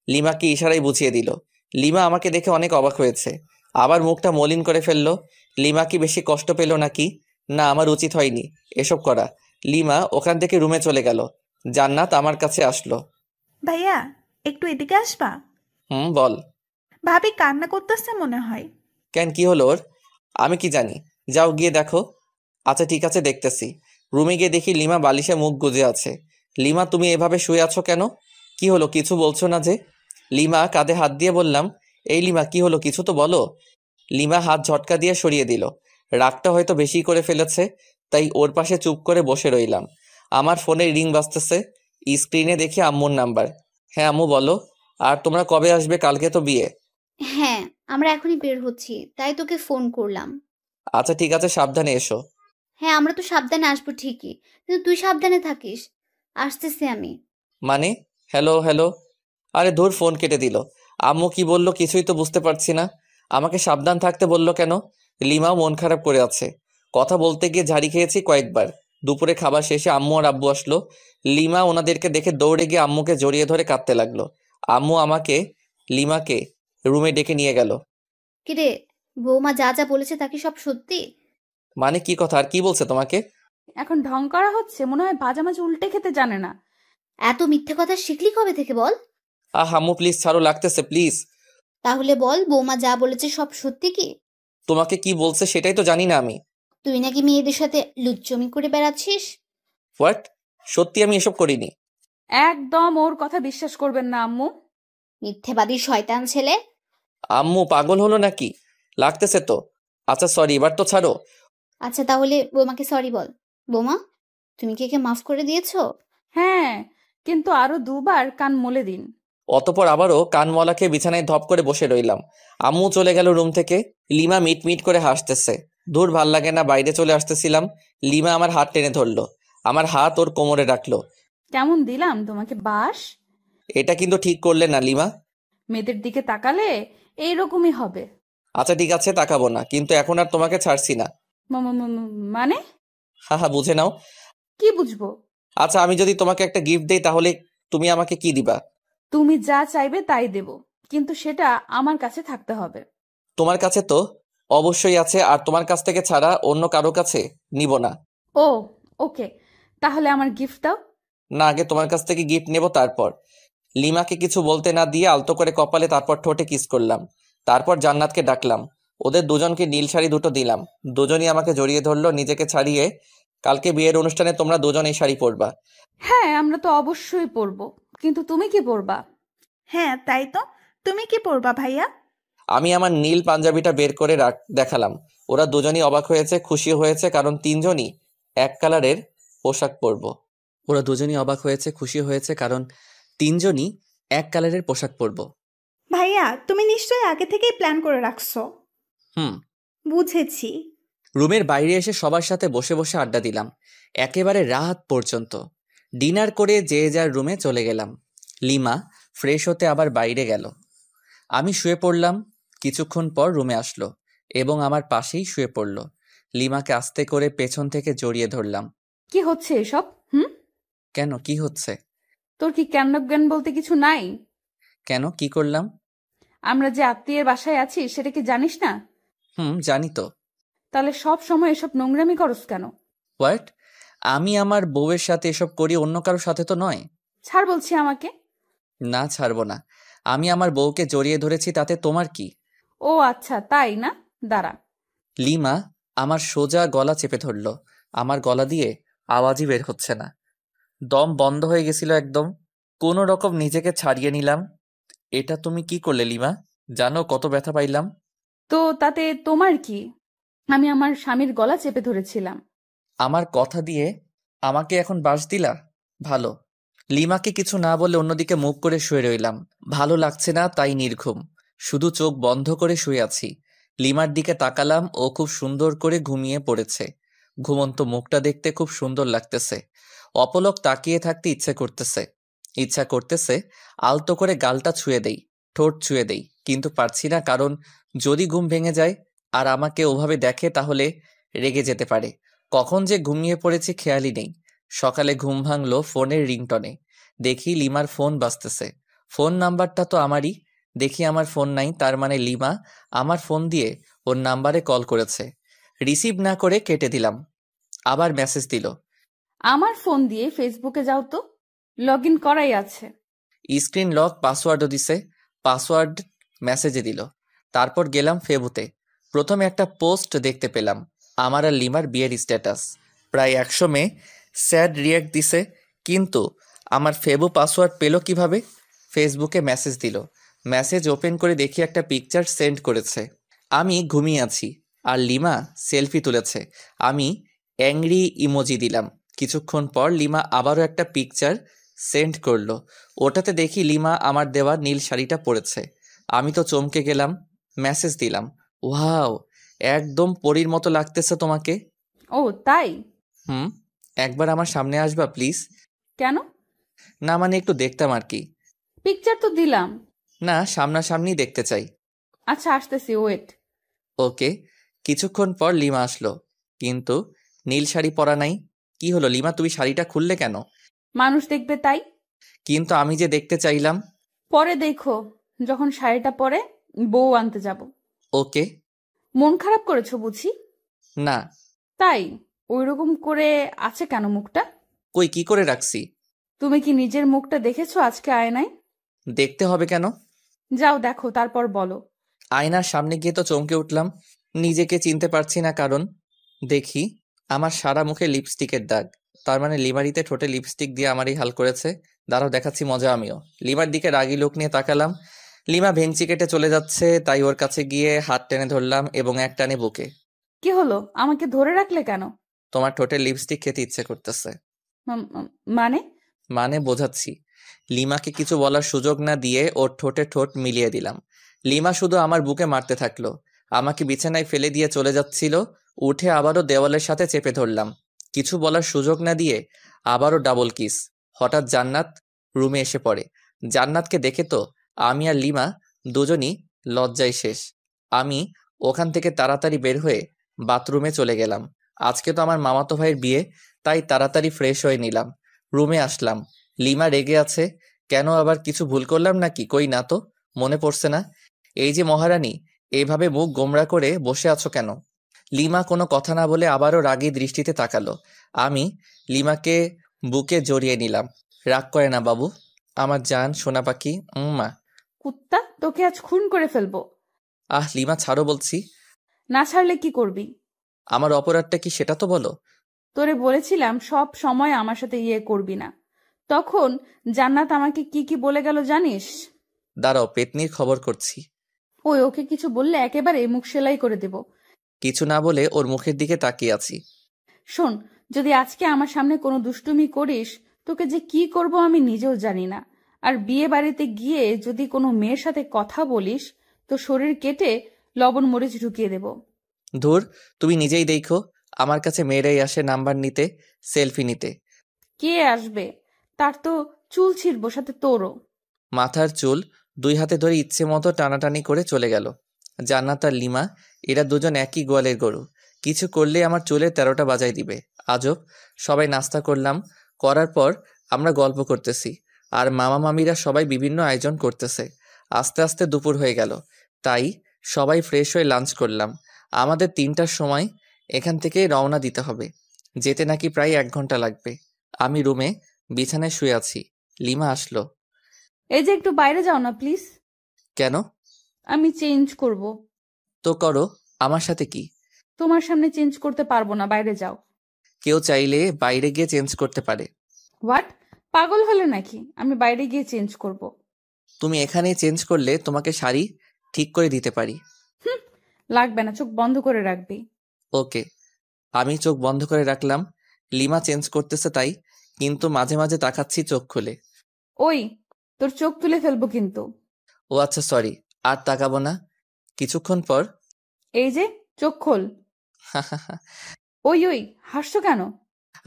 লিমাকে ইশারায় বুঝিয়ে দিল। লিমা আমাকে দেখে অনেক অবাক হয়েছে, আবার মুখটা মলিন করে ফেললো। লিমা কি বেশি কষ্ট পেল নাকি? না, আমার উচিত হয়নি এসব করা। লিমা ওখান থেকে রুমে চলে গেল। জান্নাত আমার কাছে আসলো। ভাইয়া, একটু এদিকে আসবা? বল। ভাবি কান্না করতেছে মনে হয়। কেন, কি হলো ওর? আমি কি জানি, যাও গিয়ে দেখো। আচ্ছা ঠিক আছে, দেখতেছি। রুমে গিয়ে দেখি লিমা বালিশে মুখ গুজে আছে। লিমা, তুমি এভাবে শুয়ে আছো কেন? কি হলো, কিছু বলছো না যে? লিমা কাঁধে হাত দিয়ে বললাম, এই লিমা, কি হলো, কিছু তো বলো। লিমা হাত ঝটকা দিয়ে সরিয়ে দিল। রাগটা হয়তো বেশি করে ফেলেছে, তাই ওর পাশে চুপ করে বসে রইলাম। আমার ফোনে রিং বাজতেছে। স্ক্রিনে দেখি আম্মুর নাম্বার। হ্যাঁ আম্মু, বলো। আর তোমরা কবে আসবে? কালকে তো বিয়ে। হ্যাঁ, আমরা এখনই বের হচ্ছি, তাই তোকে ফোন করলাম। আচ্ছা ঠিক আছে, সাবধানে এসো। হ্যাঁ, আমরা তো সাবধানে আসবো ঠিকই, কিন্তু তুই সাবধানে থাকিস। আসতেছি আমি। মানে? Hello hello. আরে ধুর, ফোন কেটে দিল। আম্মু কি বললো কিছুই তো বুঝতে পারছি না। আমাকে সাবধান থাকতে বললো কেন? লিমাও মন খারাপ করে আছে। কথা বলতে গিয়ে ঝাড়ি খেয়েছি কয়েকবার। দুপুরে খাবার শেষে আম্মু আর আব্বু আসলো। লিমা ওনাদেরকে দেখে দৌড়ে গিয়ে আম্মুকে জড়িয়ে ধরে কাঁদতে লাগলো। আম্মু আমাকে লিমাকে রুমে ডেকে নিয়ে গেল। কিরে, বৌমা যা যা বলেছে তা কি সব সত্যি? মানে কি কথা, আর কি বলছে তোমাকে? এখন ঢং করা হচ্ছে, মনে হয় ভাজা মাছ উল্টে খেতে জানে না। এত মিথ্যে কথা শিখলি কবে থেকে বল? আম্মু প্লিজ ছাড়ো, লাগতেছে প্লিজ। তাহলে বল, বৌমা যা বলেছে সব সত্যি কি? তোমাকে কি বলছে সেটাই তো জানি না আমি। তুই নাকি মেয়েদের সাথে লুচ্চমি করে বেড়াচ্ছিস? হোয়াট? সত্যি আমি এসব করিনি। একদম ওর কথা বিশ্বাস করবেন না আম্মু। মিথ্যেবাদী শয়তান ছেলে। আম্মু পাগল হলো নাকি? লাগতেছে তো। আচ্ছা সরি, এবার তো ছাড়ো। আচ্ছা তাহলে বৌমাকে সরি বল। বৌমা, তুমি কি একে মাফ করে দিয়েছো? হ্যাঁ, কিন্তু আরো 2বার কান মলে দিন। অতপর আবারও কানমলা খেয়ে বিছানায় ধপ করে বসে রইলাম। আম্মু চলে গেল রুম থেকে। লিমা মিট মিট করে হাসতেছে। ধুর, ভাল লাগে না, বাইরে চলে আসতেছিলাম। লিমা আমার হাত টেনে ধরলো, আমার হাত ওর কোমরে রাখলো। কেমন দিলাম তোমাকে বাস? এটা কিন্তু ঠিক করলে না লিমা। মেয়েদের দিকে তাকালে এইরকমই হবে। আচ্ছা ঠিক আছে, তাকাবো না, কিন্তু এখন আর তোমাকে ছাড়ছি না। মানে? হা, বুঝে নাও। কি বুঝবো? আচ্ছা, আমি যদি তোমাকে একটা গিফট দেই, তাহলে তুমি আমাকে কি দিবা? তুমি যা চাইবে তাই দেব, কিন্তু সেটা আমার কাছে থাকতে হবে। তোমার কাছে তো অবশ্যই আছে, আর তোমার কাছ থেকে ছাড়া অন্য কারো কাছে নিব না। ও ওকে, তাহলে আমার গিফট দাও। না, আগে তোমার কাছ থেকে গিফট নেব তারপর। লিমাকে কিছু বলতে না দিয়ে আলতো করে কপালে, তারপর ঠোঁটে কিস করলাম। তারপর জান্নাতকে ডাকলাম। ওদের দুজনকে নীল শাড়ি দুটো দিলাম। দুজনই আমাকে জড়িয়ে ধরলো নিজেকে ছাড়িয়ে। কালকে বিয়ের অনুষ্ঠানে তোমরা দুজন এই শাড়ি পরবা। হ্যাঁ, আমরা তো অবশ্যই পরবো, কিন্তু তুমি কি পরবা? হ্যাঁ তাই তো, তুমি কি পরবা ভাইয়া? আমি আমার নীল পাঞ্জাবিটা বের করে দেখালাম। ওরা দুজনই অবাক হয়েছে, খুশি হয়েছে, কারণ তিনজনই এক কালারের পোশাক পরবো। ওরা দুজনই অবাক হয়েছে, খুশি হয়েছে, কারণ তিনজনই এক কালারের পোশাক পরবো। ভাইয়া, তুমি নিশ্চয়ই আগে থেকেই প্ল্যান করে রাখছো। হুম। বুঝেছি। রুমের বাইরে এসে সবার সাথে বসে বসে আড্ডা দিলাম একেবারে রাত পর্যন্ত। ডিনার করে যে যার রুমে চলে গেলাম। লিমা ফ্রেশ হতে আবার বাইরে গেল। আমি শুয়ে পড়লাম। কিছুক্ষণ পর রুমে আসলো এবং আমার পাশেই শুয়ে পড়ল। লিমাকে আস্তে করে পেছন থেকে জড়িয়ে ধরলাম। কি হচ্ছে এসব? কেন, কি হচ্ছে? তোর কি জ্ঞান বলতে কিছু নাই? কেন, কি করলাম? আমরা যে আত্মীয়ের বাসায় আছি সেটা কি জানিস না? জানি তো। তাহলে সব সময় এসব নোংরামি করস কেন? হোয়াট? আমি আমার বউয়ের সাথে এসব করি, অন্য কারোর সাথে তো নয়। ছাড় বলছি আমাকে। না, ছাড়বো না। আমি আমার বউকে জড়িয়ে ধরেছি, তাতে তোমার কি? ও আচ্ছা, তাই না? দাঁড়া। লিমা আমার সোজা গলা চেপে ধরল। আমার গলা দিয়ে আওয়াজই বের হচ্ছে না, দম বন্ধ হয়ে গেছিল একদম। কোনো রকম নিজেকে ছাড়িয়ে নিলাম। এটা তুমি কি করলে লিমা? জানো কত ব্যথা পাইলাম? তো তাতে তোমার কি? আমি আমার স্বামীর গলা চেপে ধরেছিলাম। আমার কথা দিয়ে আমাকে এখন বাস দিলা? ভালো। লিমাকে কিছু না বলে অন্যদিকে মুখ করে শুয়ে রইলাম। ভালো লাগছে না, তাই নির্ঘুম শুধু চোখ বন্ধ করে শুয়ে আছি। লিমার দিকে তাকালাম, ও খুব সুন্দর করে ঘুমিয়ে পড়েছে। ঘুমন্ত মুখটা দেখতে খুব সুন্দর লাগতেছে। অপলক তাকিয়ে থাকতে ইচ্ছা করতেছে আলতো করে গালটা ছুঁয়ে দেই, ঠোঁট ছুঁয়ে দেই, কিন্তু পারছি না, কারণ যদি ঘুম ভেঙে যায় আর আমাকে ওভাবে দেখে তাহলে রেগে যেতে পারে। কখন যে ঘুমিয়ে পড়েছি খেয়ালই নেই। সকালে ঘুম ভাঙলো ফোনের রিংটনে। দেখি লিমার ফোন বাজতেছে। ফোন নাম্বারটা তো আমারই। দেখি আমার ফোন নাই, তার মানে লিমা আমার ফোন দিয়ে ওর নাম্বারে কল করেছে। রিসিভ না করে কেটে দিলাম। আবার মেসেজ দিল। আমার ফোন দিয়ে ফেসবুকে যাও তো, লগ ইন করাই আছে। স্ক্রিন লক, পাসওয়ার্ডও দিছে। পাসওয়ার্ড মেসেজে দিল। তারপর গেলাম ফেবুতে। প্রথমে একটা পোস্ট দেখতে পেলাম, আমার আর লিমার বিয়ের স্ট্যাটাস। প্রায় 100 মেয়ে স্যাড রিয়াক্ট দিছে, কিন্তু আমার ফেবু পাসওয়ার্ড পেল কিভাবে? ফেসবুকে মেসেজ দিল। মেসেজ ওপেন করে দেখি একটা পিকচার সেন্ড করেছে। আমি ঘুমিয়ে আছি আর লিমা সেলফি তুলেছে। আমি অ্যাংরি ইমোজি দিলাম। কিছুক্ষণ পর লিমা আবারও একটা পিকচার সেন্ড করলো। ওটাতে দেখি লিমা আমার দেওয়া নীল শাড়িটা পরেছে। আমি তো চমকে গেলাম। মেসেজ দিলাম, ওয়াও, একদম পরীর মতো লাগতেছে তোমাকে। ও তাই? একবার আমার সামনে আসবা প্লিজ? কেন? না মানে একটু দেখতাম আর কি। পিকচার তো দিলাম। না, সামনাসামনি দেখতে চাই। আচ্ছা, আসতেছি, ওয়েট। ওকে। কিছুক্ষণ পর লিমা আসলো, কিন্তু নীল শাড়ি পরা নাই। কি হলো লিমা, তুমি শাড়িটা খুললে কেন? মানুষ দেখবে তাই। কিন্তু আমি যে দেখতে চাইলাম। পরে দেখো, যখন শাড়িটা পরে বউ আনতে যাব। ওকে। মন খারাপ করেছো বুঝি? না। তাই ওইরকম করে আছে কেন মুখটা? কই, কি করে রাখছি? তুমি কি নিজের মুখটা দেখেছো আজকে আয়নায়? দেখতে হবে কেন? যাও দেখো, তারপর বলো। আয়নার সামনে গিয়ে তো চমকে উঠলাম। নিজেকে চিনতে পারছি না, কারণ দেখি আমার সারা মুখে লিপস্টিকের দাগ। তার মানে লিমারিতে ঠোঁটে লিপস্টিক দিয়ে আমারই হাল করেছে। দাঁড়াও, দেখাচ্ছি মজা আমিও। লিমার দিকে রাগী লোক নিয়ে তাকালাম। লিমা ভেঙচি কেটে চলে যাচ্ছে, তাই ওর কাছে গিয়ে হাত টেনে ধরলাম এবং এক টানে বুকে। কি হলো, আমাকে ধরে রাখলে কেন? তোমার ঠোঁটে লিপস্টিক খেতে ইচ্ছে করতেছে। মানে? মানে বোঝাচ্ছি। লিমাকে কিছু বলার সুযোগ না দিয়ে ওর ঠোঁটে ঠোঁট মিলিয়ে দিলাম। লিমা শুধু আমার বুকে মারতে থাকলো। আমাকে বিছানায় ফেলে দিয়ে চলে যাচ্ছিল। উঠে আবারও দেওয়ালের সাথে চেপে ধরলাম। কিছু বলার সুযোগ না দিয়ে আবারও ডাবল কিস। হঠাৎ জান্নাত রুমে এসে পড়ে। জান্নাতকে দেখে তো আমি আর লিমা দুজনই লজ্জায় শেষ। আমি ওখান থেকে তাড়াতাড়ি বের হয়ে বাথরুমে চলে গেলাম। আজকে তো আমার মামাতো ভাইয়ের বিয়ে, তাই তাড়াতাড়ি ফ্রেশ হয়ে নিলাম। রুমে আসলাম। লিমা রেগে আছে। কেন, আবার কিছু ভুল করলাম নাকি? কই না তো, মনে পড়ছে না। এই যে মহারানী, এইভাবে মুখ গোমড়া করে বসে আছো কেন? লিমা কোনো কথা না বলে আবারও রাগী দৃষ্টিতে তাকালো। আমি লিমাকে বুকে জড়িয়ে নিলাম। রাগ করে না বাবু, আমার জান সোনা পাখি। মা। কুত্তা, তোকে আজ খুন করে ফেলবো। লিমা ছাড়ো বলছি। না ছাড়লে কি করবি? আমার অপরাধটা কি সেটা তো বলো। তোরে বলেছিলাম সব সময় আমার সাথে করবি না। তখন জান্নাত আমাকে কি কি বলে গেল জানিস? দাঁড়াও, পেতনির খবর করছি। ওকে কিছু বললে একেবারে মুখ সেলাই করে দেব। কিছু না বলে ওর মুখের দিকে তাকিয়ে আছি। শোন, যদি আজকে আমার সামনে কোনো দুষ্টুমি করিস, তোকে যে কি করব আমি নিজেও জানি না। আর বিয়ে বাড়িতে গিয়ে যদি কোনো মেয়ের সাথে কথা বলিস, তো শরীর কেটে লবণ মরিচ ঢুকিয়ে দেব। ধুর, তুমি নিজেই দেখো, আমার কাছে মেয়েরাই আসে নাম্বার নিতে, সেলফি নিতে। কে আসবে? তার তো চুল ছিঁড়বো, সাথে তোরও। মাথার চুল 2 হাতে ধরে ইচ্ছে মতো টানাটানি করে চলে গেল। জান্নাত আর লিমা, এরা দুজন একই গোয়ালের গরু, কিছু করলে আমার চুলের 13টা বাজায় দিবে। আজব। সবাই নাস্তা করলাম, করার পর আমরা গল্প করতেছি, আর মামা মামিরা সবাই বিভিন্ন আয়োজন করতেছে। আস্তে আস্তে দুপুর হয়ে গেল, তাই সবাই ফ্রেশ হয়ে লাঞ্চ করলাম। আমাদের 3টার সময় এখান থেকে রওনা দিতে হবে, যেতে নাকি প্রায় 1 ঘন্টা লাগবে। আমি রুমে বিছানায় শুয়ে আছি, লিমা আসলো। এই যে একটু বাইরে যাও না প্লিজ। কেন? আমি চেঞ্জ করব। তো করো, আমার সাথে কি? তোমার সামনে চেঞ্জ করতে পারবো না, বাইরে যাও। কেউ চাইলে বাইরে গিয়ে চেঞ্জ করতে পারে। হোয়াট? পাগল হলে নাকি? আমি বাইরে গিয়ে চেঞ্জ করব। তুমি এখানেই চেঞ্জ করলে তোমাকে শাড়ি ঠিক করে দিতে পারি। হুম, লাগবে না, চোখ বন্ধ করে রাখবি। ওকে। আমি চোখ বন্ধ করে রাখলাম। লিমা চেঞ্জ করতেছে তাই, কিন্তু মাঝে মাঝে তাকাচ্ছি চোখ খুলে। ওই, তোর চোখ তুলে ফেলবো কিন্তু। ও আচ্ছা, সরি, আর তাকাবো না। কিছুক্ষণ পর এই যে, চোখ খোল। ওই ওই, হাসছো কেন?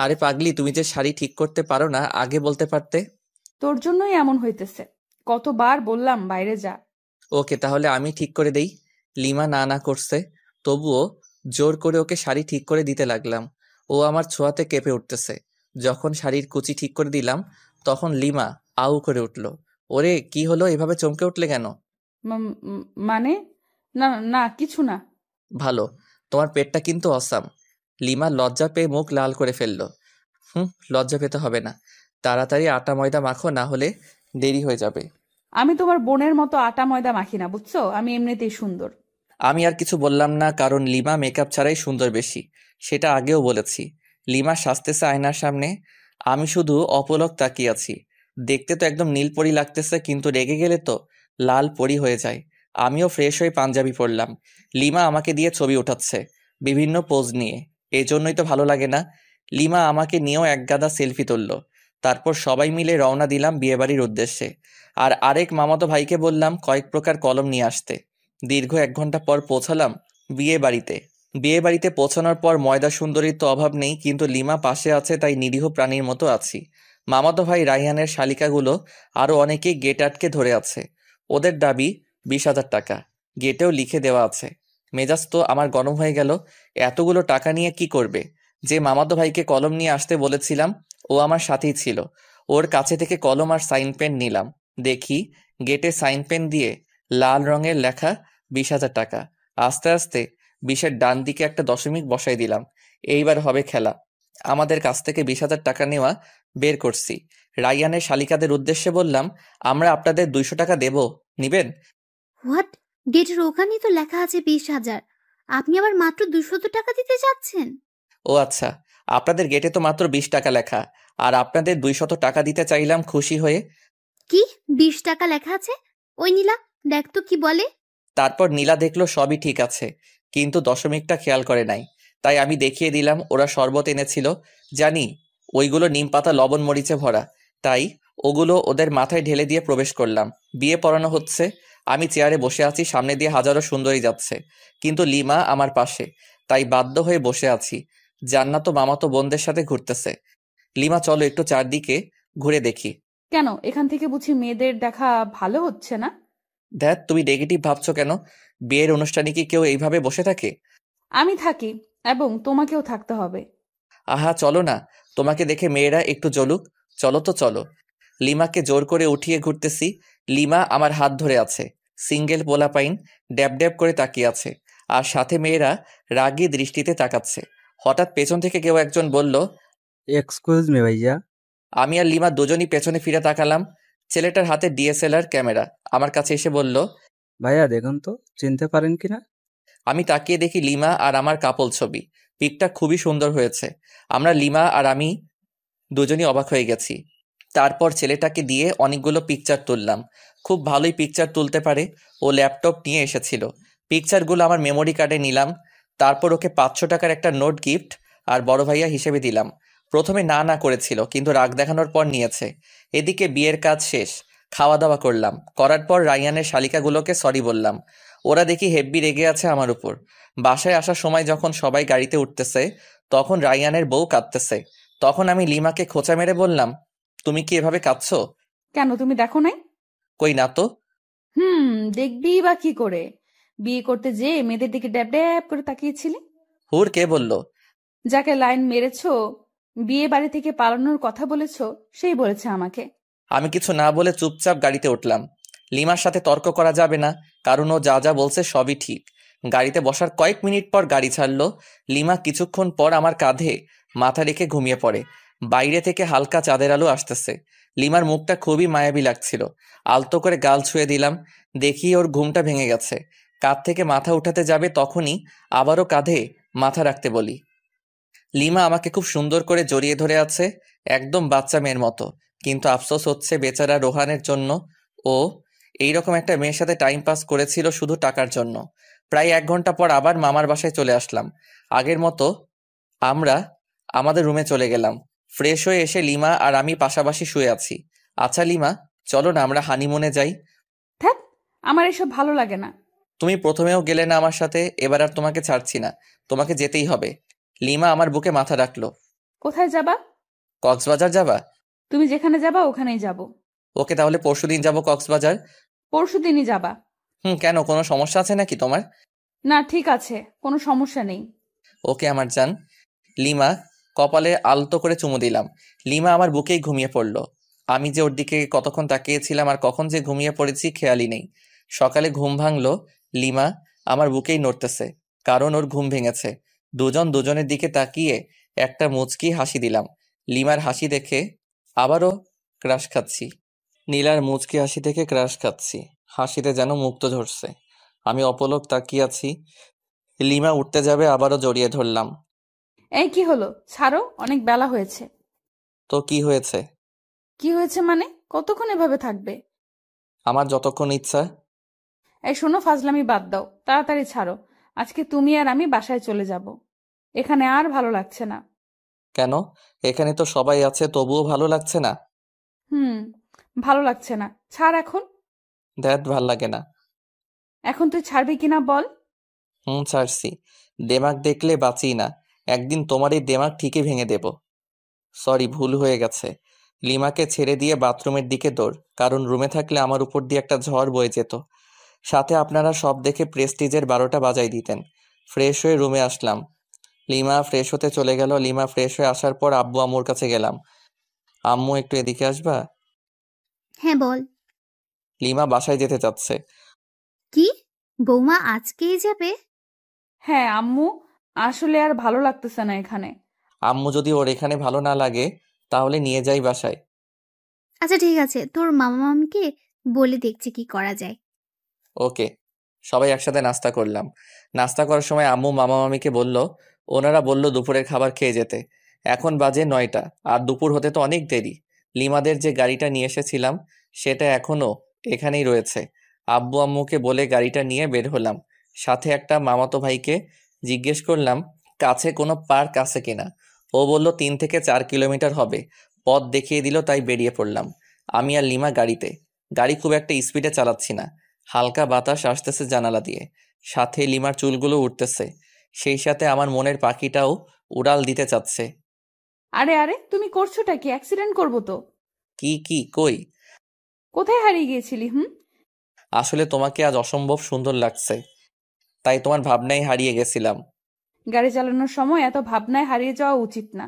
আরে পাগলি, তুমি যে শাড়ি ঠিক করতে পারো না আগে বলতে পারতে। তোর জন্যই এমন হইতেছে। কতবার বললাম বাইরে যা। ওকে, তাহলে আমি ঠিক করে দেই। লিমা না না করছে, তবুও জোর করে ওকে শাড়ি ঠিক করে দিতে লাগলাম। ও আমার ছোঁয়াতে কেঁপে উঠতেছে। যখন শাড়ির কুচি ঠিক করে দিলাম, তখন লিমা আউ করে উঠল। ওরে, কি হলো, এভাবে চমকে উঠলে কেন? মানে? না না, কিছু না। ভালো, তোমার পেটটা কিন্তু অসাম। লিমা লজ্জা পেয়ে মুখ লাল করে ফেলল। লজ্জা পেতে হবে না, তাড়াতাড়ি আটা ময়দা মাখো, না হলে দেরি হয়ে যাবে। আমি তোমার বোনের মতো আটা ময়দা মাখি না, বুঝছো? আমি এমনিতেই সুন্দর। আমি আর কিছু বললাম না, কারণ লিমা মেকআপ ছাড়াই সুন্দর বেশি, সেটা আগেও বলেছি। লিমা সাজতেছে আয়নার সামনে, আমি শুধু অপলক তাকিয়ে আছি। দেখতে তো একদম নীলপরি লাগতেছে, কিন্তু রেগে গেলে তো লাল পরি হয়ে যায়। আমিও ফ্রেশ হয়ে পাঞ্জাবি পরলাম। লিমা আমাকে দিয়ে ছবি উঠাচ্ছে বিভিন্ন পোজ নিয়ে, এই জন্যই তো ভালো লাগে না। লিমা আমাকে নিয়েও একগাদা সেলফি তুলল। তারপর সবাই মিলে রওনা দিলাম বিয়েবাড়ির উদ্দেশ্যে। আর আরেক মামাতো ভাইকে বললাম কয়েক প্রকার কলম নিয়ে আসতে। দীর্ঘ 1 ঘন্টা পর পৌঁছালাম বিয়ে বাড়িতে। বিয়ে বাড়িতে পৌঁছানোর পর ময়দা সুন্দরীর তো অভাব নেই, কিন্তু লিমা পাশে আছে তাই নিরীহ প্রাণীর মতো আছি। মামাতো ভাই রাইহানের শালিকাগুলো আরো অনেকেই গেট আটকে ধরে আছে। ওদের দাবি 20,000 টাকা, গেটেও লিখে দেওয়া আছে। মেজাজ তো আমার গরম হয়ে গেল। এতগুলো টাকা নিয়ে কি করবে? যে মামাতো ভাইকে কলম নিয়ে আসতে বলেছিলাম, ও আমার সাথেই ছিল। ওর কাছে থেকে কলম আর সাইন পেন নিলাম। দেখি গেটে সাইন পেন দিয়ে লাল রঙের লেখা 20,000 টাকা। আস্তে আস্তে 20-এর ডান দিকে একটা দশমিক বসাই দিলাম। এইবার হবে খেলা। আমাদের কাছ থেকে 20,000 টাকা নেওয়া বের করছি। রাইয়ানের শালিকাদের উদ্দেশ্যে বললাম, আমরা আপনাদের 200 টাকা দেব, নিবেন? হোয়াট? গেটের ওখানেই তো লেখা আছে 20,000, আপনি আবার মাত্র 200 টাকা দিতে যাচ্ছেন? ও আচ্ছা, আপনাদের গেটে তো মাত্র 20 টাকা লেখা, আর আপনাদের 200 টাকা দিতে চাইলাম খুশি হয়ে। কি 20 টাকা লেখা আছে? ওই নীলা, দেখ তো কি বলে। তারপর নীলা দেখলো সবই ঠিক আছে, কিন্তু দশমিকটা খেয়াল করে নাই। তাই আমি দেখিয়ে দিলাম ওরা শরবত এনেছিল। জানি ওইগুলো নিম পাতা লবণ মরিচে ভরা, তাই ওগুলো ওদের মাথায় ঢেলে দিয়ে প্রবেশ করলাম। বিয়ে পড়ানো হচ্ছে। আমি চেয়ারে বসে আছি, সামনে দিয়ে হাজারো সুন্দরী যাচ্ছে, কিন্তু লিমা আমার পাশে, তাই বাধ্য হয়ে বসে আছি। জান্নাত মামাতো বোনদের সাথে ঘুরতেছে। লিমা, চলো একটু চারদিকে ঘুরে দেখি। কেন, এখান থেকে বুঝি মেয়েদের দেখা ভালো হচ্ছে না? দেখ, তুমি নেগেটিভ ভাবছো কেন? বিয়ের অনুষ্ঠানে কি কেউ এইভাবে বসে থাকে? আমি থাকি, এবং তোমাকেও থাকতে হবে। আহা, চলো না, তোমাকে দেখে মেয়েরা একটু জ্বলুক। চলো তো চলো। লিমাকে জোর করে উঠিয়ে ঘুরতেছি। লিমা আমার হাত ধরে আছে। সিঙ্গেল পোলাপাইন ড্যাব ড্যাব করে তাকিয়ে আছে, আর সাথে মেয়েরা রাগী দৃষ্টিতে তাকাচ্ছে। হঠাৎ পেছন থেকে কেউ একজন বলল, এক্সকিউজ মি ভাইয়া। আমি আর লিমা দুজনই পেছনে ফিরে তাকালাম। ছেলেটার হাতে ডিএসএলআর ক্যামেরা। আমার কাছে এসে বলল, ভাইয়া দেখুন তো, চিনতে পারেন কিনা? আমি তাকিয়ে দেখি লিমা আর আমার কাপল ছবি। পিকটা খুবই সুন্দর হয়েছে। আমরা লিমা আর আমি দুজনই অবাক হয়ে গেছি। তারপর ছেলেটাকে দিয়ে অনেকগুলো পিকচার তুললাম। খুব ভালোই পিকচার তুলতে পারে। ও ল্যাপটপ নিয়ে এসেছিল। পিকচারগুলো আমার মেমোরি কার্ডে নিলাম। তারপর ওকে 500 টাকার একটা নোট গিফট আর বড় ভাইয়া হিসেবে দিলাম। প্রথমে না না করেছিল, কিন্তু রাগ দেখানোর পর নিয়েছে। এদিকে বিয়ের কাজ শেষ। খাওয়া দাওয়া করলাম। করার পর রাইয়ানের শালিকাগুলোকে সরি বললাম। ওরা দেখি হেব্বি রেগে আছে আমার উপর। বাসায় আসার সময় যখন সবাই গাড়িতে উঠতেছে, তখন রায়ানের বউ কাঁদতেছে। তখন আমি লিমাকে খোঁচা মেরে বললাম, তুমি কি এভাবে কাঁদছো? কেন, তুমি দেখো নাই? কই না তো। দেখবি বা কি করে? বিয়ে করতে যে মেয়েদের দিকে ড্যাব ড্যাব করে তাকিয়েছিলি। হুর কে বলল? যাকে লাইন মেরেছো, বিয়ে বাড়ি থেকে পালানোর কথা বলেছো, সেই বলেছে আমাকে। আমি কিছু না বলে চুপচাপ গাড়িতে উঠলাম। লিমার সাথে তর্ক করা যাবে না, কারণ ও যা যা বলছে সবই ঠিক। গাড়িতে বসার কয়েক মিনিট পর গাড়ি ছাড়লো। লিমা কিছুক্ষণ পর আমার কাঁধে মাথা রেখে ঘুমিয়ে পড়ে। বাইরে থেকে হালকা চাঁদের আলো আসতেছে। লিমার মুখটা খুবই মায়াবী লাগছিল। আলতো করে গাল ছুঁয়ে দিলাম। দেখি ওর ঘুমটা ভেঙে গেছে। কাঁধ থেকে মাথা উঠাতে যাবে, তখনই আবারও কাঁধে মাথা রাখতে বলি। লিমা আমাকে খুব সুন্দর করে জড়িয়ে ধরে আছে, একদম বাচ্চা মেয়ের মতো। কিন্তু আফসোস হচ্ছে বেচারা রোহানের জন্য। ও এইরকম একটা মেয়ের সাথে টাইম পাস করেছিল শুধু টাকার জন্য। প্রায় 1 ঘন্টা পর আবার মামার বাসায় চলে আসলাম। আগের মতো আমরা আমাদের রুমে চলে গেলাম। ফ্রেশ হয়ে এসে লিমা আর আমি পাশাপাশি শুয়ে আছি। আচ্ছা লিমা, চলো না আমরা হানিমুনে যাই। ধ্যাৎ, আমার এসব ভালো লাগে না। তুমি প্রথমেও গেলে না আমার সাথে, এবার আর তোমাকে ছাড়ছি না। তোমাকে যেতেই হবে। লিমা আমার বুকে মাথা রাখলো। কোথায় যাবা? কক্সবাজার যাবা? তুমি যেখানে যাবা ওখানেই যাব। ওকে, তাহলে পরশুদিন যাবো কক্সবাজার। পরশুদিনই যাবা? কেন, কোনো সমস্যা আছে নাকি তোমার? না, ঠিক আছে, কোনো সমস্যা নেই। ওকে আমার জান। লিমা কপালে আলতো করে চুমু দিলাম। লিমা আমার বুকেই ঘুমিয়ে পড়লো। আমি যে ওর দিকে কতক্ষণ তাকিয়েছিলাম আর কখন যে ঘুমিয়ে পড়েছি খেয়ালই নেই। সকালে ঘুম ভাঙলো, লিমা আমার বুকেই নড়তেছে, কারণ ওর ঘুম ভেঙেছে। দুজন দুজনের দিকে তাকিয়ে একটা মুচকি হাসি দিলাম। লিমার হাসি দেখে আবারও ক্রাশ খাচ্ছি। নীলার মুচকি হাসি দেখে ক্রাশ খাচ্ছি। হাসিতে যেন মুক্ত ঝরছে। আমি অপলক তাকিয়ে আছি। লিমা উঠতে যাবে, আবারও জড়িয়ে ধরলাম। এই কি হলো? ছাড়ো, অনেক বেলা হয়েছে। তো কি হয়েছে? কি হয়েছে মানে? কতক্ষণ এভাবে থাকবে? আমার যতক্ষণ ইচ্ছা। এই শোনো, ফাজলামি বাদ দাও, তাড়াতাড়ি ছাড়ো। আজকে তুমি আর আমি বাসায় চলে যাব। এখানে আর ভালো লাগছে না। কেন? এখানে তো সবাই আছে, তবুও ভালো লাগছে না? হুম, ভালো লাগছে না। ছাড় এখন। ধ্যাত, ভাল লাগে না। এখন তুই ছাড়বি কিনা বল। ছাড়ছি। দেমাগ দেখলে বাঁচি না। একদিন তোমার এই দেমাগ ঠিকই ভেঙে দেব। সরি, ভুল হয়ে গেছে। লিমাকে ছেড়ে দিয়ে বাথরুমের দিকে দৌড়, কারণ রুমে থাকলে আমার উপর দিয়ে একটা ঝড় বয়ে যেত। সাথে আপনারা সব দেখে প্রেস্টিজের 12টা বাজাই দিতেন। ফ্রেশ হয়ে রুমে আসলাম। লিমা ফ্রেশ হতে চলে গেল। লিমা ফ্রেশ হয়ে আসার পর আব্বু আম্মুর কাছে গেলাম। আম্মু, একটু এদিকে আসবা? হ্যাঁ বল। লিমা বাসায় যেতে চাচ্ছে। কি? বৌমা আজকেই যাবে? হ্যাঁ আম্মু, আসলে আর ভালো লাগতেছে না এখানে। আম্মু, যদি ওর এখানে ভালো না লাগে তাহলে নিয়ে যাই বাসায়। আচ্ছা ঠিক আছে, তোর মামা মামিকে বলে দেখছি কি করা যায়। ওকে। সবাই একসাথে নাস্তা করলাম। নাস্তা করার সময় আম্মু মামা মামিকে বলল, ওনারা বলল দুপুরের খাবার খেয়ে যেতে। এখন বাজে 9টা, আর দুপুর হতে তো অনেক দেরি। লিমাদের যে গাড়িটা নিয়ে এসেছিলাম সেটা এখনো এখানেই রয়েছে। আব্বু আম্মুকে বলে গাড়িটা নিয়ে বের হলাম। সাথে একটা মামাতো ভাইকে জিজ্ঞেস করলাম কাছে কোনো পার্ক আছে কিনা। ও বলল 3 থেকে 4 কিলোমিটার হবে। পথ দেখিয়ে দিল, তাই বেরিয়ে পড়লাম। আমি আর লিমা গাড়িতে। গাড়ি খুব একটা স্পিডে চালাচ্ছি না। হালকা বাতাস আসতেছে জানালা দিয়ে, সাথে লিমার চুলগুলো উঠতেছে। সেই সাথে আমার মনের পাখিটাও উড়াল দিতে চাচ্ছে। আরে আরে, তুমি করছোটা কি? অ্যাক্সিডেন্ট করবো তো। কি কই? কোথায় হারিয়ে গিয়েছিলি? আসলে তোমাকে আজ অসম্ভব সুন্দর লাগছে, তাই তোমার ভাবনায় হারিয়ে গেছিলাম। গাড়ি চালানোর সময় এত ভাবনায় হারিয়ে যাওয়া উচিত না,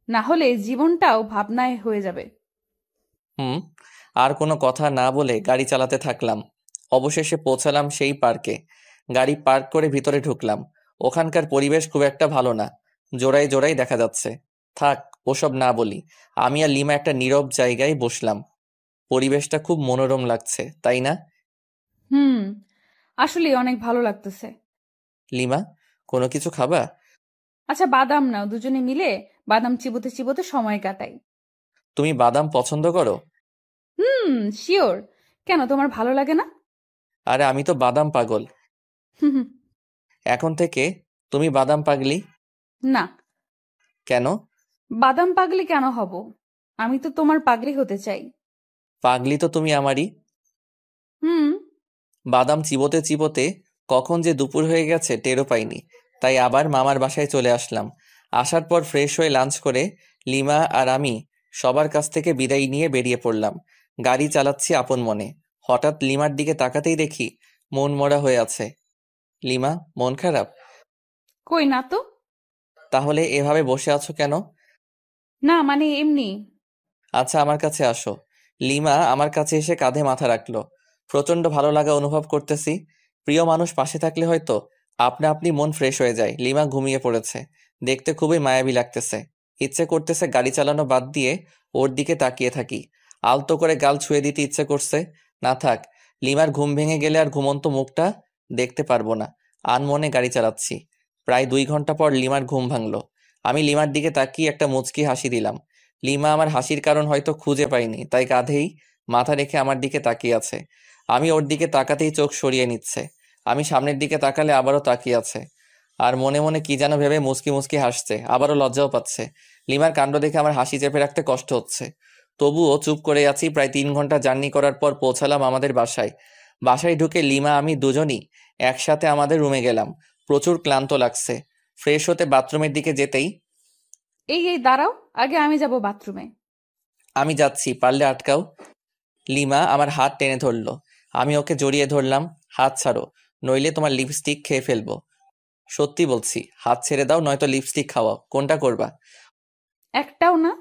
না হলে জীবনটাও ভাবনায় হয়ে যাবে। আর কোনো কথা না বলে গাড়ি চালাতে থাকলাম। অবশেষে পৌঁছালাম সেই পার্কে। গাড়ি পার্ক করে ভিতরে ঢুকলাম। ওখানকার পরিবেশ খুব একটা ভালো না। জোড়ায় জোড়ায় দেখা যাচ্ছে। থাক, ওসব না বলি। আমি আর লিমা একটা নীরব জায়গায় বসলাম। পরিবেশটা খুব মনোরম লাগছে, তাই না? আসলে অনেক ভালো লাগতেছে। লিমা, কোনো কিছু খাবা? আচ্ছা বাদাম নাও, দুজনে মিলে বাদাম চিবোতে চিবোতে সময় কাটাই। তুমি বাদাম পছন্দ করো? শিওর। কেন, তোমার ভালো লাগে না? আরে আমি তো বাদাম পাগল। হুম। এখন থেকে তুমি বাদাম পাগলি? না। কেন? বাদাম পাগলি কেন হব? আমি তো তোমার পাগলি হতে চাই। পাগলি তো তুমি আমারই। হুম। বাদাম চিবোতে চিবোতে কখন যে দুপুর হয়ে গেছে টেরও পাইনি, তাই আবার মামার বাসায় চলে আসলাম। আসার পর ফ্রেশ হয়ে লাঞ্চ করে লিমা আর আমি সবার কাছ থেকে বিদায় নিয়ে বেরিয়ে পড়লাম। গাড়ি চালাচ্ছি আপন মনে। হঠাৎ লিমার দিকে তাকাতেই দেখি মন মরা হয়ে আছে। লিমা, মন খারাপ? কই না তো। তাহলে এভাবে বসে আছো কেন? না মানে এমনি। আচ্ছা, আমার কাছে আসো। লিমা আমার কাছে এসে কাঁধে মাথা রাখলো। প্রচন্ড ভালো লাগা অনুভব করতেছি। প্রিয় মানুষ পাশে থাকলে হয়তো আপনা আপনি মন ফ্রেশ হয়ে যায়। লিমা ঘুমিয়ে পড়েছে, দেখতে খুবই মায়াবী লাগতেছে। ইচ্ছে করতেছে গাড়ি চালানো বাদ দিয়ে ওর দিকে তাকিয়ে থাকি, আলতো করে গাল ছুঁয়ে দিতে ইচ্ছে করছে। না থাক, লিমার ঘুম ভেঙে গেলে আর ঘুমন্ত মুখটা দেখতে পারবো না। আনমনে গাড়ি চালাচ্ছি। প্রায় 2 ঘন্টা পর লিমার ঘুম ভাঙলো। আমি লিমার দিকে তাকিয়ে একটা মুচকি হাসি দিলাম। লিমা আমার হাসির কারণ হয়তো খুঁজে পাইনি, তাই কাঁধেই মাথা রেখে আমার দিকে তাকিয়ে আছে। আমি ওর দিকে তাকাতেই চোখ সরিয়ে নিচ্ছে। আমি সামনের দিকে তাকালে আবারও তাকিয়ে আছে, আর মনে মনে কি যেন ভেবে মুচকি মুচকি হাসছে, আবারও লজ্জাও পাচ্ছে। লিমার কাণ্ড দেখে আমার হাসি চেপে রাখতে কষ্ট হচ্ছে, তবুও চুপ করে আছি। প্রায় 3 ঘন্টা জার্নি করার পর পৌঁছালাম আমাদের বাসায়। বাসায় ঢুকে লিমা আমি দুজনই একসাথে আমাদের রুমে গেলাম। প্রচুর ক্লান্ত লাগছে। ফ্রেশ হতে বাথরুমের দিকে যেতেই, এই দাঁড়াও, আগে আমি যাব বাথরুমে। আমি যাচ্ছি, পারলে আটকাও। লিমা আমার হাত টেনে ধরলো। আমি ওকে জড়িয়ে ধরলাম। হাত ছাড়ো, নইলে তোমার লিপস্টিক খেয়ে ফেলবো। সত্যি বলছি, হাত ছেড়ে দাও, নয়তো লিপস্টিক খাওয়াও। কোনটা করবা? একটাও না।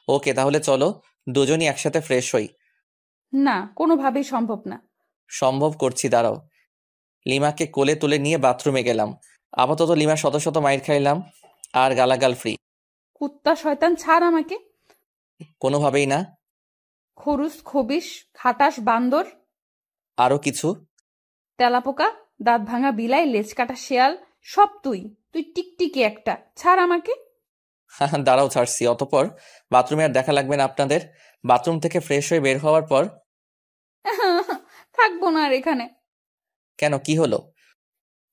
ওকে, তাহলে চলো দুজনই একসাথে ফ্রেশ হই। না, কোনোভাবেই সম্ভব না। সম্ভব করছি, দাঁড়াও। লিমাকে কোলে তুলে নিয়ে বাথরুমে গেলাম। আপাতত লিমা শত শত মাইর খাইলাম, আর গালাগাল ফ্রি। কুত্তা শয়তান, ছাড় আমাকে। কোনোভাবেই না। খরুস, খবিস, খাটাস, বান্দর, আরো কিছু? তেলাপোকা, দাঁত ভাঙা বিলাই, লেজ কাটা শেয়াল, সব তুই। তুই টিকটিকি একটা, ছাড় আমাকে। দাঁড়াও, ছাড়ছি। অতপর বাথরুমে আর দেখা লাগবে না আপনাদের। বাথরুম থেকে ফ্রেশ হয়ে বের হওয়ার পর, থাকবো না আর এখানে। কেন, কি হলো?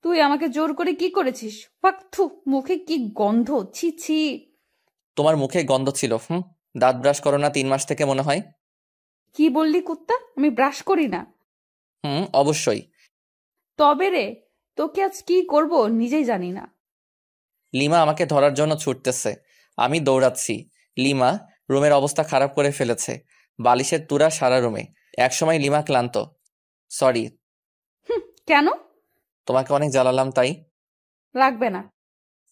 তুই আমাকে জোর করে কি করেছিস? থু, মুখে কি গন্ধ, ছি ছি। তোমার মুখে গন্ধ ছিল। দাঁত ব্রাশ করো না 3 মাস থেকে মনে হয়। কি বললি কুত্তা? আমি ব্রাশ করি না। অবশ্যই। তবে রে, তোকে আজ কি করব নিজেই জানি না। লিমা আমাকে ধরার জন্য ছুটতেছে, আমি দৌড়াচ্ছি। লিমা রুমের অবস্থা খারাপ করে ফেলেছে, বালিশের তুরা সারা রুমে। একসময় লিমা ক্লান্ত। সরি। কেন? তোমাকে অনেক জ্বালালাম তাই। লাগবে না।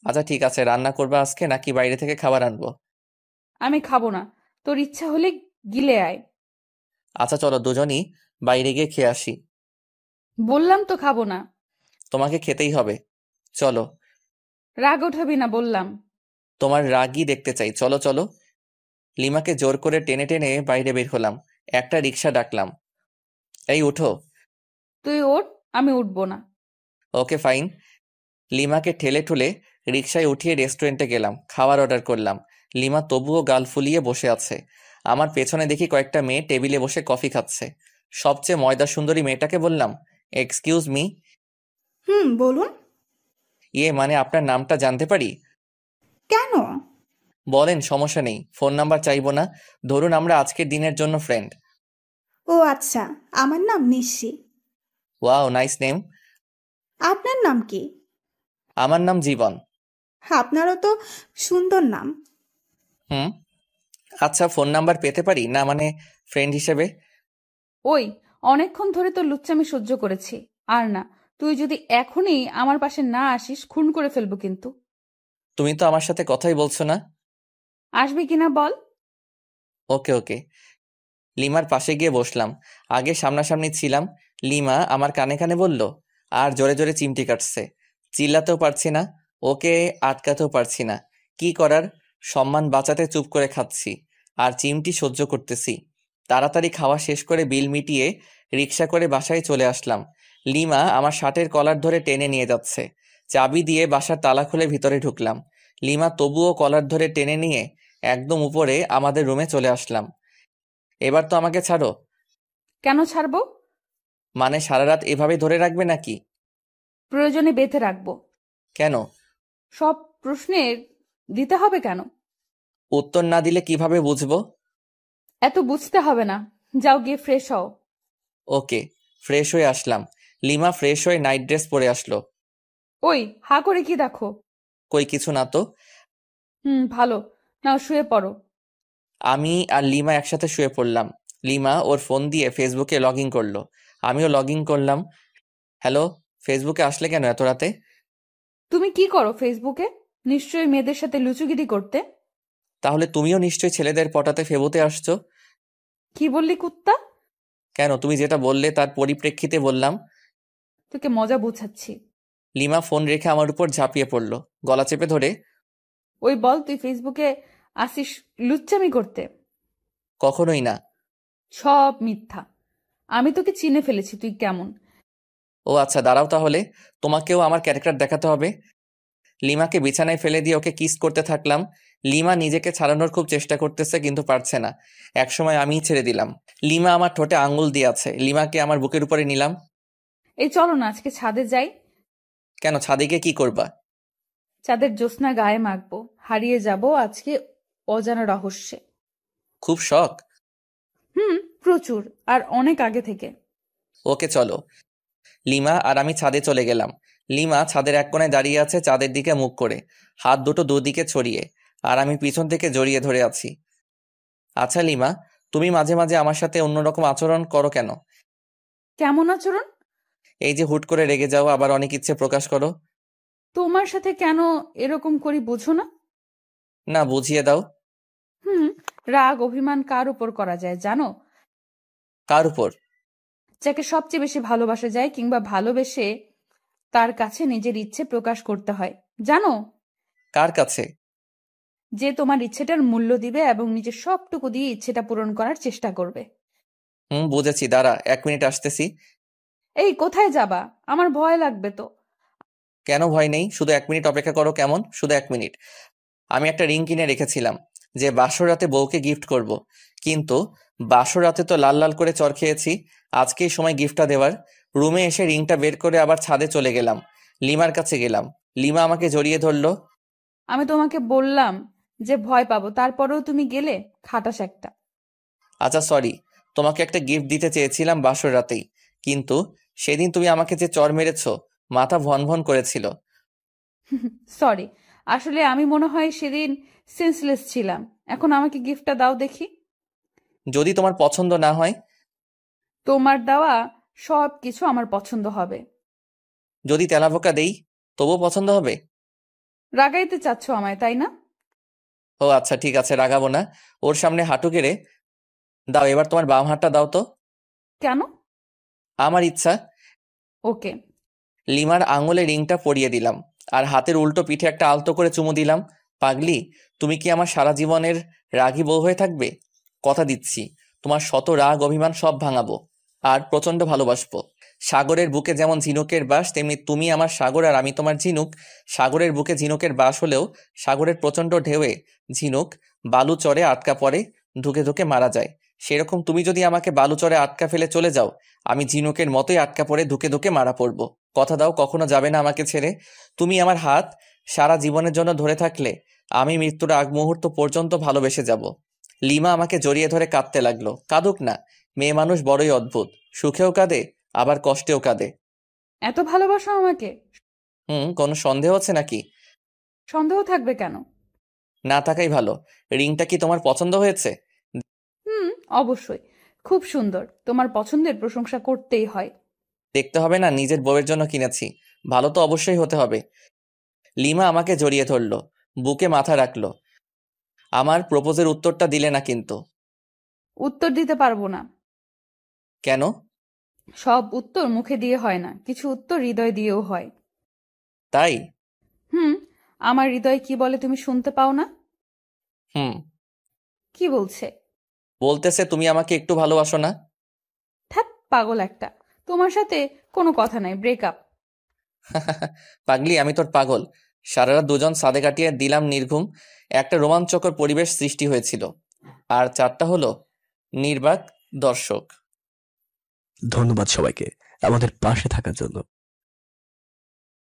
আচ্ছা ঠিক আছে, রান্না করবা আজকে নাকি বাইরে থেকে খাবার আনবো? আমি খাবো না, তোর ইচ্ছা হলে গিলে আয়। আচ্ছা চলো দুজনই বাইরে গিয়ে খেয়ে আসি। বললাম তো খাবো না। তোমাকে খেতেই হবে, চলো। রাগ ওঠাবি না বললাম। তোমার রাগই দেখতে চাই, চলো চলো। লিমাকে জোর করে টেনে টেনে বাইরে বের হলাম। একটা রিক্সা ডাকলাম। এই উঠো। তুই ওঠ, আমি উঠবো না। Okay fine. লিমাকে ঠেলে ঠুলে রিকশায় উঠিয়ে রেস্টুরেন্টে গেলাম, খাবার অর্ডার করলাম। লিমা তবুও গাল ফুলিয়ে বসে আছে। আমার পেছনে দেখি কয়েকটা মেয়ে টেবিলে বসে কফি খাচ্ছে। সবচেয়ে ময়দা সুন্দরী মেয়েটাকে বললাম, এক্সকিউজ মি। বলুন। মানে আপনার নামটা জানতে পারি? কেন? বলেন, সমস্যা নেই। ফোন নাম্বার চাইবো না, ধরুন আমরা আজকের দিনের জন্য ফ্রেন্ড। ও আচ্ছা, আমার নাম নিশি। Wow, nice name. আপনার নাম কি? আমার নাম জীবন। আপনারও তো সুন্দর নাম। আচ্ছা, ফোন নাম্বার পেতে পারি না, মানে ফ্রেন্ড হিসেবে? ওই, অনেকক্ষণ ধরে তো লুচ্চামি সহ্য করেছি, আর না। তুই যদি এখনই আমার পাশে না আসিস, খুন করে ফেলবো কিন্তু। তুমি তো আমার সাথে কথাই বলছো না। আসবি কিনা বল। ওকে ওকে। লিমার পাশে গিয়ে বসলাম। আগে সামনাসামনি ছিলাম। লিমা আমার কানে কানে বলল, আর জোরে জোরে চিমটি কাটছে। চিল্লাতেও পারছি না, ওকে আটকাতেও পারছি না। কি করার, সম্মান বাঁচাতে চুপ করে খাচ্ছি আর চিমটি সহ্য করতেছি। তাড়াতাড়ি খাওয়া শেষ করে বিল মিটিয়ে রিক্সা করে বাসায় চলে আসলাম। লিমা আমার শার্টের কলার ধরে টেনে নিয়ে যাচ্ছে। চাবি দিয়ে বাসার তালা খুলে ভিতরে ঢুকলাম। লিমা তবুও কলার ধরে টেনে নিয়ে একদম উপরে আমাদের রুমে চলে আসলাম। এবার তো আমাকে ছাড়ো। কেন ছাড়বো? মানে সারা রাত এভাবে ধরে রাখবে নাকি? প্রয়োজনে বেঁধে রাখবো। কেন? সব প্রশ্নের দিতে হবে কেন? উত্তর না দিলে কিভাবে বুঝবো? এত বুঝতে হবে না, যাও গিয়ে ফ্রেশ হও। ওকে। ফ্রেশ হয়ে আসলাম। লিমা ফ্রেশ হয়ে নাইট ড্রেস পরে আসলো। ওই হা করে কি দেখো? কই কিছু না তো। ভালো। নাও শুয়ে পড়ো। আমি আর লিমা একসাথে শুয়ে পড়লাম। লিমা ওর ফোন দিয়ে ফেসবুকে লগ ইন করলো, আমিও লগ ইন করলাম। হ্যালো, ফেসবুকে আসলে কেন এত রাতে? তুমি কি করো ফেসবুকে? নিশ্চয়ই মেয়েদের সাথে লুচুগিরি করতে। তাহলে তুমিও নিশ্চয়ই ছেলেদের পটাতে ফেবুতে আসছো। কি বললি কুত্তা? কেন, তুমি যেটা বললে তার পরিপ্রেক্ষিতে বললাম। তোকে মজা বুঝাচ্ছি। লিমা ফোন রেখে আমার উপর ঝাঁপিয়ে পড়লো, গলা চেপে ধরে। ওই বল, তুই ফেসবুকে আসিস লুচ্চামি করতে? কখনোই না। সব মিথ্যা। আমি তোকে চিনে ফেলেছি তুই কেমন। ও আচ্ছা, দাঁড়াও তাহলে, তোমাকেও আমার ক্যারেক্টার দেখাতে হবে। লিমাকে বিছানায় ফেলে দিয়ে ওকে কিস করতে থাকলাম। লিমা নিজেকে ছাড়ানোর খুব চেষ্টা করতেছে কিন্তু পারছে না। একসময় আমিই ছেড়ে দিলাম। লিমা আমার ঠোঁটে আঙ্গুল দিয়ে আছে, লিমাকে আমার বুকের উপরে নিলাম। এই চলো না আজকে ছাদে যাই। কেন, ছাদে গিয়ে কি করবা? চাঁদের জ্যোৎস্না গায়ে মাখবো, হারিয়ে যাব আজকে অজানা রহস্যে। খুব শখ? প্রচুর, আর অনেক আগে থেকে। ওকে চলো। লিমা আর আমি ছাদে চলে গেলাম। লিমা ছাদের এক কোণায় দাঁড়িয়ে আছে চাঁদের দিকে মুখ করে, হাত দুটো দুদিকে ছড়িয়ে, আর আমি পিছন থেকে জড়িয়ে ধরে আছি। আচ্ছা লিমা, তুমি মাঝে মাঝে আমার সাথে অন্যরকম আচরণ করো কেন? কেমন আচরণ? এই যে হুট করে রেগে যাও, আবার অনেক ইচ্ছে প্রকাশ করো। তোমার সাথে কেন এরকম করি বুঝো না? না, বুঝিয়ে দাও। রাগ অভিমান কার উপর করা যায় জানো? কার উপর? যাকে সবচেয়ে বেশি ভালোবাসা যায় কিংবা ভালোবেসে তার কাছে নিজের ইচ্ছে প্রকাশ করতে হয়, জানো? কার কাছে? যে তোমার ইচ্ছেটার মূল্য দিবে এবং নিজের সবটুকু দিয়ে ইচ্ছেটা পূরণ করার চেষ্টা করবে। বুঝেছি, দাঁড়া 1 মিনিট আসতেছি। এই কোথায় যাবা? আমার ভয় লাগবে তো। কেন ভয় নেই, শুধু 1 মিনিট অপেক্ষা করো কেমন, শুধু 1 মিনিট। আমি একটা রিং কিনে রেখেছিলাম যে বাসর রাতে বউকে গিফট করব, কিন্তু বাসর রাতে তো লাল লাল করে চর খেয়েছি। আজকেই সময় গিফটটা দেওয়ার। রুমে এসে রিংটা বের করে আবার ছাদে চলে গেলাম। লিমার কাছে গেলাম, লিমা আমাকে জড়িয়ে ধরলো। আমি তোমাকে বললাম যে ভয় পাবো, তারপরেও তুমি গেলে, খাটাস একটা। আচ্ছা সরি, তোমাকে একটা গিফট দিতে চেয়েছিলাম বাসর রাতেই, কিন্তু সেদিন তুমি আমাকে যে চর মেরেছো, মাথা ভন ভন করেছিল। সরি, আসলে আমি মনে হয় সেদিন সেন্সলেস ছিলাম। এখন আমাকে গিফটটা দাও দেখি। যদি তোমার পছন্দ না হয়? তোমার দেওয়া সব কিছু আমার পছন্দ হবে। যদি তেলাপোকা দেই তবুও পছন্দ হবে? রাগাইতে চাচ্ছ আমায়, তাই না? ও আচ্ছা ঠিক আছে, রাগাবো না। ওর সামনে হাঁটু গেড়ে দাও, এবার তোমার বাম হাতটা দাও তো। কেন? আমার ইচ্ছা। ওকে। লিমার আঙুলে রিংটা পরিয়ে দিলাম, আর হাতের উল্টো পিঠে একটা আলতো করে চুমু দিলাম। পাগলি, তুমি কি আমার সারা জীবনের রাগী বউ হয়ে থাকবে? কথা দিচ্ছি, তোমার শত রাগ অভিমান সব ভাঙাবো, আর প্রচন্ড ভালোবাসবো। সাগরের বুকে যেমন ঝিনুকের বাস, তেমনি তুমি আমার সাগর আর আমি তোমার ঝিনুক। সাগরের বুকে ঝিনুকের বাস হলেও সাগরের প্রচন্ড ঢেউয়ে ঝিনুক বালু চরে আটকা পড়ে, ধুকে ধুকে মারা যায়। সেরকম তুমি যদি আমাকে বালু চরে আটকা ফেলে চলে যাও, আমি ঝিনুকের মতোই আটকা পড়ে ধুকে ধুকে মারা পড়বো। কথা দাও কখনো যাবে না আমাকে ছেড়ে। তুমি আমার হাত সারা জীবনের জন্য ধরে থাকলে আমি মৃত্যুর আগ মুহূর্ত পর্যন্ত ভালোবেসে যাব। লিমা আমাকে জড়িয়ে ধরে কাঁদতে লাগলো। কাঁদুক না, মেয়ে মানুষ বড়ই অদ্ভুত, সুখেও কাঁদে আবার কষ্টেও কাঁদে। এত ভালোবাসো আমাকে? কোনো সন্দেহ আছে নাকি? সন্দেহ থাকবে কেন? না থাকাই ভালো। রিংটা কি তোমার পছন্দ হয়েছে? অবশ্যই, খুব সুন্দর। তোমার পছন্দের প্রশংসা করতেই হয়। দেখতে হবে না, নিজের বউয়ের জন্য কিনেছি, ভালো তো অবশ্যই হতে হবে। লিমা আমাকে জড়িয়ে ধরলো, বুকে মাথা রাখলো। আমার প্রপোজের উত্তরটা দিলে না কিন্তু। উত্তর দিতে পারবো না। কেন? সব উত্তর মুখে দিয়ে হয় না, কিছু উত্তর হৃদয় দিয়েও হয়। তাই? আমার হৃদয় কি বলে তুমি শুনতে পাও না? কি বলছে? বলতেছে তুমি আমাকে একটু ভালোবাসো না। ধ্যাৎ, পাগল একটা। তোমার সাথে কোনো কথা নাই, ব্রেকআপ। পাগলি, আমি তোর পাগল। সারা রাত দুজন সাদে কাটিয়ে দিলাম নির্ঘুম। একটা রোমাঞ্চকর পরিবেশ সৃষ্টি হয়েছিল, আর 4টা হলো নির্বাক দর্শক। ধন্যবাদ সবাইকে আমাদের পাশে থাকার জন্য।